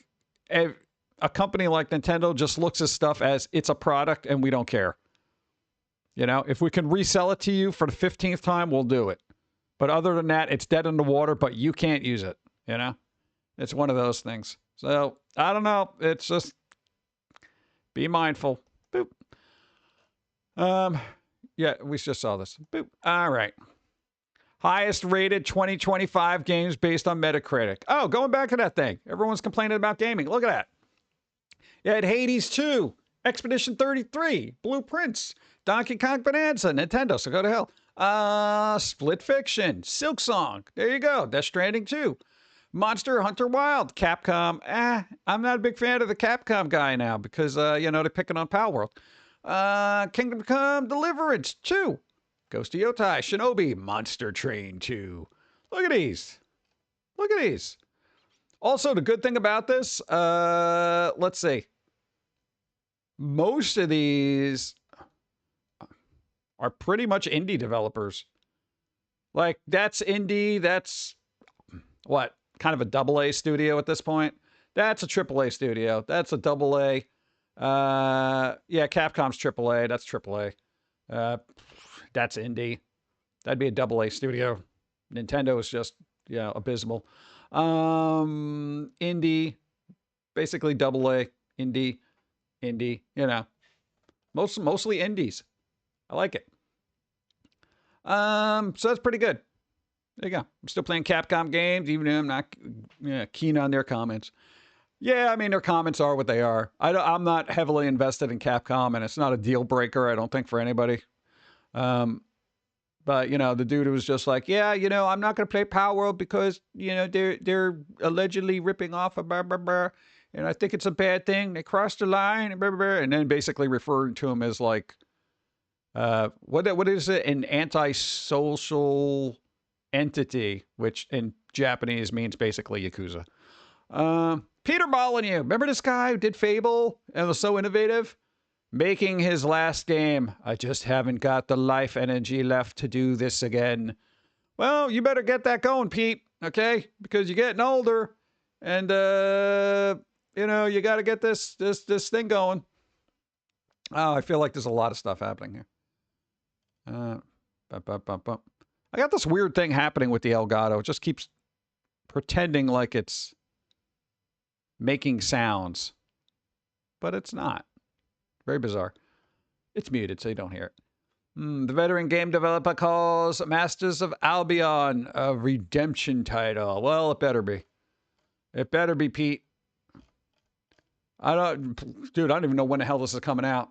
a company like Nintendo just looks at stuff as it's a product and we don't care. If we can resell it to you for the 15th time, we'll do it. But other than that, it's dead in the water, but you can't use it. It's one of those things. So, I don't know. It's just be mindful. Boop. Yeah, we just saw this. Boop. All right. Highest rated 2025 games based on Metacritic. Oh, going back to that thing. Everyone's complaining about gaming. Look at that. You had Hades 2, Expedition 33, Blueprints, Donkey Kong Bonanza, Nintendo, so go to hell. Split Fiction, Silksong, there you go. Death Stranding 2, Monster Hunter Wild, Capcom. I'm not a big fan of the Capcom guy now because, they're picking on Palworld. Kingdom Come Deliverance 2, Ghost of Yotai, Shinobi, Monster Train 2. Look at these. Look at these. Also, the good thing about this, let's see. Most of these are pretty much indie developers. Like, that's indie. That's, what, kind of a AA studio at this point? That's a AAA studio. That's a AA. Yeah, Capcom's AAA. That's AAA. That's indie. That'd be a AA studio. Nintendo is just, abysmal. Indie, basically AA, indie, mostly indies. I like it. So that's pretty good. There you go. I'm still playing Capcom games, even though I'm not keen on their comments. Yeah, I mean, their comments are what they are. I'm not heavily invested in Capcom, and it's not a deal breaker, I don't think, for anybody. But, the dude was just like, yeah, I'm not going to play Palworld because, they're allegedly ripping off a blah, blah, blah. And I think it's a bad thing. They crossed the line, blah, blah, blah. And then basically referring to him as like, what is it? An antisocial entity, which in Japanese means basically Yakuza. Peter Molyneux. Remember this guy who did Fable and was so innovative? Making his last game. I just haven't got the life energy left to do this again. Well, you better get that going, Pete, okay? Because you're getting older and, you got to get this thing going. Oh, I feel like there's a lot of stuff happening here. I got this weird thing happening with the Elgato. It just keeps pretending like it's making sounds. But it's not. Very bizarre. It's muted, so you don't hear it. The veteran game developer calls Masters of Albion a redemption title. Well, it better be. It better be, Pete. Dude, I don't even know when the hell this is coming out.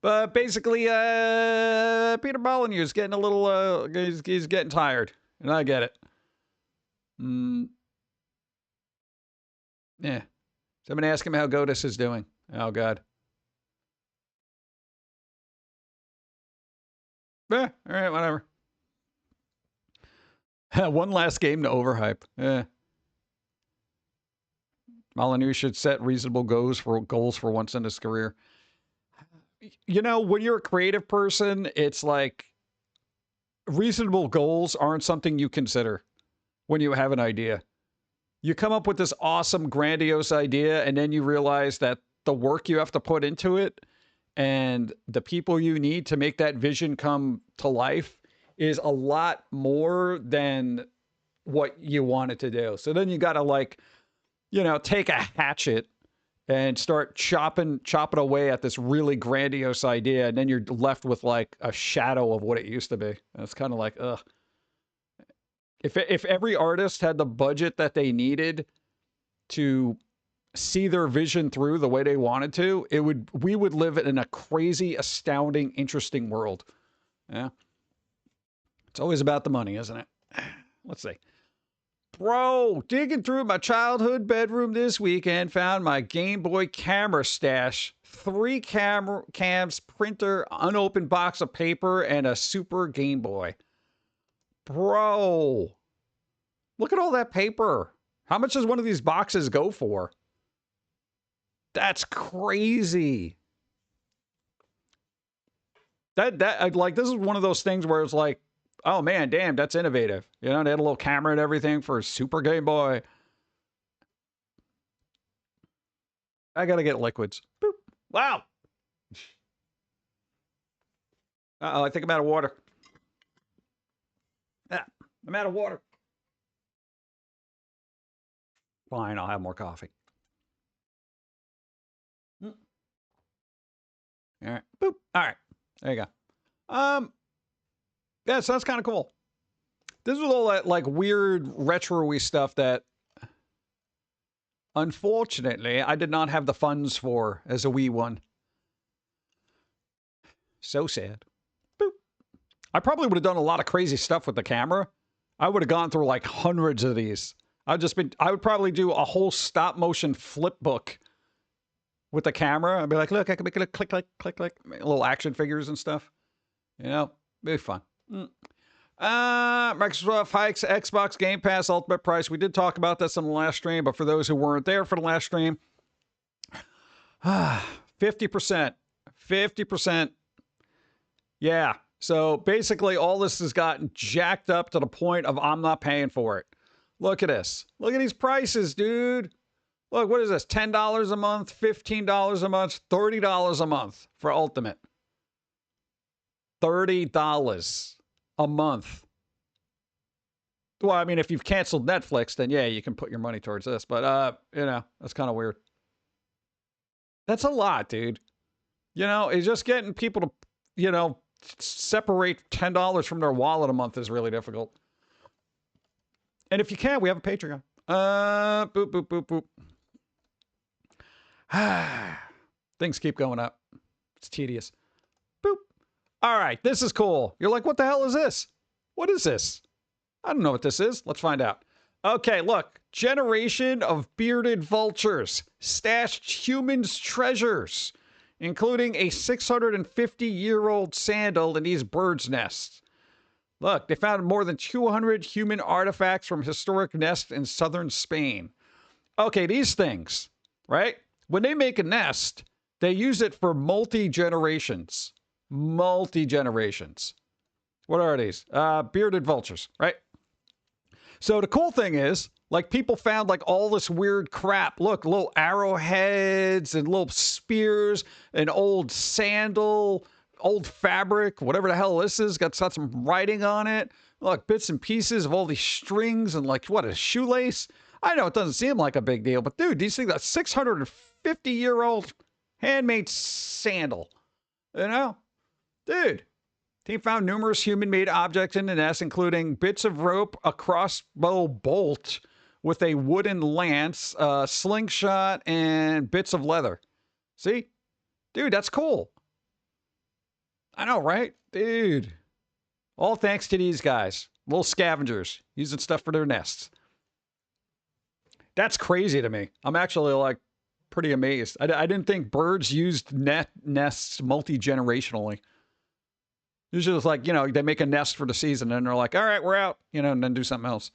But basically, Peter Molyneux is getting a little, he's getting tired. And I get it. Yeah. Somebody ask him how Godus is doing. Oh, God. All right, whatever. One last game to overhype. Molyneux should set reasonable goals for once in his career. You know, when you're a creative person, it's like reasonable goals aren't something you consider when you have an idea. You come up with this awesome, grandiose idea, and then you realize that the work you have to put into it and the people you need to make that vision come to life is a lot more than what you want it to do. So then you got to, like, you know, take a hatchet and start chopping away at this really grandiose idea. And then you're left with like a shadow of what it used to be. And it's kind of like, ugh. If every artist had the budget that they needed to see their vision through the way they wanted to, we would live in a crazy, astounding, interesting world. Yeah. It's always about the money, isn't it? Let's see. Bro, digging through my childhood bedroom this weekend, found my Game Boy camera stash. 3 cams, printer, unopened box of paper, and a Super Game Boy. Bro, look at all that paper. How much does one of these boxes go for? That's crazy. Like, this is one of those things where it's like, oh man, damn, that's innovative. You know, they had a little camera and everything for a Super Game Boy. I gotta get liquids. Boop. Wow. Uh-oh, I think I'm out of water. Yeah, I'm out of water. Fine, I'll have more coffee. All right. Boop. All right. There you go. Yeah, so that's kind of cool. This was all that like weird retro-y stuff that unfortunately I did not have the funds for as a wee one. So sad. Boop. I probably would have done a lot of crazy stuff with the camera. I would have gone through like hundreds of these. I would probably do a whole stop motion flip book with the camera. I'd be like, look, I can make it a click, click, click, click, little action figures and stuff. You know, it'd be fun. Microsoft hikes Xbox Game Pass Ultimate price. We did talk about this in the last stream, but for those who weren't there for the last stream, 50%. 50%. Yeah. So basically all this has gotten jacked up to the point of I'm not paying for it. Look at this. Look at these prices, dude. Look, what is this? $10 a month, $15 a month, $30 a month for Ultimate. $30 a month. Well, I mean, if you've canceled Netflix, then yeah, you can put your money towards this. But, you know, that's kind of weird. That's a lot, dude. You know, it's just getting people to, you know, separate $10 from their wallet a month is really difficult. And if you can, we have a Patreon. Boop, boop, boop, boop. Things keep going up. It's tedious. Boop. All right, this is cool. You're like, what the hell is this? What is this? I don't know what this is. Let's find out. Okay, look. Generation of bearded vultures stashed humans' treasures, including a 650-year-old sandal in these birds' nests. Look, they found more than 200 human artifacts from historic nests in southern Spain. Okay, these things, right? When they make a nest, they use it for multi-generations. Multi-generations. What are these? Bearded vultures, right? So the cool thing is, like, people found like all this weird crap. Look, little arrowheads and little spears, an old sandal, old fabric, whatever the hell this is. Got some writing on it. Look, bits and pieces of all these strings and like, what, a shoelace? I know it doesn't seem like a big deal, but dude, these things, a 650-year-old handmade sandal, you know? Dude, he found numerous human-made objects in the nest, including bits of rope, a crossbow bolt with a wooden lance, a slingshot, and bits of leather. See? Dude, that's cool. I know, right? Dude. All thanks to these guys. Little scavengers using stuff for their nests. That's crazy to me. I'm actually, like, pretty amazed. I didn't think birds used nests multi-generationally. Usually it's like, you know, they make a nest for the season and they're like, all right, we're out, you know, and then do something else.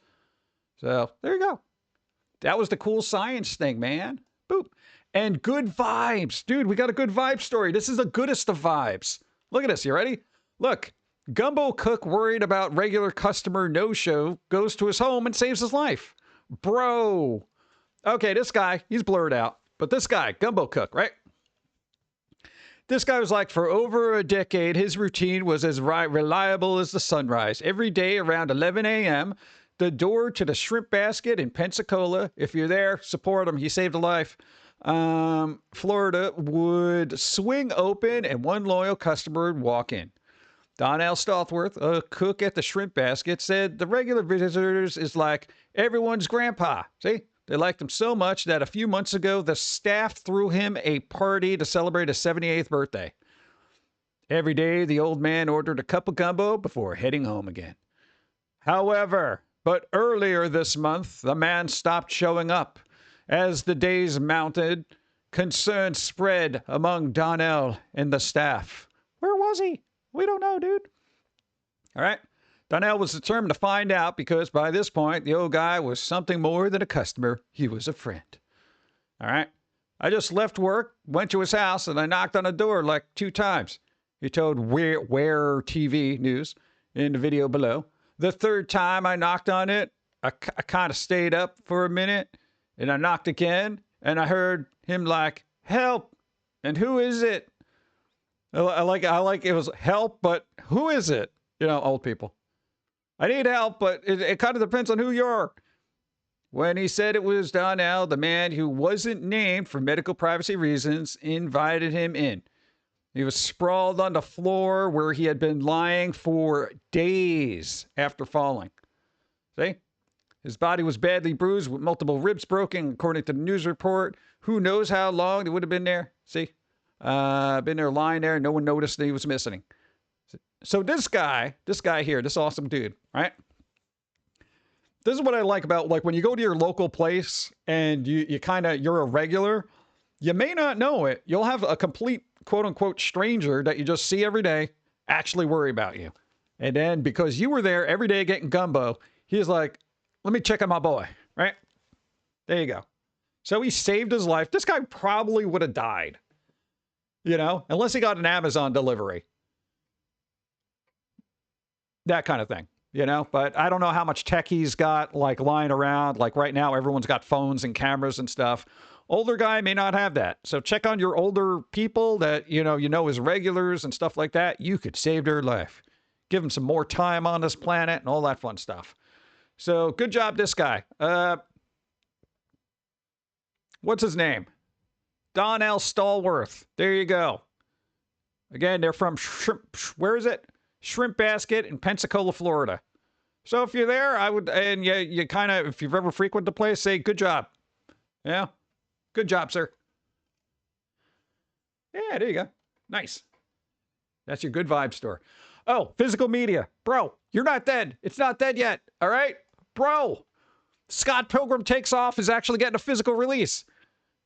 So there you go. That was the cool science thing, man. Boop. And good vibes. Dude, we got a good vibe story. This is the goodest of vibes. Look at this. You ready? Look, Gumbo Cook worried about regular customer no-show goes to his home and saves his life. Bro. Okay, this guy, he's blurred out. But this guy, Gumbo Cook, right? This guy was like, for over a decade, his routine was as reliable as the sunrise. Every day around 11 a.m., the door to the shrimp basket in Pensacola, if you're there, support him. He saved a life. Florida would swing open and one loyal customer would walk in. Donnell Stallworth, a cook at the shrimp basket, said the regular visitors is like everyone's grandpa. See? They liked him so much that a few months ago, the staff threw him a party to celebrate his 78th birthday. Every day, the old man ordered a cup of gumbo before heading home again. However, but earlier this month, the man stopped showing up. As the days mounted, concern spread among Donnell and the staff. Where was he? We don't know, dude. All right. Donnell was determined to find out because by this point, the old guy was something more than a customer. He was a friend. All right. I just left work, went to his house, and I knocked on the door like 2 times. He told Where TV News in the video below. The 3rd time I knocked on it, I kind of stayed up for a minute, and I knocked again, and I heard him like, help, and who is it? I like it was help, but who is it? You know, old people. I need help, but it kind of depends on who you are. When he said it was Donnell, the man who wasn't named for medical privacy reasons invited him in. He was sprawled on the floor where he had been lying for days after falling. See? His body was badly bruised with multiple ribs broken, according to the news report. Who knows how long they would have been there? See? Been there lying there, and no one noticed that he was missing. So this guy here, this awesome dude, right? This is what I like about, like, when you go to your local place and you're a regular, you may not know it. You'll have a complete quote unquote stranger that you just see every day actually worry about you. And then because you were there every day getting gumbo, he's like, let me check on my boy, right? There you go. So he saved his life. This guy probably would have died, you know, unless he got an Amazon delivery. That kind of thing, you know, but I don't know how much tech he's got like lying around. Like right now, everyone's got phones and cameras and stuff. Older guy may not have that. So check on your older people that, you know, as regulars and stuff like that. You could save their life. Give them some more time on this planet and all that fun stuff. So good job, this guy. What's his name? Donnell Stallworth. There you go. Again, they're from where is it? Shrimp Basket in Pensacola, Florida. So if you're there, I would, and you kind of, if you've ever frequented the place, say, good job. Yeah. Good job, sir. Yeah, there you go. Nice. That's your good vibe store. Oh, physical media. Bro, you're not dead. It's not dead yet. All right? Bro, Scott Pilgrim Takes Off is actually getting a physical release.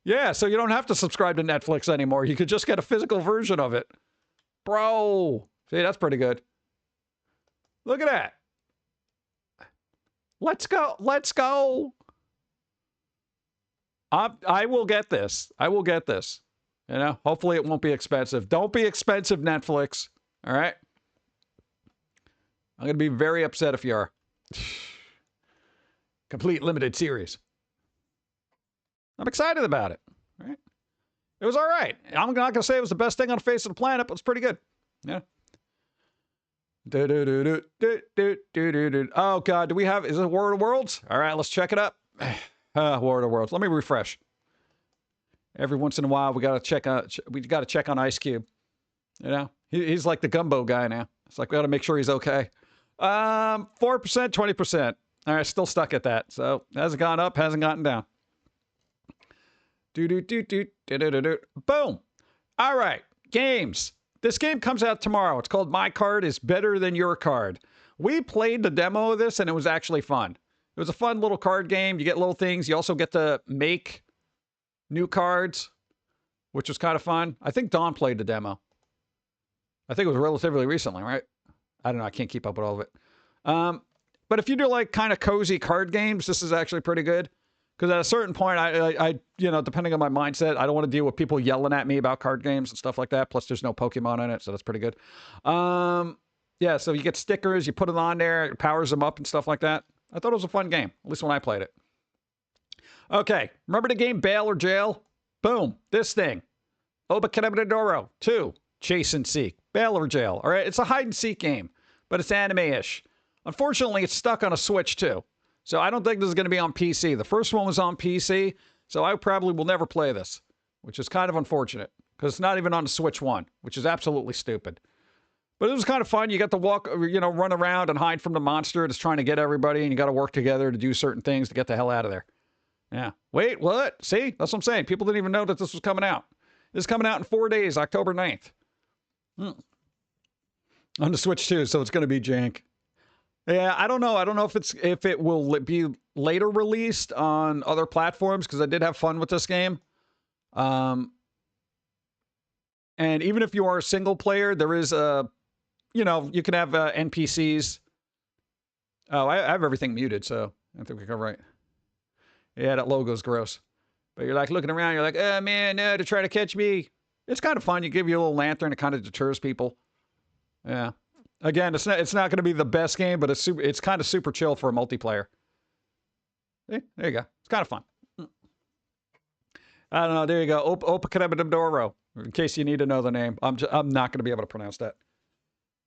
Yeah, so you don't have to subscribe to Netflix anymore. You could just get a physical version of it. Bro. See, that's pretty good. Look at that. Let's go. Let's go. I will get this. I will get this. You know, hopefully it won't be expensive. Don't be expensive, Netflix. All right? I'm going to be very upset if you are. Complete limited series. I'm excited about it. All right? It was all right. I'm not going to say it was the best thing on the face of the planet, but it's pretty good. Yeah. Oh, God. Do we have... Is it War of the Worlds? All right, let's check it up. War of the Worlds. Let me refresh. Every once in a while, we gotta check on Ice Cube. You know, he's like the gumbo guy now. It's like we gotta make sure he's okay. 4%, 20%. All right, still stuck at that. So hasn't gone up, hasn't gotten down. Boom. All right, games. This game comes out tomorrow. It's called My Card is Better Than Your Card. We played the demo of this, and it was actually fun. It was a fun little card game. You get little things. You also get to make new cards, which was kind of fun. I think Dawn played the demo. I think it was relatively recently, right? I don't know. I can't keep up with all of it. But if you do like kind of cozy card games, this is actually pretty good. Because at a certain point, I you know, depending on my mindset, I don't want to deal with people yelling at me about card games and stuff like that. Plus, there's no Pokemon in it, so that's pretty good. Yeah, so you get stickers, you put it on there, it powers them up and stuff like that. I thought it was a fun game, at least when I played it. Okay, remember the game Bail or Jail? Boom, this thing. Obakadabradoro 2, Chase and Seek. Bail or Jail, all right? It's a hide-and-seek game, but it's anime-ish. Unfortunately, it's stuck on a Switch, too. So I don't think this is going to be on PC. The first one was on PC, so I probably will never play this, which is kind of unfortunate, because it's not even on the Switch 1, which is absolutely stupid. But it was kind of fun. You got to walk, you know, run around and hide from the monster that's trying to get everybody, and you got to work together to do certain things to get the hell out of there. Yeah. Wait, what? See? That's what I'm saying. People didn't even know that this was coming out. This is coming out in 4 days, October 9th. On the Switch 2, so it's going to be jank. Yeah, I don't know. I don't know if it will be later released on other platforms, because I did have fun with this game. And even if you are a single player, there is a, you know, you can have NPCs. Oh, I have everything muted, so I think we go right. Yeah, that logo's gross. But you're like looking around, you're like, oh man, no, to try to catch me. It's kind of fun. You give you a little lantern, it kind of deters people. Yeah. Again, it's not going to be the best game, but it's kind of super chill for a multiplayer. See? There you go. It's kind of fun. I don't know. There you go. Opakadabadabdoro. In case you need to know the name. I'm not going to be able to pronounce that.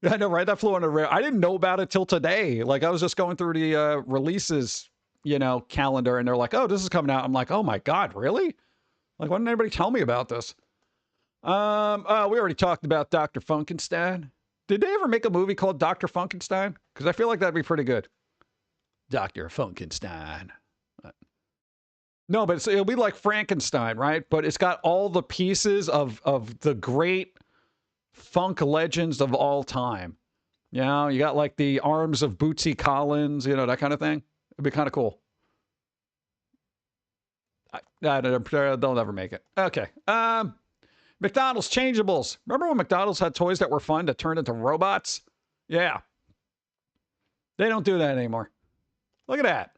I know, right? That flew under the radar. I didn't know about it till today. Like, I was just going through the releases, you know, calendar, and they're like, oh, this is coming out. I'm like, oh my God, really? Like, why didn't anybody tell me about this? We already talked about Dr. Funkenstein. Did they ever make a movie called Dr. Funkenstein? Because I feel like that'd be pretty good. Dr. Funkenstein. No, but it'll be like Frankenstein, right? But it's got all the pieces of the great funk legends of all time. You know, you got like the arms of Bootsy Collins, you know, that kind of thing. It'd be kind of cool. They'll never make it. Okay. McDonald's changeables. Remember when McDonald's had toys that were fun that turned into robots? Yeah. They don't do that anymore. Look at that.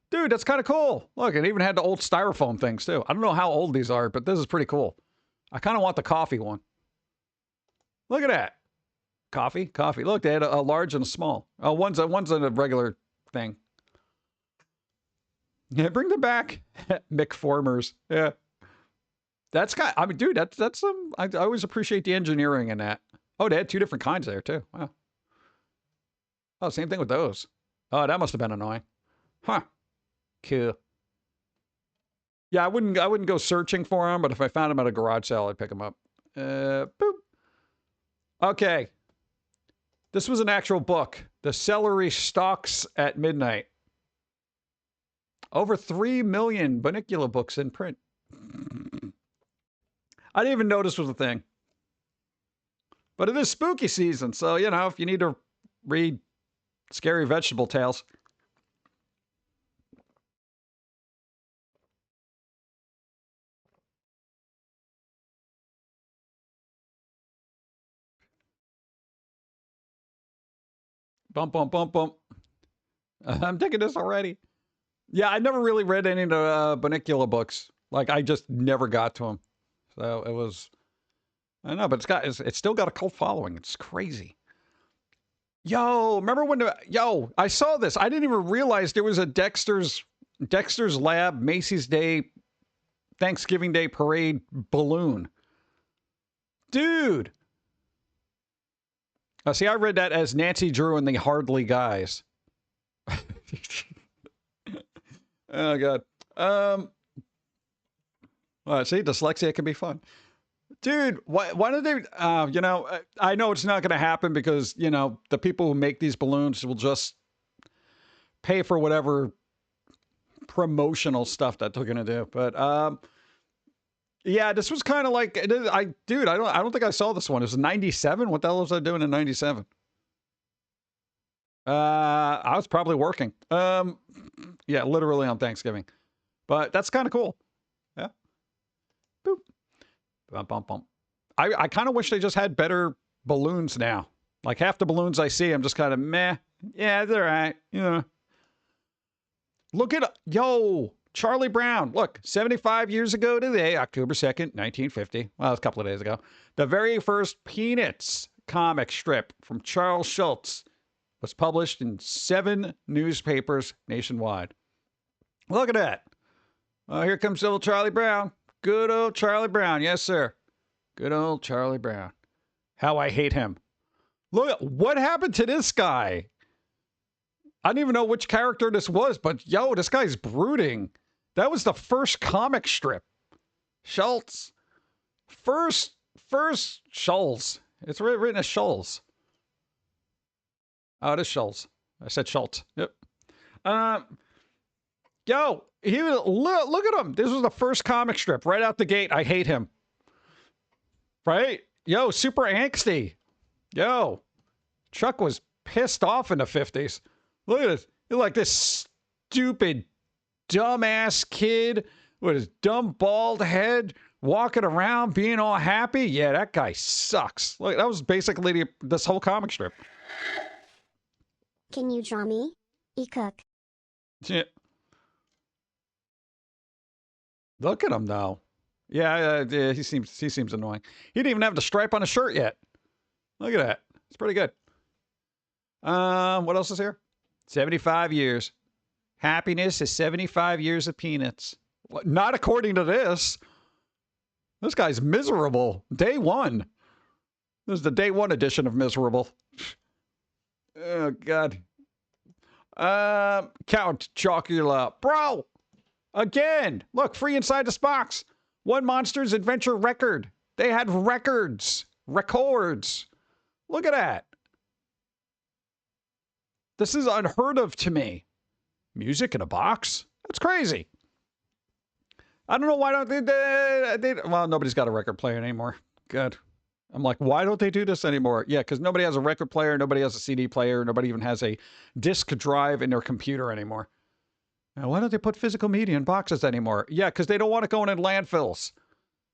Dude, that's kind of cool. Look, it even had the old styrofoam things too. I don't know how old these are, but this is pretty cool. I kind of want the coffee one. Look at that. Coffee. Look, they had a large and a small. One's in a regular thing. Yeah, bring them back. McFormers. Yeah. That's got, I mean, dude, that's some, I always appreciate the engineering in that. Oh, they had 2 different kinds there too. Wow. Oh, same thing with those. Oh, that must have been annoying. Huh. Cool. Yeah, I wouldn't go searching for them, but if I found them at a garage sale, I'd pick them up. Boop. Okay. This was an actual book. The Celery Stalks at Midnight. Over 3 million Bunnicula books in print. I didn't even know this was a thing. But it is spooky season, so, you know, if you need to read scary vegetable tales. Bump. I'm taking this already. Yeah, I never really read any of the Bunnicula books. Like, I just never got to them. So it was, I don't know, but it's still got a cult following. It's crazy. Yo, remember when I saw this. I didn't even realize there was a Dexter's Lab Macy's Day Thanksgiving Day Parade balloon. Dude. See, I read that as Nancy Drew and the Hardly Guys. Oh, God. See, dyslexia can be fun. Dude, why don't they, I know it's not going to happen because, the people who make these balloons will just pay for whatever promotional stuff that they're going to do. But, yeah, this was kind of like, I don't think I saw this one. It was 97. What the hell was I doing in 97? I was probably working. Yeah, literally on Thanksgiving. But that's kind of cool. Yeah. Boop. Bump, bump, bump. I kind of wish they just had better balloons now. Like half the balloons I see, I'm just kind of meh. Yeah, they're all right. Look at, Charlie Brown. Look, 75 years ago today, October 2nd, 1950. Well, it was a couple of days ago. The very first Peanuts comic strip from Charles Schulz was published in 7 newspapers nationwide. Look at that. Oh, here comes old Charlie Brown. Good old Charlie Brown. Yes, sir. Good old Charlie Brown. How I hate him. Look, what happened to this guy? I don't even know which character this was, but this guy's brooding. That was the first comic strip. Schulz. First Schulz. It's written as Schulz. Oh, it is Schulz. I said Schultz. Yep. Look at him. This was the first comic strip right out the gate. I hate him. Right? Super angsty. Chuck was pissed off in the 50s. Look at this. He's like this stupid, dumbass kid with his dumb bald head walking around being all happy. Yeah, that guy sucks. Look, that was basically this whole comic strip. Can you draw me? E-cook. Yeah. Look at him though. Yeah, he seems annoying. He didn't even have the stripe on his shirt yet. Look at that. It's pretty good. What else is here? 75 years. Happiness is 75 years of peanuts. Not according to this. This guy's miserable. Day 1. This is the day 1 edition of miserable. Oh, God. Count Chocula. Bro! Again! Look, free inside this box. One Monsters Adventure record. They had records. Records. Look at that. This is unheard of to me. Music in a box? That's crazy. I don't know why don't they well, nobody's got a record player anymore. Good. I'm like, why don't they do this anymore? Yeah, because nobody has a record player, nobody has a CD player, nobody even has a disk drive in their computer anymore. Now, why don't they put physical media in boxes anymore? Yeah, because they don't want it going in landfills.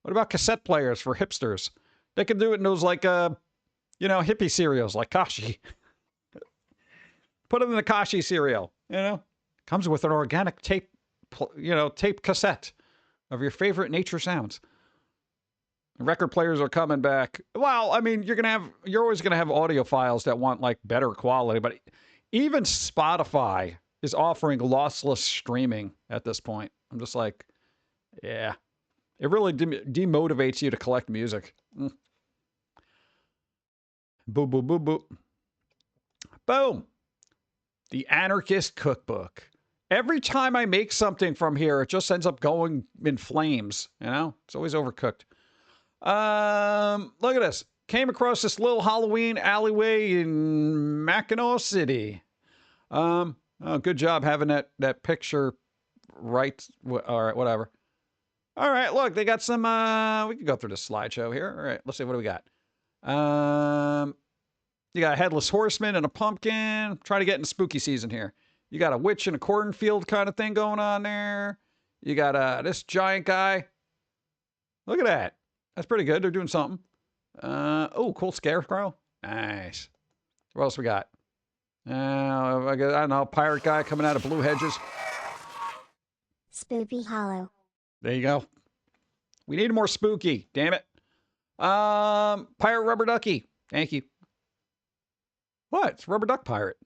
What about cassette players for hipsters? They can do it in those like, hippie cereals like Kashi. Put it in the Kashi cereal, Comes with an organic tape cassette of your favorite nature sounds. Record players are coming back. Well, I mean, you're always gonna have audio files that want like better quality, but even Spotify is offering lossless streaming at this point. I'm just like, yeah, it really demotivates you to collect music. Boo, boo, boo, boo. Boom. The Anarchist Cookbook. Every time I make something from here, it just ends up going in flames. It's always overcooked. Look at this. Came across this little Halloween alleyway in Mackinac City. Oh, good job having that picture right. All right, whatever. All right, look, they got some, we can go through the slideshow here. All right, let's see, what do we got? You got a headless horseman and a pumpkin. Trying to get in spooky season here. You got a witch in a cornfield kind of thing going on there. You got this giant guy. Look at that. That's pretty good. They're doing something. Oh, cool scarecrow. Nice. What else we got? I don't know, pirate guy coming out of Blue Hedges. Spoopy Hollow. There you go. We need more spooky. Damn it. Pirate Rubber Ducky. Thank you. What? It's Rubber Duck Pirate.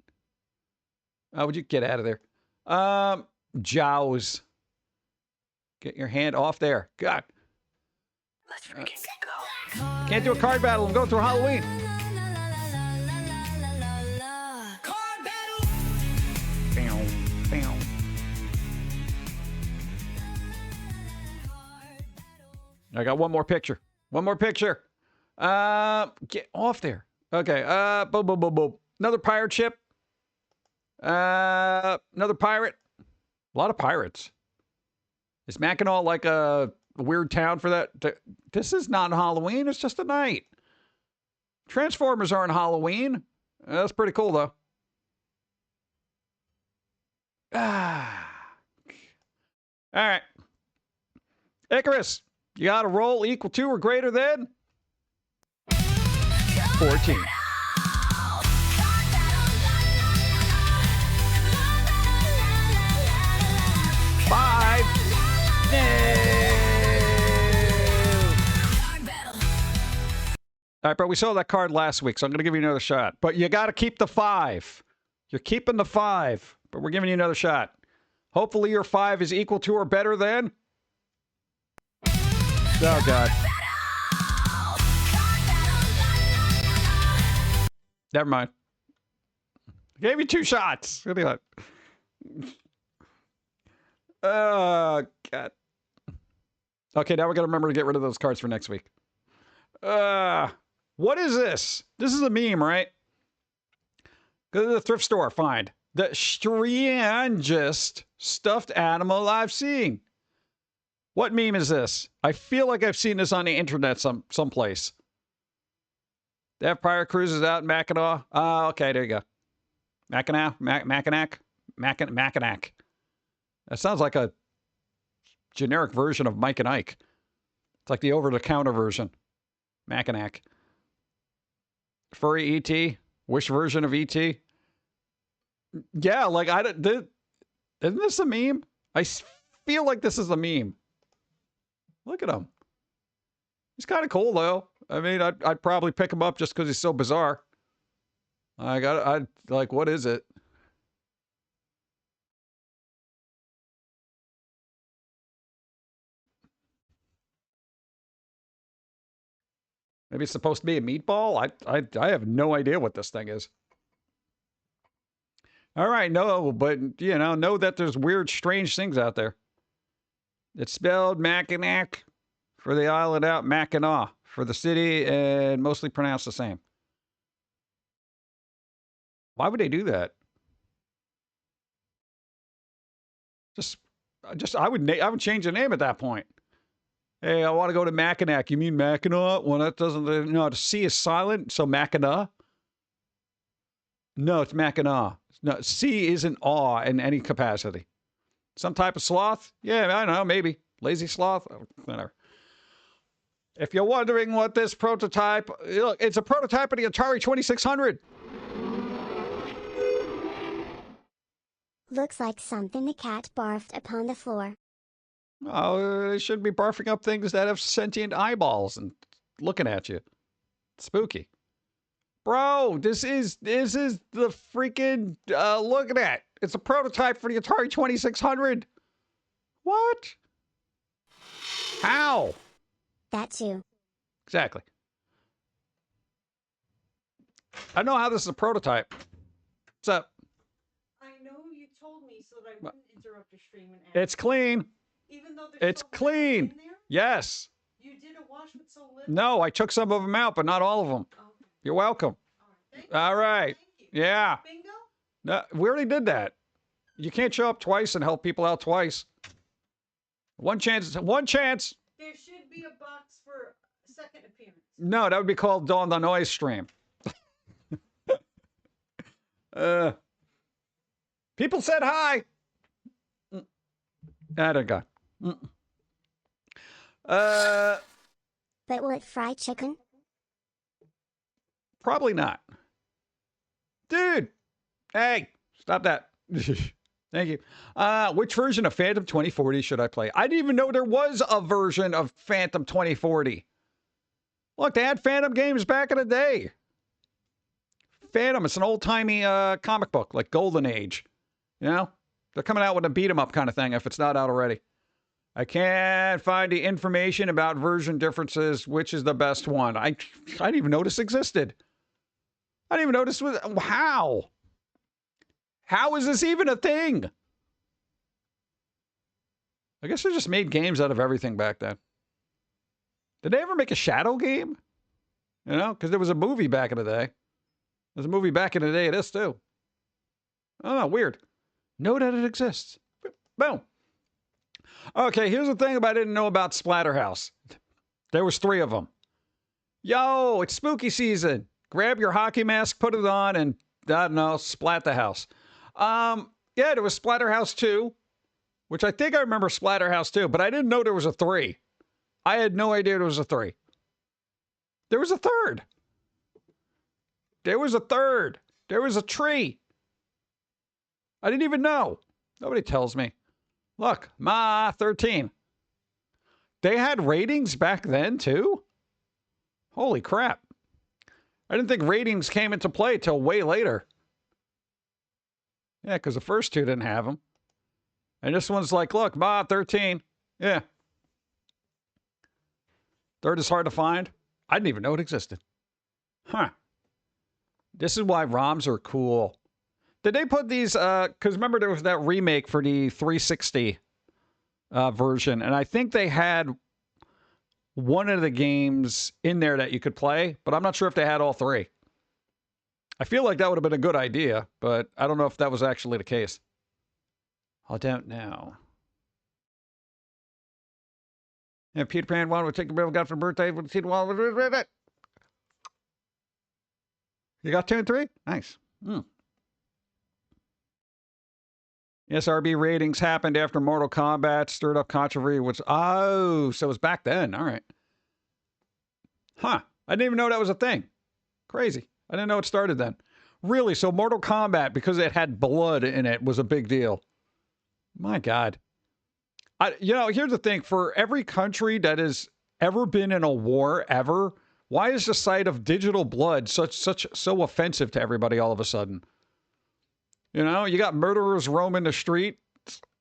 Oh, would you get out of there? Jaws. Get your hand off there. God. Let's freaking go. Can't do a card battle. I'm going through Halloween. Bam, bam. I got one more picture. One more picture. Get off there. Okay. Boom, boom, boom, boom. Another pirate ship. Another pirate. A lot of pirates. Is Mackinac like a weird town for that? This is not Halloween. It's just a night. Transformers aren't Halloween. That's pretty cool, though. Ah. All right. Icarus, you got a roll equal to or greater than 14. Five. All right, but we saw that card last week, so I'm going to give you another shot. But you got to keep the 5. You're keeping the 5, but we're giving you another shot. Hopefully your 5 is equal to or better than... Oh, God. Never mind. I gave you 2 shots. What do you want? Oh, God. Okay, now we're going to remember to get rid of those cards for next week. What is this? This is a meme, right? Go to the thrift store, find the strangest stuffed animal I've seen. What meme is this? I feel like I've seen this on the internet someplace. They have pirate cruises out in Mackinac. Oh, okay, there you go. Mackinac. That sounds like a generic version of Mike and Ike. It's like the over-the-counter version. Mackinac. Furry E.T. Wish version of E.T. Yeah, like, isn't this a meme? I feel like this is a meme. Look at him. He's kind of cool, though. I mean, I'd probably pick him up just because he's so bizarre. Like, what is it? Maybe it's supposed to be a meatball? I have no idea what this thing is. All right, no, but, you know that there's weird, strange things out there. It's spelled Mackinac for the island out, Mackinac for the city, and mostly pronounced the same. Why would they do that? I would change the name at that point. Hey, I want to go to Mackinac. You mean Mackinac? Well, that doesn't... No, the C is silent, so Mackinac? No, it's Mackinac. No, C isn't awe in any capacity. Some type of sloth? Yeah, I don't know, maybe. Lazy sloth? Whatever. If you're wondering what this prototype... Look, it's a prototype of the Atari 2600. Looks like something the cat barfed upon the floor. Oh, they shouldn't be barfing up things that have sentient eyeballs and looking at you. Spooky. Bro, this is the freaking, look at that. It's a prototype for the Atari 2600. What? How? That too. Exactly. I know how this is a prototype. What's up? I know you told me so that I wouldn't interrupt your stream and ask. It's clean. Even though there's It's so much clean. in there? Yes. You did a wash with so little? No, I took some of them out, but not all of them. Okay. You're welcome. Thank you. All right. Thank you. Yeah. Bingo? No, we already did that. You can't show up twice and help people out twice. One chance. One chance. There should be a box for second appearance. No, that would be called Dawn the Noise Stream. People said hi. I don't go. But will it fry chicken? Probably not. Dude. Hey, stop that. Thank you. Which version of Phantom 2040 should I play? I didn't even know there was a version of Phantom 2040. Look, they had Phantom games back in the day. Phantom, it's an old-timey comic book, like Golden Age. You know? They're coming out with a beat-em-up kind of thing if it's not out already. I can't find the information about version differences, which is the best one. I didn't even know this existed. I didn't even know this was... How? How is this even a thing? I guess they just made games out of everything back then. Did they ever make a Shadow game? You know, because there was a movie back in the day. There's a movie back in the day of this, too. Oh, weird. Know that it exists. Boom. Okay, here's the thing I didn't know about Splatterhouse. There was 3 of them. Yo, it's spooky season. Grab your hockey mask, put it on, and, I don't know, splat the house. Yeah, there was Splatterhouse 2, which I think I remember Splatterhouse 2, but I didn't know there was a 3. I had no idea there was a 3. There was a 3rd. There was a 3rd. There was a tree. I didn't even know. Nobody tells me. Look, Ma 13. They had ratings back then, too? Holy crap. I didn't think ratings came into play till way later. Yeah, because the first 2 didn't have them. And this one's like, look, Ma 13. Yeah. 3rd is hard to find. I didn't even know it existed. Huh. This is why ROMs are cool. Did they put these, because remember there was that remake for the 360 version, and I think they had one of the games in there that you could play, but I'm not sure if they had all 3. I feel like that would have been a good idea, but I don't know if that was actually the case. I don't know. And Peter Pan wanted to take the bill got for birthday. You got 2 and 3? Nice. SRB ratings happened after Mortal Kombat stirred up controversy, which, oh, so it was back then. All right. Huh. I didn't even know that was a thing. Crazy. I didn't know it started then. Really? So Mortal Kombat, because it had blood in it, was a big deal. My God. You know, here's the thing. For every country that has ever been in a war ever, why is the sight of digital blood so offensive to everybody all of a sudden? You know, you got murderers roaming the street.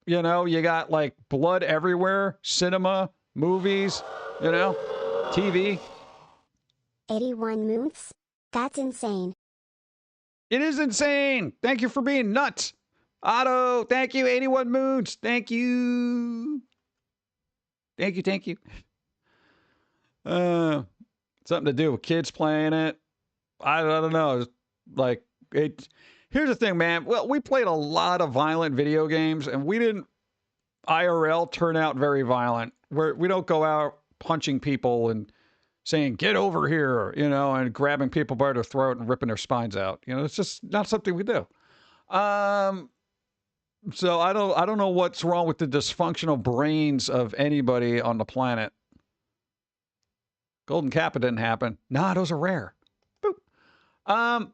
You know, you got like blood everywhere. Cinema, movies, you know, TV. 81 moons? That's insane. It is insane. Thank you for being nuts. Otto, thank you. 81 moons. Thank you. Thank you, thank you. Something to do with kids playing it. I don't know. Like, it. Here's the thing, man. Well, we played a lot of violent video games, and we didn't IRL turn out very violent. We don't go out punching people and saying, get over here, you know, and grabbing people by their throat and ripping their spines out. You know, it's just not something we do. So I don't know what's wrong with the dysfunctional brains of anybody on the planet. Golden Kappa didn't happen. Nah, those are rare. Boop.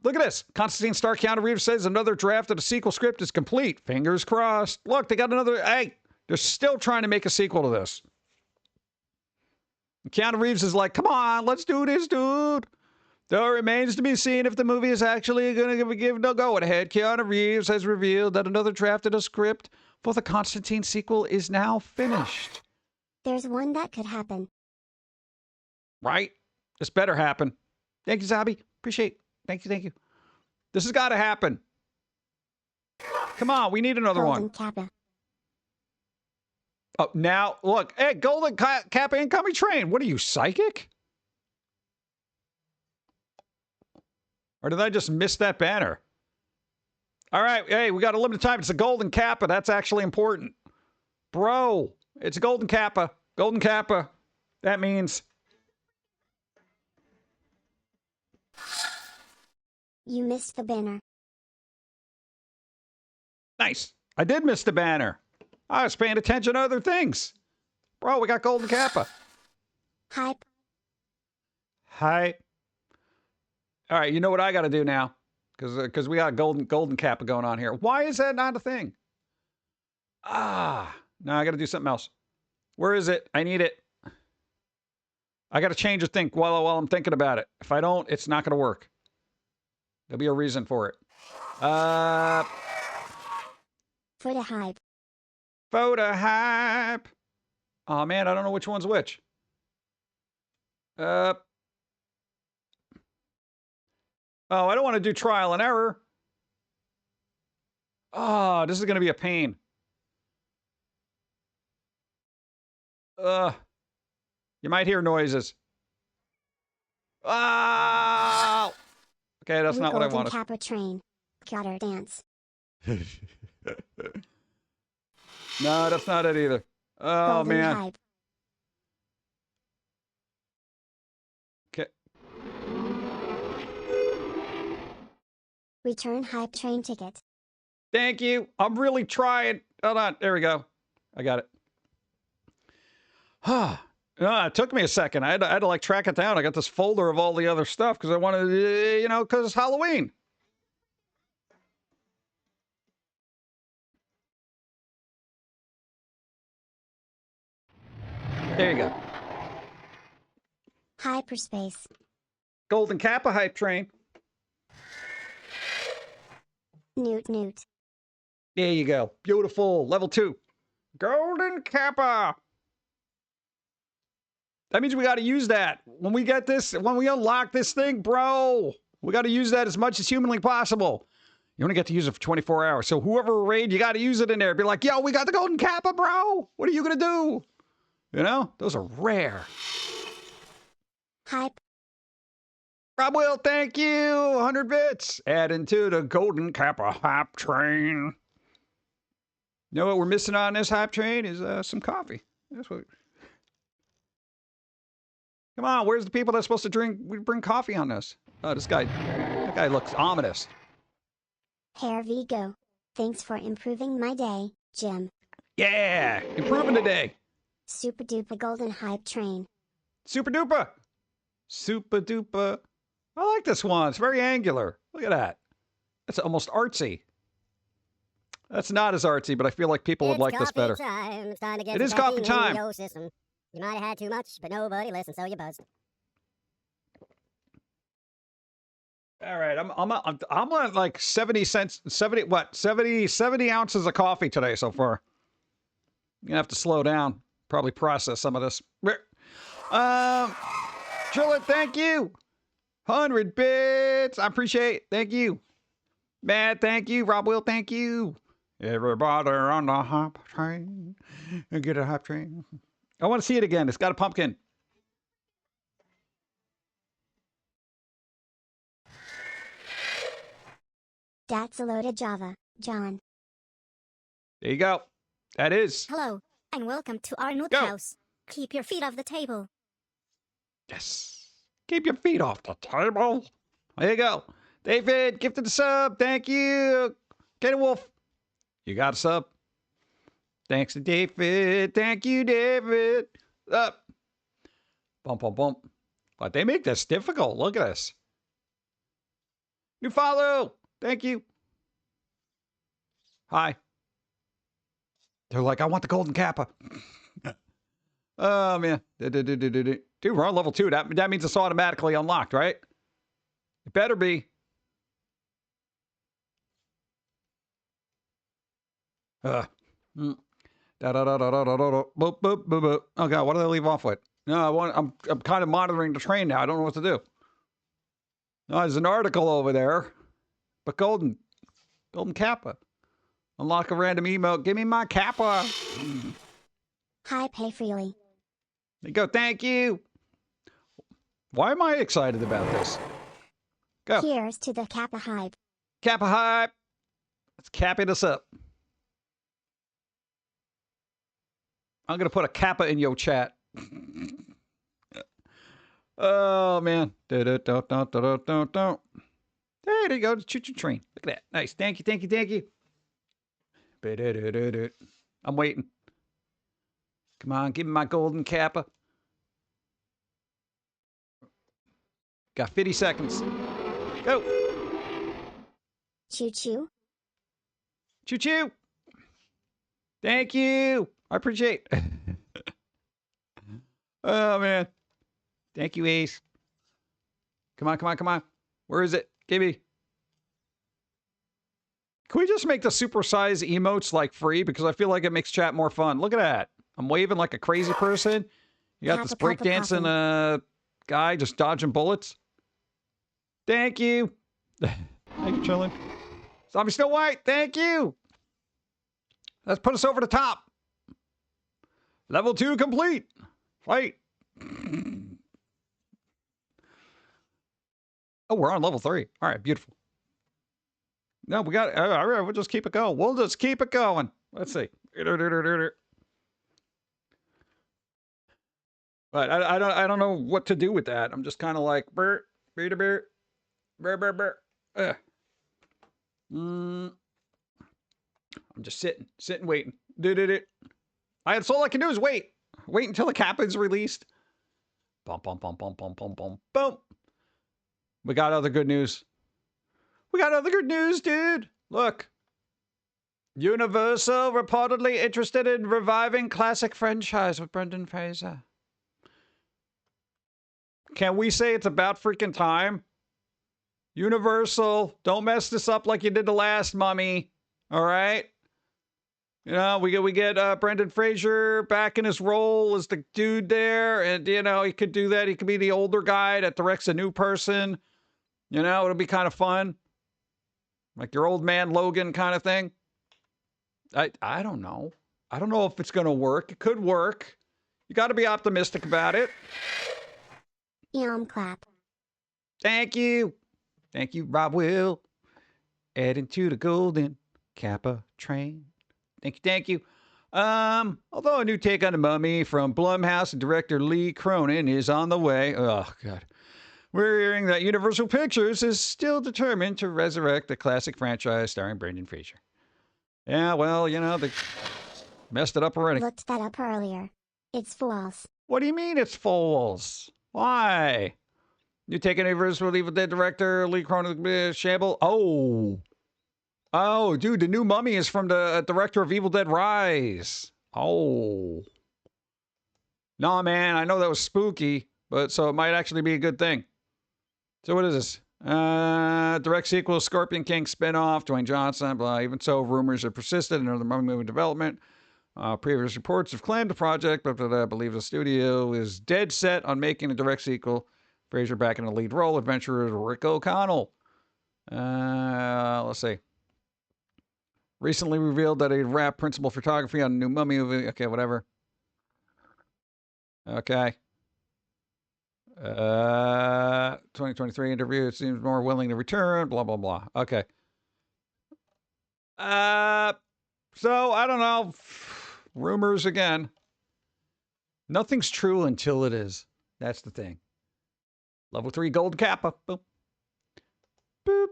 Look at this. Constantine Star Keanu Reeves says another draft of the sequel script is complete. Fingers crossed. Look, they got another. Hey, they're still trying to make a sequel to this. And Keanu Reeves is like, come on, let's do this, dude. Though it remains to be seen if the movie is actually going to give no go-ahead. Keanu Reeves has revealed that another draft of the script for the Constantine sequel is now finished. There's one that could happen. Right? This better happen. Thank you, Zabi. Appreciate it. Thank you. This has got to happen. Come on, we need another Golden one. Kappa. Oh, now, look. Hey, Golden Kappa incoming train. What are you, psychic? Or did I just miss that banner? All right, hey, we got a limited time. It's a Golden Kappa. That's actually important. Bro, it's a Golden Kappa. Golden Kappa. That means... You missed the banner. Nice. I did miss the banner. I was paying attention to other things. Bro, we got Golden Kappa. Hype. Hi. All right, you know what I got to do now? Because we got Golden Kappa going on here. Why is that not a thing? No, I got to do something else. Where is it? I need it. I got to change the thing while I'm thinking about it. If I don't, it's not going to work. There'll be a reason for it. For the hype. Photo hype. Oh, man, I don't know which one's which. Oh, I don't want to do trial and error. Oh, this is going to be a pain. Yeah, You might hear noises. Oh! Okay, that's not what I wanted. Golden Kappa train. Gotta dance. No, that's not it either. Oh, Golden man. hype. Okay. Return hype train ticket. Thank you. I'm really trying. Hold on. There we go. I got it. It took me a second. I had to like track it down. I got this folder of all the other stuff because I wanted, because it's Halloween. There you go. Hyperspace. Golden Kappa hype train. Newt Newt. There you go. Beautiful. Level 2. Golden Kappa. That means we got to use that. When we get this, when we unlock this thing, bro, we got to use that as much as humanly possible. You only get to use it for 24 hours. So whoever raid, you got to use it in there. Be like, yo, we got the Golden Kappa, bro. What are you going to do? You know, those are rare. Hype. Rob Will, thank you. 100 bits. Adding to the Golden Kappa hype train. You know what we're missing on this hype train is some coffee. That's what. Come on, where's the people that's supposed to bring coffee on this? Oh, that guy looks ominous. Hair Vigo. Thanks for improving my day, Jim. Yeah, improving today. Super duper golden hype train. Super duper. Super duper. I like this one. It's very angular. Look at that. It's almost artsy. That's not as artsy, but I feel like people would like this better. Time. It's time to get It is coffee time. your system. You might have had too much, but nobody listened, so you buzzed. All right, I'm at like 70 ounces of coffee today so far. I'm gonna have to slow down, probably process some of this. Drillin, thank you. 100 bits, I appreciate it. Thank you. Matt, thank you. Rob Will, thank you. Everybody on the hype train. Get a hype train. I want to see it again. It's got a pumpkin. That's a loaded Java, John. There you go. That is. Hello, and welcome to our nut Go. house. Keep your feet off the table. Yes. Keep your feet off the table. There you go. David, gifted the sub. Thank you. Katie Wolf, you got a sub. Thanks to David. Thank you, David. Up. Bump, bump, bump. But they make this difficult. Look at this. New follow. Thank you. Hi. They're like, I want the Golden Kappa. Oh, man. Dude, we're on level 2. That means it's automatically unlocked, right? It better be. Oh, God, what did I leave off with? No, I'm kind of monitoring the train now. I don't know what to do. No, there's an article over there. But Golden Kappa. Unlock a random emote. Give me my Kappa. Hi, pay freely. There you go. Thank you. Why am I excited about this? Go. Here's to the Kappa hype. Kappa hype. Let's cap this up. I'm going to put a Kappa in your chat. Oh, man. There you go. The choo-choo train. Look at that. Nice. Thank you, thank you, thank you. I'm waiting. Come on, give me my Golden Kappa. Got 50 seconds. Go. Choo-choo. Choo-choo. Thank you. I appreciate it. Oh, man. Thank you, Ace. Come on, come on, come on. Where is it? Give me. Can we just make the supersize emotes like free? Because I feel like it makes chat more fun. Look at that. I'm waving like a crazy person. You got this breakdancing guy just dodging bullets. Thank you. Thank you, Chillin. Zombie Snow White, thank you. Let's put us over the top. Level 2 complete. Fight. Oh, we're on level 3. All right, beautiful. No, we got. All right, we'll just keep it going. We'll just keep it going. Let's see. But I don't know what to do with that. I'm just kind of like burr, burr, burr, burr, burr, burr. I'm just sitting, waiting. That's all I can do is wait. Wait until the Kappa is released. Bum, bum, bum, bum, bum, bum, bum, boom. We got other good news. We got other good news, dude. Look. Universal reportedly interested in reviving classic franchise with Brendan Fraser. Can we say it's about freaking time? Universal, don't mess this up like you did the last Mummy. All right? You know, we get Brendan Fraser back in his role as the dude there. And, you know, he could do that. He could be the older guy that directs a new person. You know, it'll be kind of fun. Like your old man Logan kind of thing. I don't know. I don't know if it's going to work. It could work. You got to be optimistic about it. Clap. Thank you. Thank you, Rob Will. Adding to the Golden Kappa train. Thank you. Although a new take on the Mummy from Blumhouse and director Lee Cronin is on the way. Oh, God. We're hearing that Universal Pictures is still determined to resurrect the classic franchise starring Brendan Fraser. Yeah, well, you know, they messed it up already. Looked that up earlier. It's false. What do you mean it's false? Why? You taking Universal Evil Dead director Lee Cronin Shamble? Oh, dude, the new Mummy is from the director of Evil Dead Rise. Oh. Nah, man, I know that was spooky, but so it might actually be a good thing. So what is this? Direct sequel, Scorpion King spinoff, Dwayne Johnson, blah. Even so, rumors have persisted in another Mummy movie development. Previous reports have claimed the project, but I believe the studio is dead set on making a direct sequel. Fraser back in the lead role, adventurer Rick O'Connell. Let's see. Recently revealed that he'd wrapped principal photography on a new Mummy movie. Okay, whatever. Okay. 2023 interview. It seems more willing to return. Blah, blah, blah. Okay. So, I don't know. Rumors again. Nothing's true until it is. That's the thing. Level 3 Golden Kappa. Boop. Boop.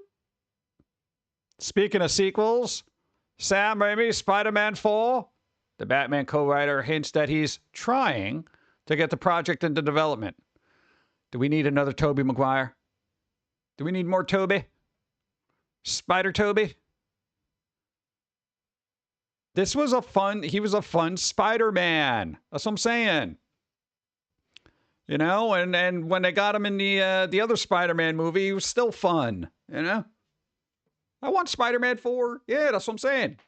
Speaking of sequels, Sam Raimi's Spider-Man 4. The Batman co-writer hints that he's trying to get the project into development. Do we need another Tobey Maguire? Do we need more Tobey? Spider Tobey? He was a fun Spider-Man. That's what I'm saying. You know, and when they got him in the other Spider-Man movie, he was still fun, you know? I want Spider-Man 4. Yeah, that's what I'm saying.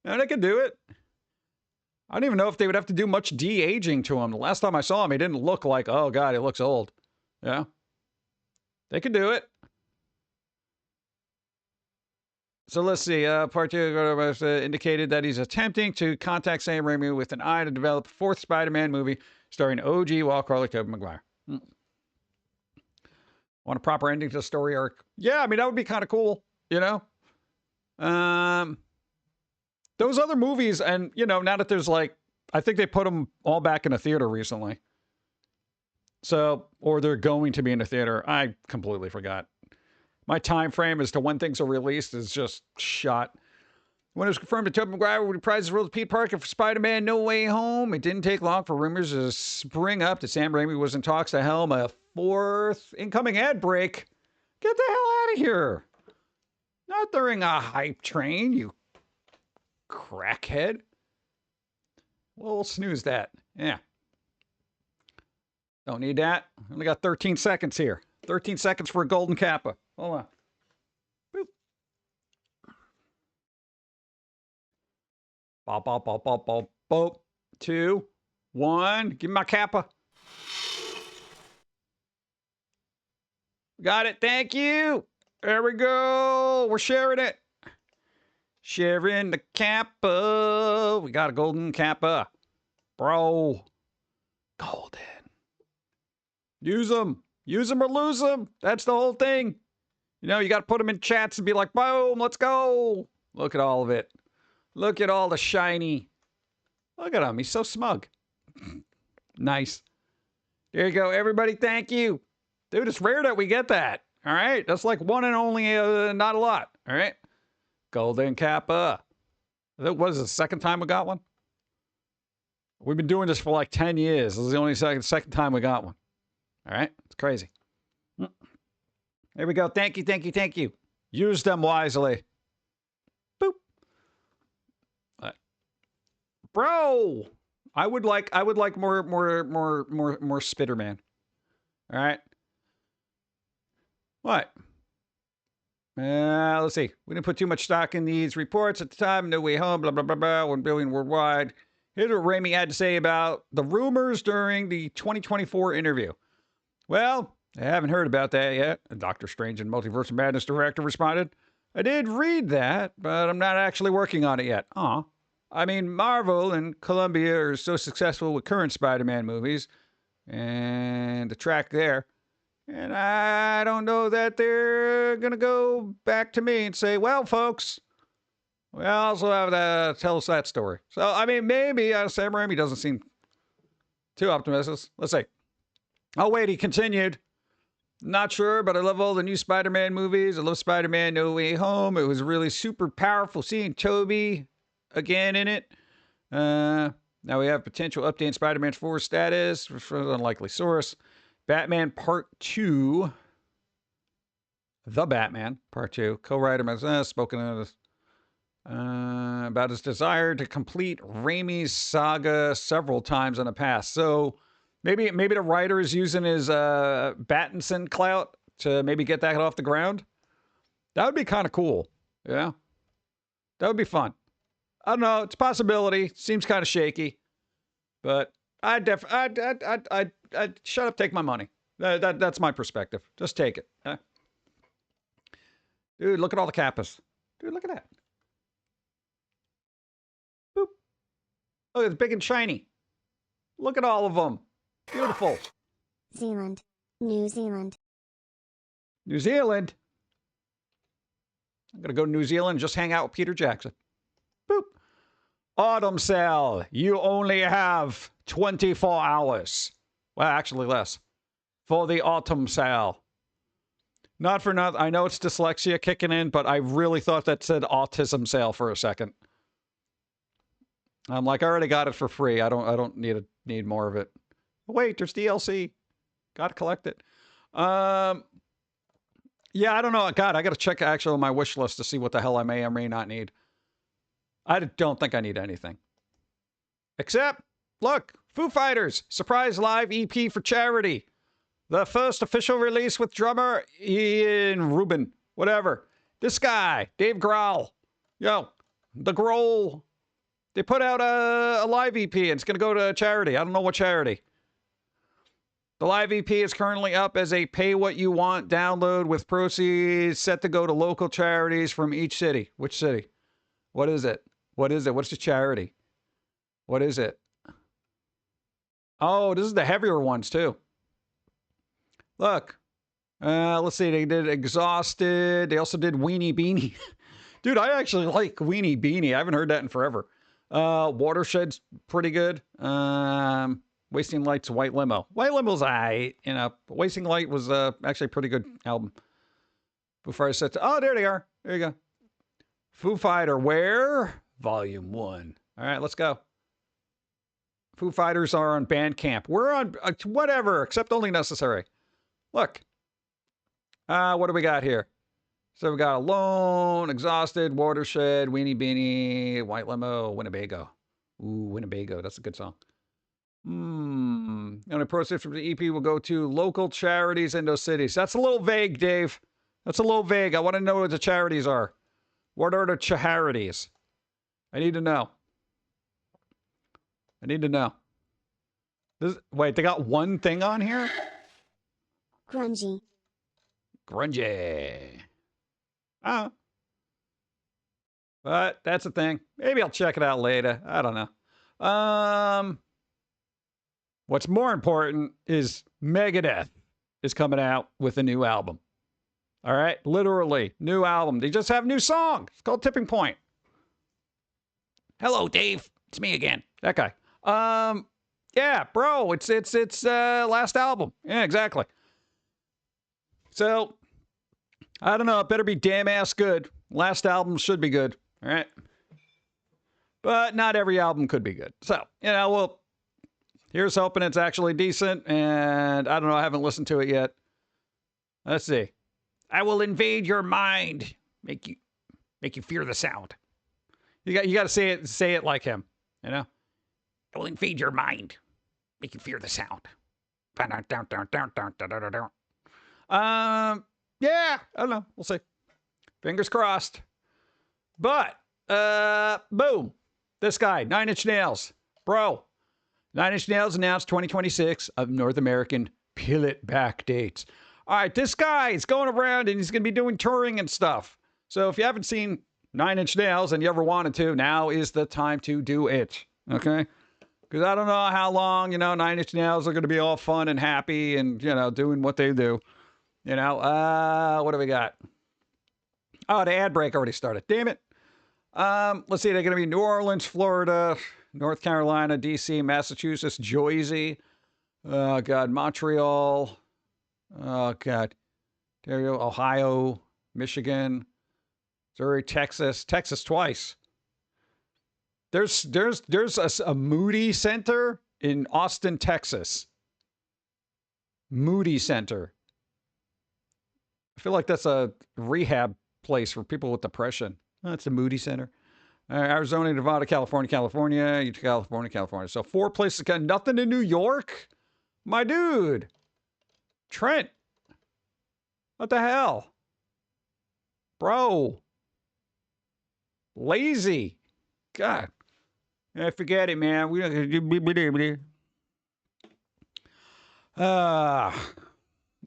And they can do it. I don't even know if they would have to do much de-aging to him. The last time I saw him, he didn't look like, oh, God, he looks old. Yeah. They could do it. So let's see. Part 2 indicated that he's attempting to contact Sam Raimi with an eye to develop a fourth Spider-Man movie starring OG Wall Crawler Tobey Maguire. Want a proper ending to the story arc? Yeah, I mean, that would be kind of cool, you know? Those other movies, and, you know, now that there's like, I think they put them all back in a theater recently. So, or they're going to be in a theater. I completely forgot. My time frame as to when things are released is just shot. When it was confirmed that Tobey Maguire would reprise his role as Pete Parker for Spider-Man No Way Home, it didn't take long for rumors to spring up that Sam Raimi was in talks to helm a fourth incoming ad break. Get the hell out of here. Not during a hype train, you crackhead. Well, we'll snooze that. Yeah. Don't need that. Only got 13 seconds here. 13 seconds for a Golden Kappa. Hold on. Boop. Bop, bop, bop, bop, bop, bop. 2, 1. Give me my Kappa. Got it. Thank you. There we go. We're sharing it. Sharing the Kappa. We got a Golden Kappa. Bro. Golden. Use them. Use them or lose them. That's the whole thing. You know, you got to put them in chats and be like, boom, let's go. Look at all of it. Look at all the shiny. Look at him. He's so smug. Nice. There you go. Everybody, thank you. Dude, it's rare that we get that. All right? That's like one and only, not a lot. All right? Golden Kappa. What is it, the second time we got one? We've been doing this for like 10 years. This is the only second time we got one. All right? It's crazy. There we go. Thank you, thank you, thank you. Use them wisely. Boop. Bro, I would like more Spider-Man. All right. What? Let's see. We didn't put too much stock in these reports at the time. No Way Home, blah, blah, blah, blah, 1 billion worldwide. Here's what Raimi had to say about the rumors during the 2024 interview. Well, I haven't heard about that yet. Doctor Strange and Multiverse of Madness director responded. I did read that, but I'm not actually working on it yet. I mean, Marvel and Columbia are so successful with current Spider-Man movies and the track there. And I don't know that they're going to go back to me and say, well, folks, we also have to tell us that story. So, I mean, maybe Sam Raimi doesn't seem too optimistic. Let's see. Oh, wait, he continued. Not sure, but I love all the new Spider-Man movies. I love Spider-Man No Way Home. It was really super powerful seeing Tobey again in it. Now we have potential update in Spider-Man 4 status from an unlikely source. Batman Part 2. The Batman Part 2. Co-writer has spoken about his desire to complete Raimi's saga several times in the past. So maybe the writer is using his Battinson clout to maybe get that off the ground. That would be kind of cool. Yeah. That would be fun. I don't know. It's a possibility. Seems kind of shaky. But I'd shut up, take my money. That's my perspective. Just take it. Dude, look at all the Kappas. Dude, look at that. Boop. Oh, it's big and shiny. Look at all of them. Beautiful. Zealand. New Zealand. New Zealand? I'm going to go to New Zealand and just hang out with Peter Jackson. Boop. Autumn sale. You only have 24 hours. Well, actually less. For the autumn sale. Not for nothing. I know it's dyslexia kicking in, but I really thought that said autism sale for a second. I'm like, I already got it for free. I don't need more of it. Wait, there's DLC. Got to collect it. Yeah, I don't know. God, I got to check actually my wish list to see what the hell I may or may not need. I don't think I need anything. Except, look, Foo Fighters, surprise live EP for charity. The first official release with drummer Ian Rubin. Whatever. This guy, Dave Grohl. Yo, the Grohl. They put out a live EP and it's going to go to charity. I don't know what charity. The live EP is currently up as a pay-what-you-want download with proceeds set to go to local charities from each city. Which city? What is it? What is it? What's the charity? What is it? Oh, this is the heavier ones, too. Look. Let's see. They did Exhausted. They also did Weenie Beanie. Dude, I actually like Weenie Beanie. I haven't heard that in forever. Watershed's pretty good. Wasting Light's White Limo. White Limo's aight, you know. Wasting Light was actually a pretty good album. Foo Fighters said, oh, there they are. There you go. Foo Fighter Where? Volume 1. All right, let's go. Foo Fighters are on Bandcamp. We're on whatever, except only necessary. Look. What do we got here? So we got Alone, Exhausted, Watershed, Weenie Beanie, White Limo, Winnebago. Ooh, Winnebago. That's a good song. And the proceeds from the EP will go to local charities in those cities. That's a little vague, Dave. That's a little vague. I want to know what the charities are. What are the charities? I need to know. I need to know. Wait, they got one thing on here? Grungy. Grungy. Oh. But that's a thing. Maybe I'll check it out later. I don't know. What's more important is Megadeth. is coming out with a new album. All right? Literally, new album. They just have a new song. It's called Tipping Point. Hello, Dave. It's me again. That guy. Yeah, bro, it's last album. Yeah, exactly. So, I don't know. It better be damn ass good. Last album should be good. All right? But not every album could be good. So, well, here's hoping it's actually decent. And I don't know. I haven't listened to it yet. Let's see. I will invade your mind. Make you fear the sound. You got to say it like him. I will invade your mind. Make you fear the sound. Yeah, I don't know. We'll see. Fingers crossed. But, boom. This guy, 9 Inch Nails. Bro, 9 Inch Nails announced 2026 of North American Peel It Back dates. All right, this guy is going around and he's going to be doing touring and stuff. So if you haven't seen 9 Inch Nails and you ever wanted to, now is the time to do it. Okay? Because I don't know how long, 9 Inch Nails are going to be all fun and happy and, doing what they do. What do we got? Oh, the ad break already started. Damn it. Let's see. They're going to be New Orleans, Florida, North Carolina, D.C., Massachusetts, Jersey. Oh, God. Montreal. Oh, God. There you go. Ohio, Michigan, Missouri, Texas. Texas twice. There's a Moody Center in Austin, Texas. Moody Center. I feel like that's a rehab place for people with depression. That's the Moody Center. Arizona, Nevada, California, Utah, California. So 4 places. Got nothing in New York? My dude. Trent. What the hell? Bro. Lazy. God. Yeah, forget it, man. We don't. All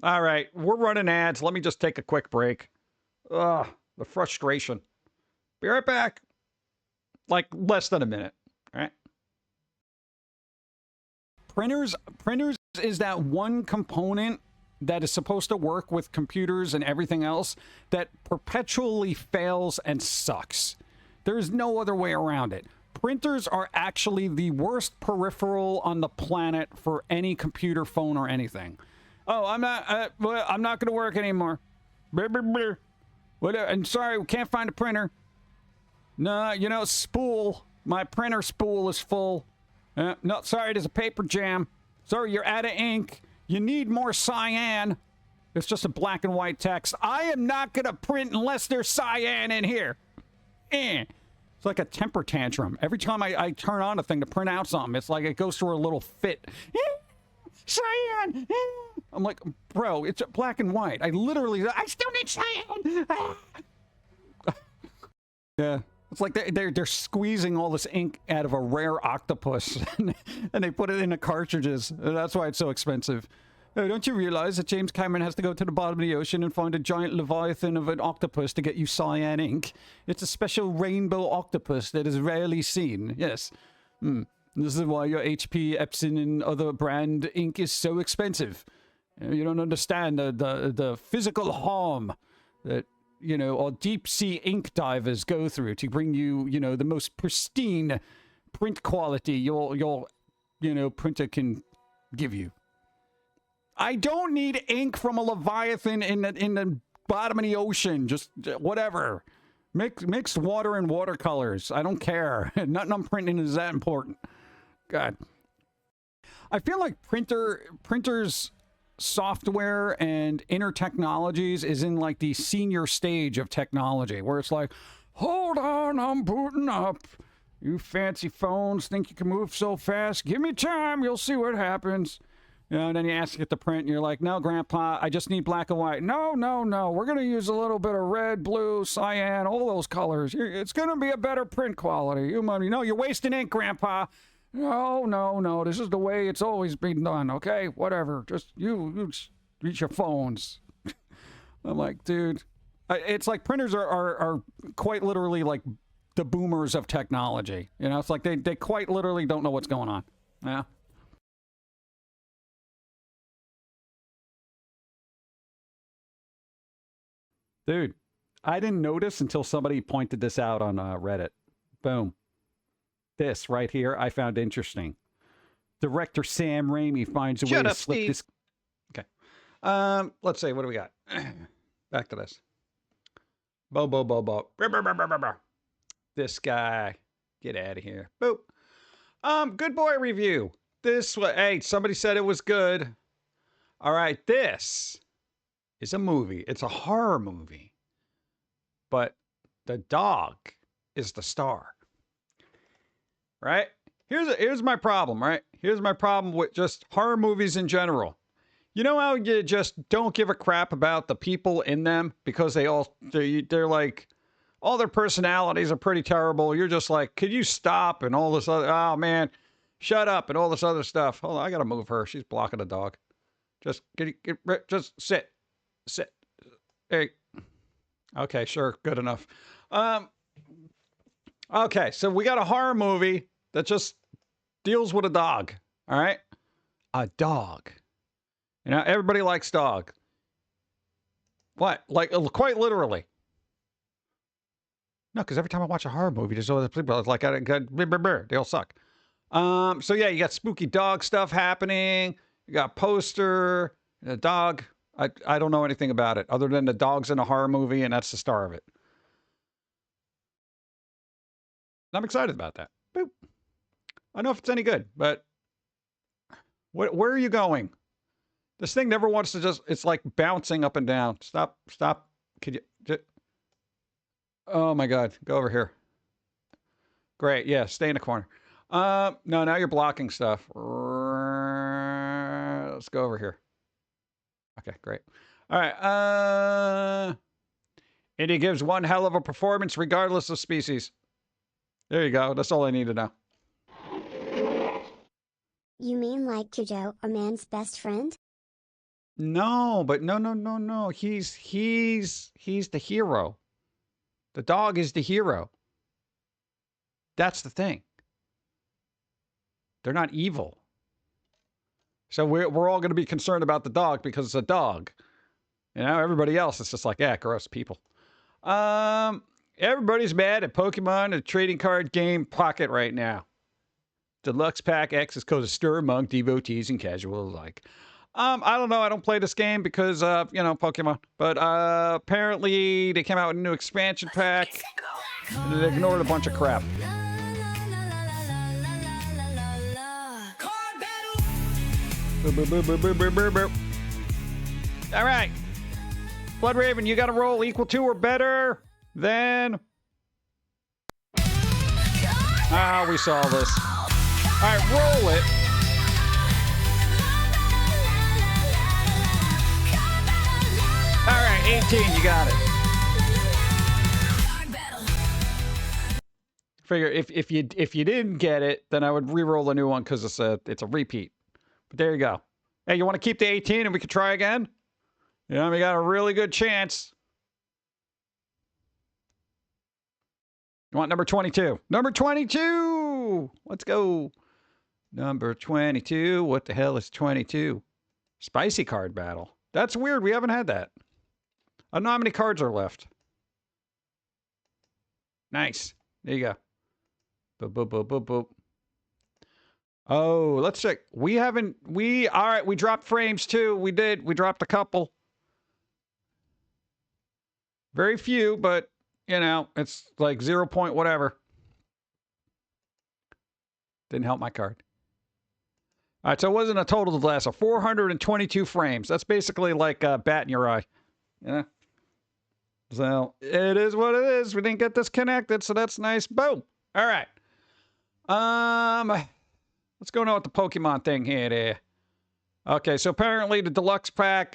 right. We're running ads. Let me just take a quick break. The frustration. Be right back. Like less than a minute. All right. Printers is that one component that is supposed to work with computers and everything else that perpetually fails and sucks. There's no other way around it. Printers are actually the worst peripheral on the planet for any computer, phone, or anything. Oh, I'm not going to work anymore. I'm sorry, we can't find a printer. No, spool. My printer spool is full. No, sorry, there's a paper jam. Sorry, you're out of ink. You need more cyan. It's just a black and white text. I am not going to print unless there's cyan in here. It's like a temper tantrum. Every time I turn on a thing to print out something, it's like it goes through a little fit. Cyan! I'm like, bro, it's black and white. I still need cyan! Yeah. It's like they're squeezing all this ink out of a rare octopus, and they put it in the cartridges. That's why it's so expensive. Don't you realize that James Cameron has to go to the bottom of the ocean and find a giant leviathan of an octopus to get you cyan ink? It's a special rainbow octopus that is rarely seen. Yes. This is why your HP, Epson, and other brand ink is so expensive. You don't understand the physical harm that, all deep-sea ink divers go through to bring you, the most pristine print quality your printer can give you. I don't need ink from a leviathan in the bottom of the ocean. Just whatever. Mix water and watercolors. I don't care. Nothing I'm printing is that important. God. I feel like printers software and inner technologies is in like the senior stage of technology where it's like, hold on, I'm booting up. You fancy phones think you can move so fast. Give me time. You'll see what happens. And then you ask it to print and you're like, no, Grandpa, I just need black and white. No. We're going to use a little bit of red, blue, cyan, all those colors. It's going to be a better print quality. No, you're wasting ink, Grandpa. No. This is the way it's always been done, okay? Whatever. Just you reach your phones. I'm like, dude. It's like printers are quite literally like the boomers of technology. It's like they quite literally don't know what's going on. Yeah. Dude, I didn't notice until somebody pointed this out on Reddit. Boom. This right here, I found interesting. Director Sam Raimi finds a way to slip this. Okay. Let's see. What do we got? Back to this. Bo. This guy. Get out of here. Boop. Good boy review. Hey, somebody said it was good. All right, this is a movie. It's a horror movie. But the dog is the star. Right? Here's my problem, right? Here's my problem with just horror movies in general. You know how you just don't give a crap about the people in them because they're like, all their personalities are pretty terrible. You're just like, could you stop? And all this other, oh man, shut up and all this other stuff. Hold on, I gotta move her. She's blocking the dog. Just just sit. Hey. Okay, sure, good enough. Okay, so we got a horror movie that just deals with a dog. All right, a dog. You know, everybody likes dog. What? Like quite literally. No, because every time I watch a horror movie, there's always people like they all suck. So yeah, you got spooky dog stuff happening. You got poster, a dog. I don't know anything about it other than the dog's in a horror movie, and that's the star of it. I'm excited about that. Boop. I don't know if it's any good, but where are you going? This thing never wants to just, it's like bouncing up and down. Stop. Could you just, oh my God, go over here. Great, yeah, stay in the corner. No, now you're blocking stuff. Let's go over here. Okay, great. All right, and he gives one hell of a performance regardless of species. There you go, that's all I need to know. You mean like Cujo, a man's best friend? No, but no. He's the hero. The dog is the hero. That's the thing. They're not evil. So we're all going to be concerned about the dog because it's a dog. You know, everybody else is just like, yeah, gross people. Everybody's mad at Pokemon, a trading card game pocket right now. Deluxe Pack X is caused a stir among devotees and casuals alike. I don't know. I don't play this game because, you know, Pokemon. But apparently they came out with a new expansion pack. And they ignored a bunch of crap. All right. Blood Raven, you got a roll equal to or better than... Ah, we saw this. All right, roll it. All right, 18, you got it. Figure if you didn't get it, then I would re-roll a new one because it's a repeat. But there you go. Hey, you want to keep the 18 and we could try again? You know, we got a really good chance. You want number 22? Number 22! Let's go. Number 22. What the hell is 22? Spicy card battle. That's weird. We haven't had that. I don't know how many cards are left. Nice. There you go. Boop, boop, boop, boop, boop. Oh, let's check. All right, we dropped frames too. We did. We dropped a couple. Very few, but, you know, it's like 0 point whatever. Didn't help my card. All right, so it wasn't a total of last. So 422 frames. That's basically like a bat in your eye. Yeah. So it is what it is. We didn't get disconnected, so that's nice. Boom. All right. Let's go now with the Pokemon thing here. Okay, so apparently the deluxe pack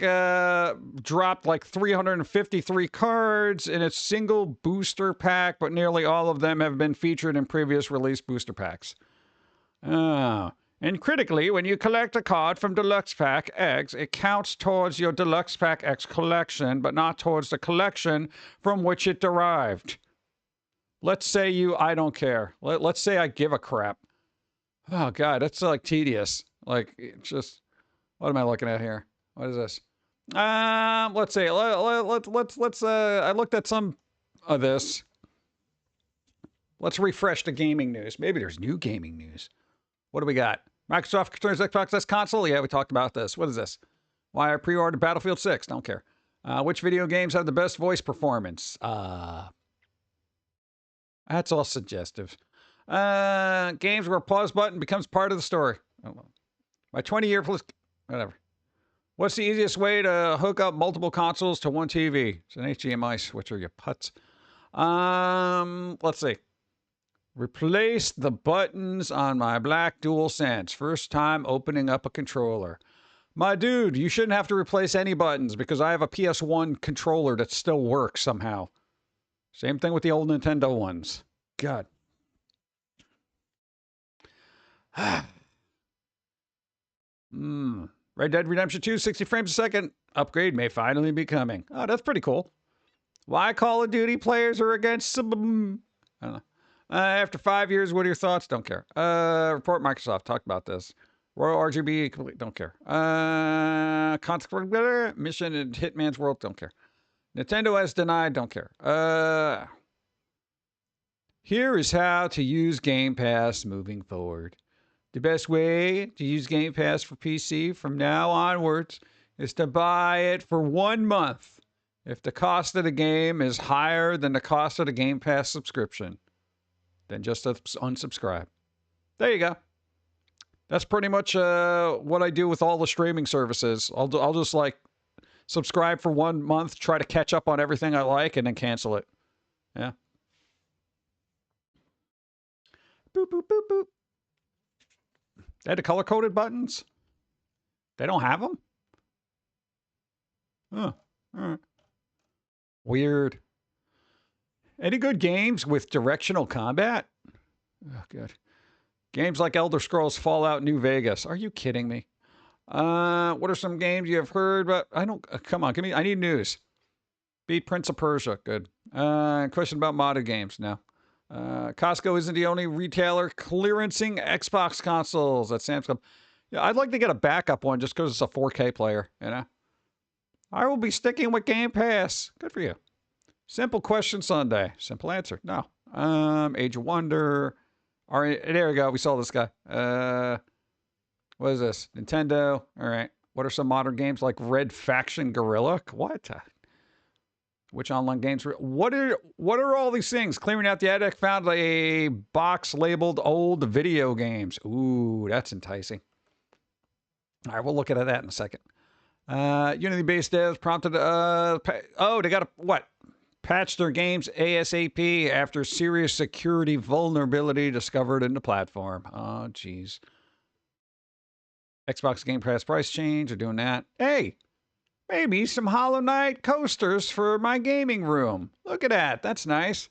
dropped like 353 cards in its single booster pack, but nearly all of them have been featured in previous release booster packs. And critically, when you collect a card from Deluxe Pack X, it counts towards your Deluxe Pack X collection, but not towards the collection from which it derived. Let's say I don't care. Let's say I give a crap. Oh, God, that's like tedious. Like, it's just, what am I looking at here? What is this? Let's see. Let's. I looked at some of this. Let's refresh the gaming news. Maybe there's new gaming news. What do we got? Microsoft returns Xbox S console. Yeah, we talked about this. What is this? Why I pre-ordered Battlefield 6. Don't care. Which video games have the best voice performance? That's all suggestive. Games where a pause button becomes part of the story. My 20-year plus... Whatever. What's the easiest way to hook up multiple consoles to one TV? It's an HDMI switcher, you putz. Let's see. Replace the buttons on my black DualSense. First time opening up a controller. My dude, you shouldn't have to replace any buttons because I have a PS1 controller that still works somehow. Same thing with the old Nintendo ones. God. Red Dead Redemption 2, 60 frames a second. Upgrade may finally be coming. Oh, that's pretty cool. Why Call of Duty players are against... I don't know. After 5 years, what are your thoughts? Don't care. Report Microsoft. Talked about this. Royal RGB. Complete. Don't care. Consequence. Mission in Hitman's World. Don't care. Nintendo has denied. Don't care. Here is how to use Game Pass moving forward. The best way to use Game Pass for PC from now onwards is to buy it for 1 month. If the cost of the game is higher than the cost of the Game Pass subscription, then just unsubscribe. There you go. That's pretty much what I do with all the streaming services. I'll just like subscribe for 1 month, try to catch up on everything I like, and then cancel it. Yeah. Boop, boop, boop, boop. They had the color-coded buttons? They don't have them? Huh. All right. Weird. Any good games with directional combat? Oh, good. Games like Elder Scrolls Fallout New Vegas. Are you kidding me? What are some games you have heard about? I don't... come on, give me... I need news. Beat Prince of Persia. Good. Question about modded games. No. Costco isn't the only retailer clearancing Xbox consoles at Sam's Club. Yeah, I'd like to get a backup one just because it's a 4K player, you know? I will be sticking with Game Pass. Good for you. Simple question Sunday. Simple answer. No. Age of Wonder. All right, there we go. We saw this guy. What is this? Nintendo. All right. What are some modern games like Red Faction Guerrilla? What? Which online games? What are all these things? Clearing out the attic, found a box labeled old video games. Ooh, that's enticing. All right, we'll look at that in a second. Unity-based devs prompted. They got to what? Patch their games ASAP after serious security vulnerability discovered in the platform. Oh, jeez. Xbox Game Pass price change. They're doing that. Hey. Maybe some Hollow Knight coasters for my gaming room. Look at that. That's nice.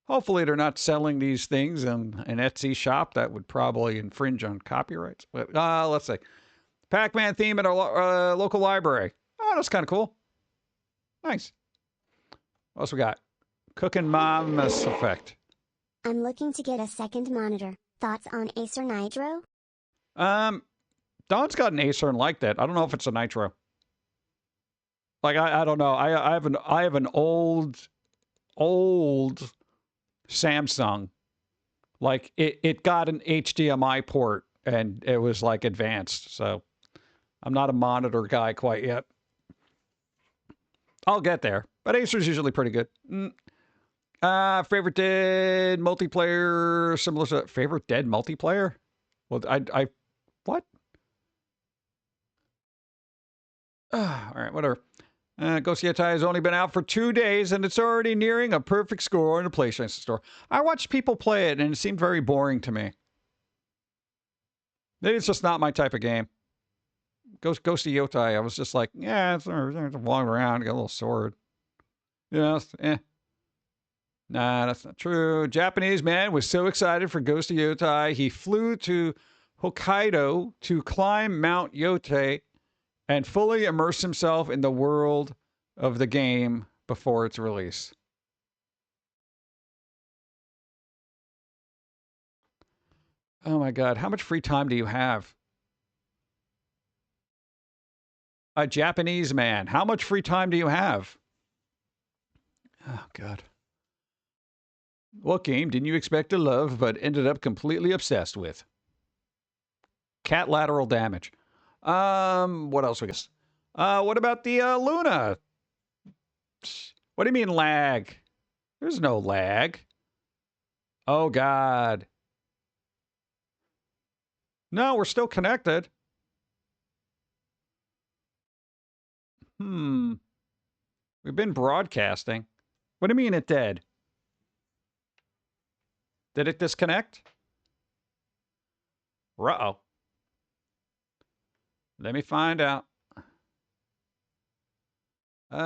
Hopefully they're not selling these things in an Etsy shop. That would probably infringe on copyrights. But let's see. Pac-Man theme at our local library. Oh, that's kind of cool. Nice. What else we got? Cooking Mama's Effect. I'm looking to get a second monitor. Thoughts on Acer Nitro? Don's got an Acer and liked it. I don't know if it's a Nitro. Like I don't know. I have an old Samsung. Like it got an HDMI port and it was like advanced. So I'm not a monitor guy quite yet. I'll get there. But Acer's usually pretty good. Favorite Dead multiplayer similar to Favorite Dead multiplayer? Well, I what? All right, whatever. Ghost Yeti has only been out for 2 days, and it's already nearing a perfect score in a PlayStation Store. I watched people play it, and it seemed very boring to me. Maybe it's just not my type of game. Ghost Yeti, I was just like, yeah, it's walking around, got a little sword. Yeah, Nah, that's not true. Japanese man was so excited for Ghost Yoti, he flew to Hokkaido to climb Mount Yotei and fully immerse himself in the world of the game before its release. Oh my God, how much free time do you have? A Japanese man. How much free time do you have? Oh, God. What game didn't you expect to love but ended up completely obsessed with? Cat lateral damage. What else we got? What about the Luna? What do you mean lag? There's no lag. Oh, God. No, we're still connected. We've been broadcasting. What do you mean it did? Did it disconnect? Uh-oh. Let me find out. We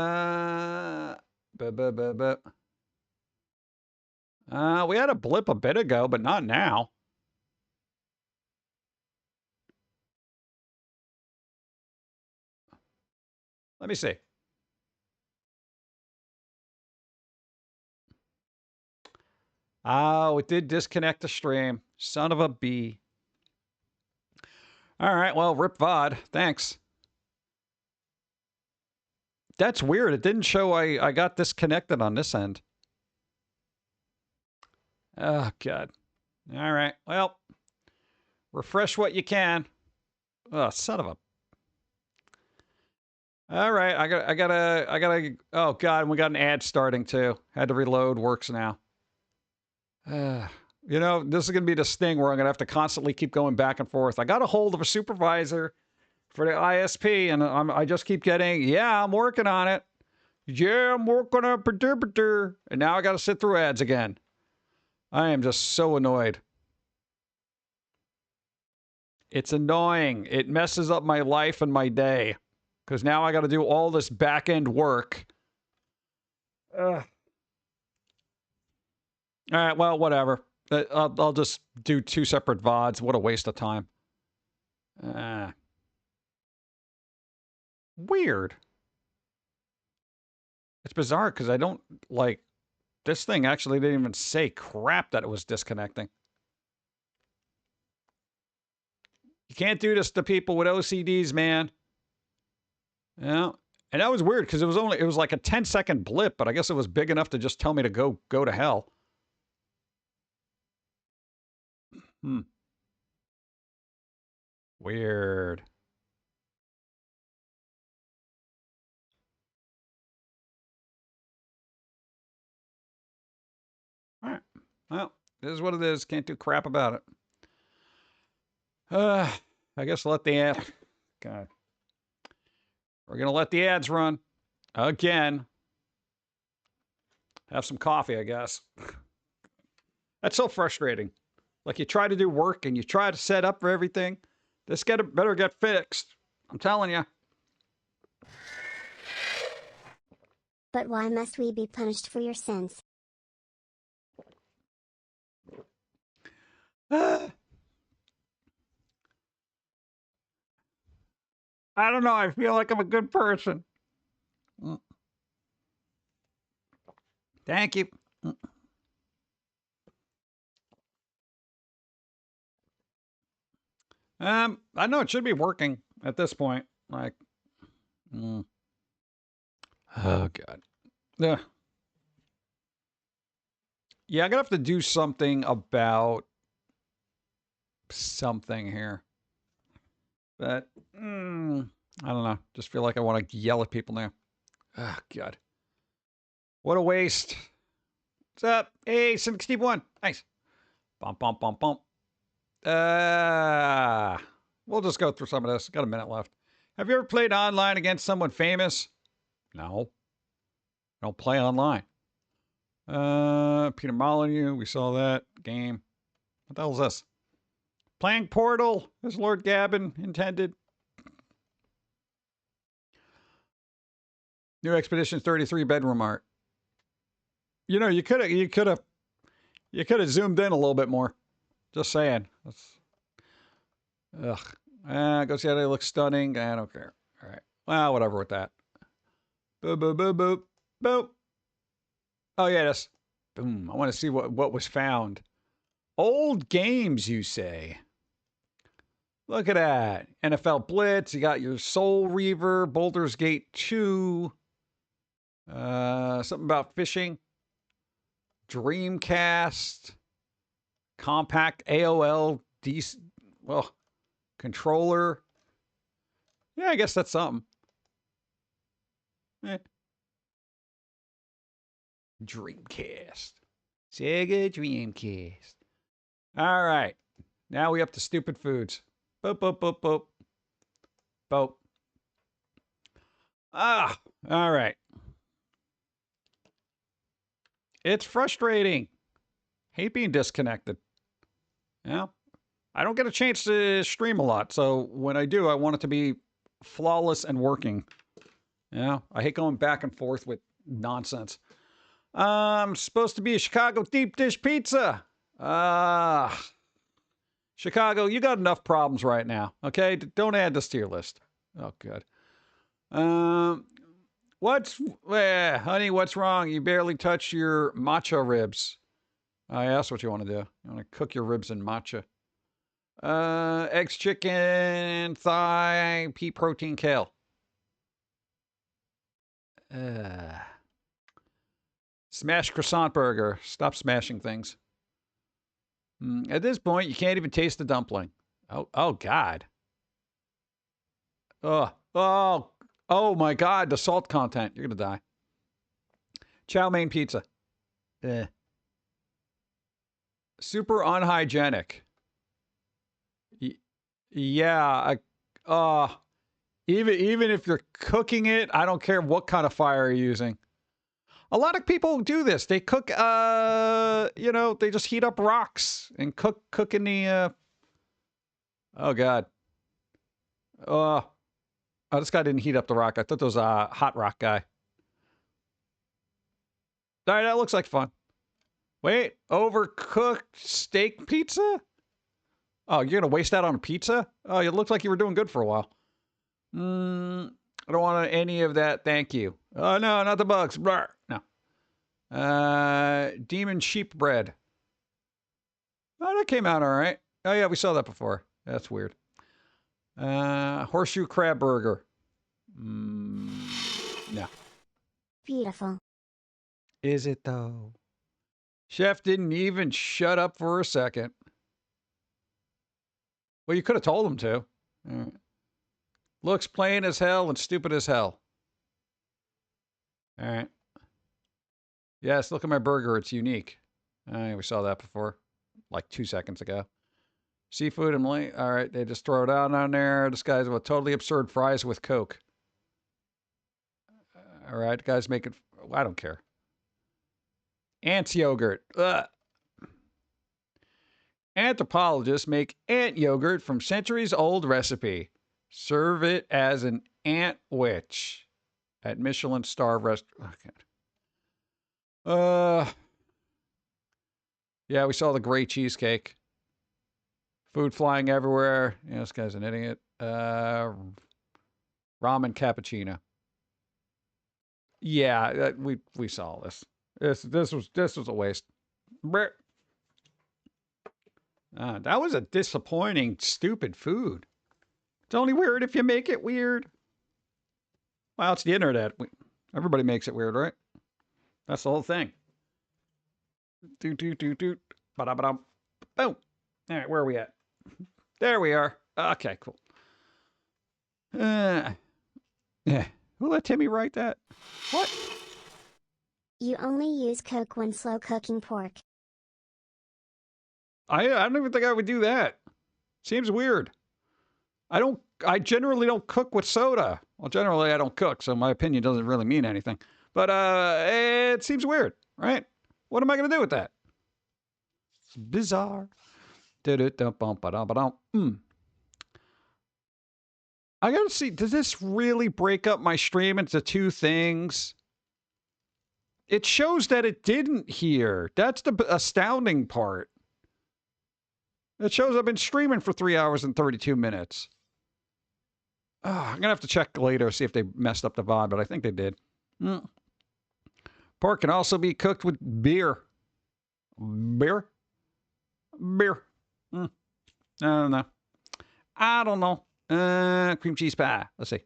had a blip a bit ago, but not now. Let me see. Oh, it did disconnect the stream. Son of a bee. All right, well, rip VOD. Thanks. That's weird. It didn't show I got disconnected on this end. Oh, God. All right, well, refresh what you can. Oh, son of a... All right, I gotta... Oh, God, we got an ad starting, too. Had to reload. Works now. You know, this is going to be this thing where I'm going to have to constantly keep going back and forth. I got a hold of a supervisor for the ISP, and I just keep getting, yeah, I'm working on it. Yeah, I'm working on it. And now I got to sit through ads again. I am just so annoyed. It's annoying. It messes up my life and my day. Because now I got to do all this back-end work. All right, well, whatever. I'll just do 2 separate VODs. What a waste of time. Weird. It's bizarre because I don't, like, this thing actually didn't even say crap that it was disconnecting. You can't do this to people with OCDs, man. Yeah. And that was weird because it was like a 10-second blip, but I guess it was big enough to just tell me to go to hell. Weird. All right. Well, this is what it is. Can't do crap about it. I guess let the ad... God. We're going to let the ads run. Again. Have some coffee, I guess. That's so frustrating. Like, you try to do work and you try to set up for everything. This better get fixed. I'm telling you. But why must we be punished for your sins? I don't know. I feel like I'm a good person. Thank you. I know it should be working at this point. Like, oh, God. Yeah. Yeah, I'm going to have to do something about something here. But, I don't know. Just feel like I want to yell at people now. Oh, God. What a waste. What's up? Hey, 61. Nice. Bump, bump, bump, bump. We'll just go through some of this. Got a minute left. Have you ever played online against someone famous? No. I don't play online. Peter Molyneux. We saw that game. What the hell is this? Playing Portal, as Lord Gabbin intended. New Expedition 33 bedroom art. You know, you could have zoomed in a little bit more. Just saying. Ugh. Go see how they look stunning. I don't care. All right. Well, whatever with that. Boop, boop, boop, boop, boop. Oh, yeah, that's... Boom. I want to see what was found. Old games, you say? Look at that. NFL Blitz. You got your Soul Reaver, Boulder's Gate 2. Something about fishing. Dreamcast. Compact AOL. Well, controller. Yeah, I guess that's something. Dreamcast. Sega Dreamcast. All right. Now we up to stupid foods. Boop, boop, boop, boop. Boop. Ah, all right. It's frustrating. Hate being disconnected. Yeah. I don't get a chance to stream a lot, so when I do, I want it to be flawless and working. Yeah. I hate going back and forth with nonsense. Supposed to be a Chicago deep dish pizza. Chicago, you got enough problems right now. Okay, don't add this to your list. Oh, good. Honey, what's wrong? You barely touch your matcha ribs. I asked what you want to do. You want to cook your ribs in matcha. Eggs, chicken, thigh, pea protein, kale. Smash croissant burger. Stop smashing things. At this point, you can't even taste the dumpling. Oh God. Oh my God, the salt content. You're gonna die. Chow mein pizza. Super unhygienic. Yeah. Even if you're cooking it, I don't care what kind of fire you're using. A lot of people do this. They cook, they just heat up rocks and cook in the, oh God. Oh, this guy didn't heat up the rock. I thought it was a hot rock guy. All right, that looks like fun. Wait, overcooked steak pizza? Oh, you're going to waste that on a pizza? Oh, it looked like you were doing good for a while. I don't want any of that. Thank you. Oh, no, not the bugs. Blah. No. Demon sheep bread. Oh, that came out all right. Oh, yeah, we saw that before. That's weird. Horseshoe crab burger. No. Beautiful. Is it, though? Chef didn't even shut up for a second. Well, you could have told him to. Looks plain as hell and stupid as hell. All right. Yes, look at my burger. It's unique. We saw that before, like 2 seconds ago. Seafood and all right, they just throw it out on there. This guy's with totally absurd fries with Coke. All right, guys making. I don't care. Ants yogurt. Ugh. Anthropologists make ant yogurt from centuries-old recipe. Serve it as an ant witch at Michelin star restaurant. Okay. Yeah, we saw the gray cheesecake. Food flying everywhere. Yeah, this guy's an idiot. Ramen cappuccino. Yeah, we saw this. This was a waste. That was a disappointing, stupid food. It's only weird if you make it weird. Well, it's the internet. Everybody makes it weird, right? That's the whole thing. Doot. Ba-da-ba-dum. Boom. All right, where are we at? There we are. Okay, cool. Yeah. Who let Timmy write that? What? You only use Coke when slow cooking pork. I don't even think I would do that. Seems weird. I generally don't cook with soda. Well, generally I don't cook, so my opinion doesn't really mean anything. But it seems weird, right? What am I going to do with that? It's bizarre. I got to see, does this really break up my stream into two things? It shows that it didn't here. That's the astounding part. It shows I've been streaming for 3 hours and 32 minutes. I'm going to have to check later, see if they messed up the VOD, but I think they did. Pork can also be cooked with beer. Beer? I don't know. I don't know. Cream cheese pie. Let's see.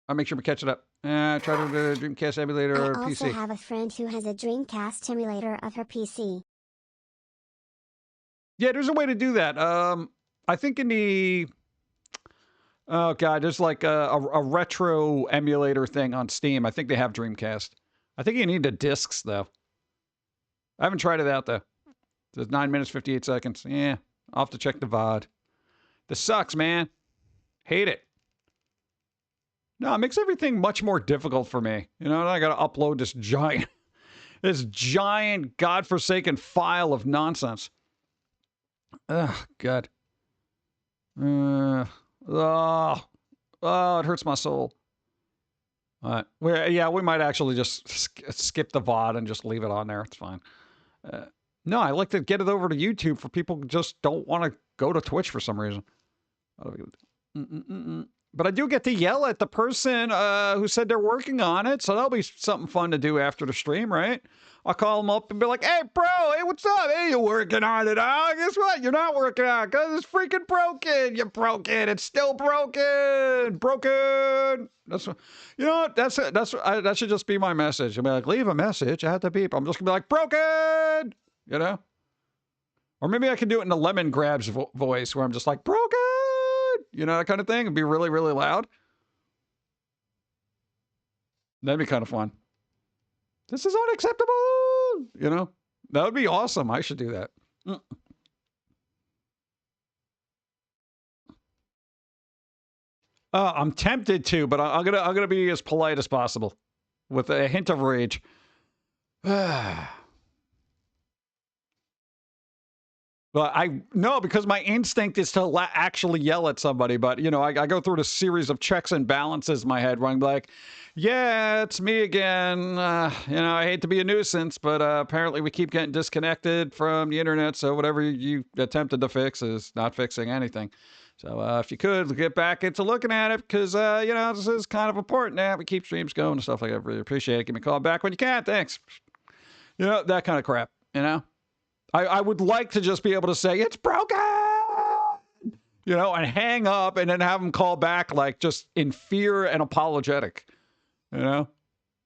I'll make sure we catch it up. Try to do the Dreamcast emulator I also PC. have a friend who has a Dreamcast emulator of her PC. Yeah, there's a way to do that. I think in the... Oh, God, there's like a retro emulator thing on Steam. I think they have Dreamcast. I think you need the discs, though. I haven't tried it out, though. It's 9 minutes, 58 seconds. Yeah, I'll have to check the VOD. This sucks, man. Hate it. No, it makes everything much more difficult for me. You know, I got to upload this giant, godforsaken file of nonsense. Oh, God. Oh, it hurts my soul. All right. We might actually just skip the VOD and just leave it on there. It's fine. No, I like to get it over to YouTube for people who just don't want to go to Twitch for some reason. But I do get to yell at the person who said they're working on it, so that'll be something fun to do after the stream, right? I'll call them up and be like, hey, bro, hey, what's up? Hey, you working on it? Oh, guess what? You're not working on it because it's freaking broken. You broke it. It's still broken. Broken. That's what, you know what? That should just be my message. I'll be like, leave a message at the beep. I'm just going to be like, broken, you know? Or maybe I can do it in the Lemon Grabs voice where I'm just like, broken, you know, that kind of thing. It'd be really, really loud. That'd be kind of fun. This is unacceptable. You know, that would be awesome. I should do that. I'm tempted to, but I'm gonna be as polite as possible with a hint of rage. But because my instinct is to actually yell at somebody. But, you know, I go through this series of checks and balances in my head where I'm like, yeah, it's me again. You know, I hate to be a nuisance, but apparently we keep getting disconnected from the internet. So whatever you attempted to fix is not fixing anything. So if you could get back into looking at it, because, you know, this is kind of important that we keep streams going and stuff like that. Really appreciate it. Give me a call back when you can. Thanks. You know, that kind of crap, you know? I would like to just be able to say, it's broken, you know, and hang up and then have them call back like just in fear and apologetic, you know,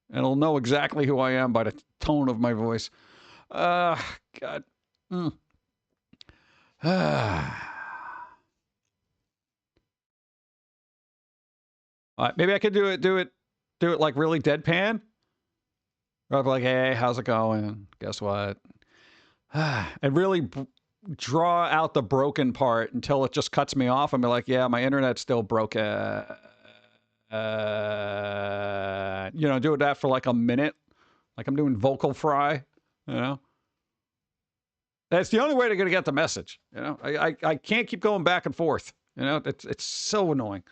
and it'll know exactly who I am by the tone of my voice. God. All right, maybe I could do it like really deadpan. Or I'll be like, hey, how's it going? Guess what? And really draw out the broken part until it just cuts me off and be like, yeah, my internet's still broken. You know, do that for like a minute. Like I'm doing vocal fry, you know. That's the only way they're going to get the message, you know. I can't keep going back and forth, you know. It's so annoying.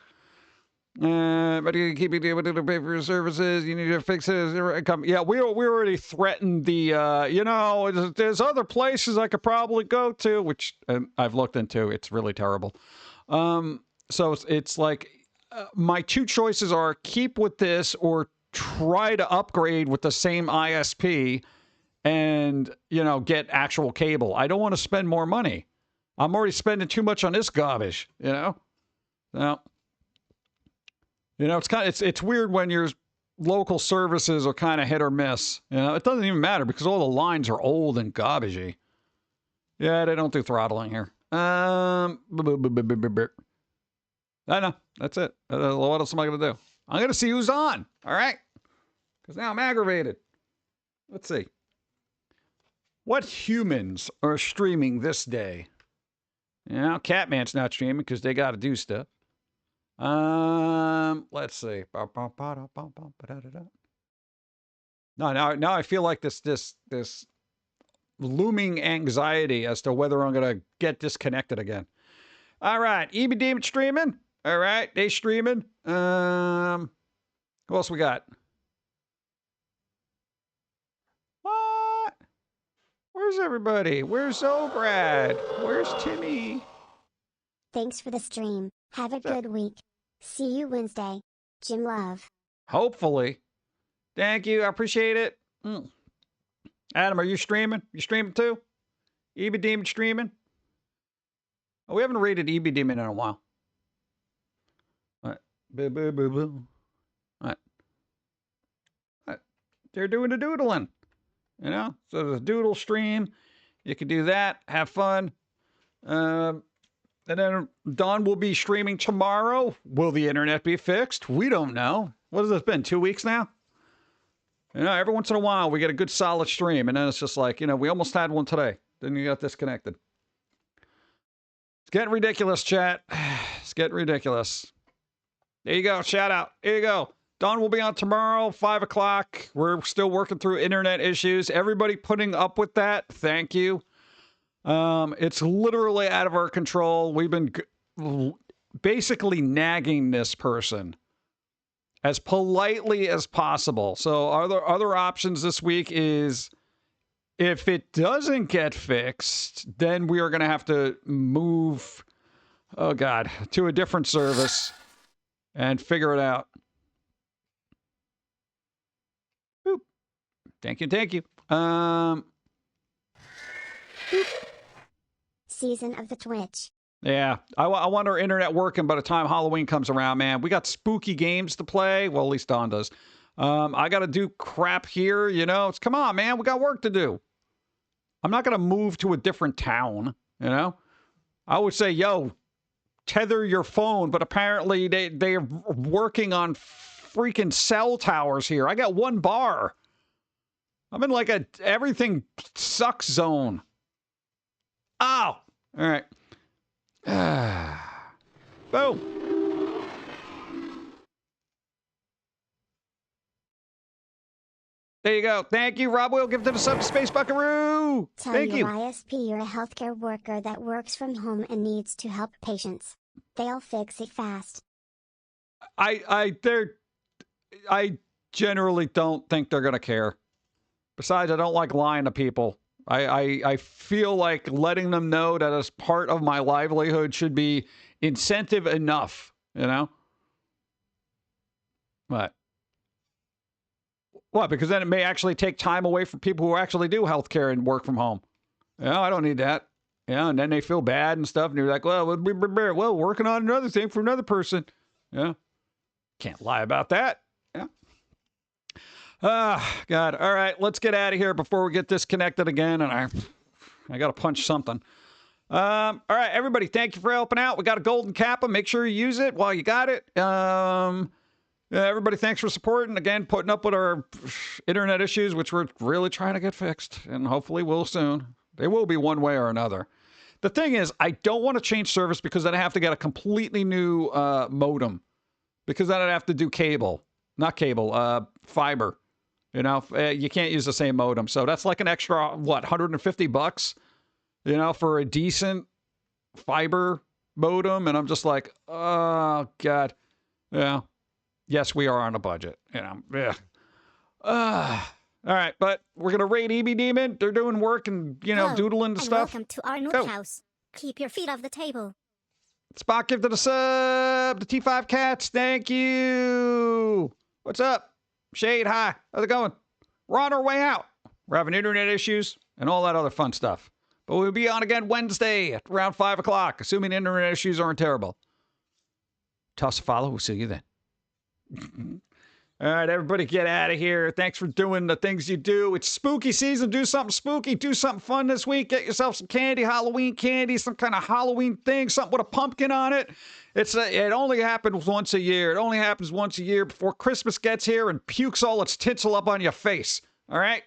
But you keep it able to pay for your services. You need to fix it. Yeah, we already threatened the. You know, there's other places I could probably go to, which I've looked into. It's really terrible. So it's like my two choices are keep with this or try to upgrade with the same ISP, and you know get actual cable. I don't want to spend more money. I'm already spending too much on this garbage. You know, now. You know, it's weird when your local services are kind of hit or miss. You know, it doesn't even matter because all the lines are old and garbagey. Yeah, they don't do throttling here. I know. That's it. What else am I going to do? I'm going to see who's on. All right? Because now I'm aggravated. Let's see. What humans are streaming this day? You know, Catman's not streaming because they got to do stuff. Let's see. Now I feel like this looming anxiety as to whether I'm gonna get disconnected again. All right, EB Demon streaming. All right, they streaming. Who else we got? What? Where's everybody? Where's Obrad? Where's Timmy? Thanks for the stream. Have a good week. See you Wednesday. Jim Love. Hopefully. Thank you. I appreciate it. Adam, are you streaming? You streaming too? EB Demon streaming. Oh, we haven't rated EB Demon in a while. All right. Boo, boo, boo, boo. All right. All right. They're doing the doodling. You know? So the doodle stream. You can do that. Have fun. And then Dawn will be streaming tomorrow. Will the internet be fixed? We don't know. What has this been? 2 weeks now? You know, every once in a while we get a good solid stream, and then it's just like, you know, we almost had one today. Then you got disconnected. It's getting ridiculous, chat. It's getting ridiculous. There you go. Shout out. Here you go. Dawn will be on tomorrow, 5 o'clock. We're still working through internet issues. Everybody putting up with that, thank you. It's literally out of our control. We've been basically nagging this person as politely as possible. So other options this week is if it doesn't get fixed, then we are going to have to move, oh God, to a different service and figure it out. Boop. Thank you. Thank you. Boop. Season of the Twitch. Yeah, I want our internet working by the time Halloween comes around, man. We got spooky games to play. Well, at least Dawn does. I got to do crap here, you know. Come on, man. We got work to do. I'm not going to move to a different town, you know. I would say, yo, tether your phone, but apparently they're working on freaking cell towers here. I got one bar. I'm in like a everything sucks zone. Oh, all right. Boom. There you go. Thank you, Rob Will. Give to the sub to Space Buckaroo. Thank you. ISP you're a healthcare worker that works from home and needs to help patients. They'll fix it fast. I generally don't think they're gonna care. Besides, I don't like lying to people. I feel like letting them know that as part of my livelihood should be incentive enough, you know? What? What? Because then it may actually take time away from people who actually do healthcare and work from home. You know, I don't need that. Yeah, and then they feel bad and stuff, and you're like, well, working on another thing for another person. Yeah. Can't lie about that. Yeah. God. All right, let's get out of here before we get disconnected again, and I got to punch something. All right, everybody, thank you for helping out. We got a Golden Kappa. Make sure you use it while you got it. Yeah, everybody, thanks for supporting. Again, putting up with our internet issues, which we're really trying to get fixed, and hopefully will soon. They will be one way or another. The thing is, I don't want to change service because then I have to get a completely new modem. Because then I'd have to do cable. Not cable, fiber. You know, you can't use the same modem. So that's like an extra, what, $150? You know, for a decent fiber modem. And I'm just like, oh, God. Yeah. Yes, we are on a budget. You know, yeah. All right, but we're going to raid EB Demon. They're doing work and, you know, Hello, doodling and stuff. Welcome to our new Go. house. Keep your feet off the table. Spot give to the sub. The T5 Cats. Thank you. What's up? Shade, hi. How's it going? We're on our way out. We're having internet issues and all that other fun stuff. But we'll be on again Wednesday at around 5 o'clock, assuming internet issues aren't terrible. Toss a follow. We'll see you then. All right, everybody get out of here. Thanks for doing the things you do. It's spooky season. Do something spooky. Do something fun this week. Get yourself some candy, Halloween candy, some kind of Halloween thing, something with a pumpkin on it. It only happens once a year. It only happens once a year before Christmas gets here and pukes all its tinsel up on your face. All right?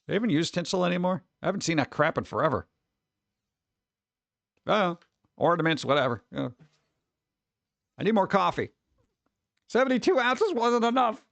They even use tinsel anymore? I haven't seen that crap in forever. Oh, ornaments, whatever. I need more coffee. 72 ounces wasn't enough.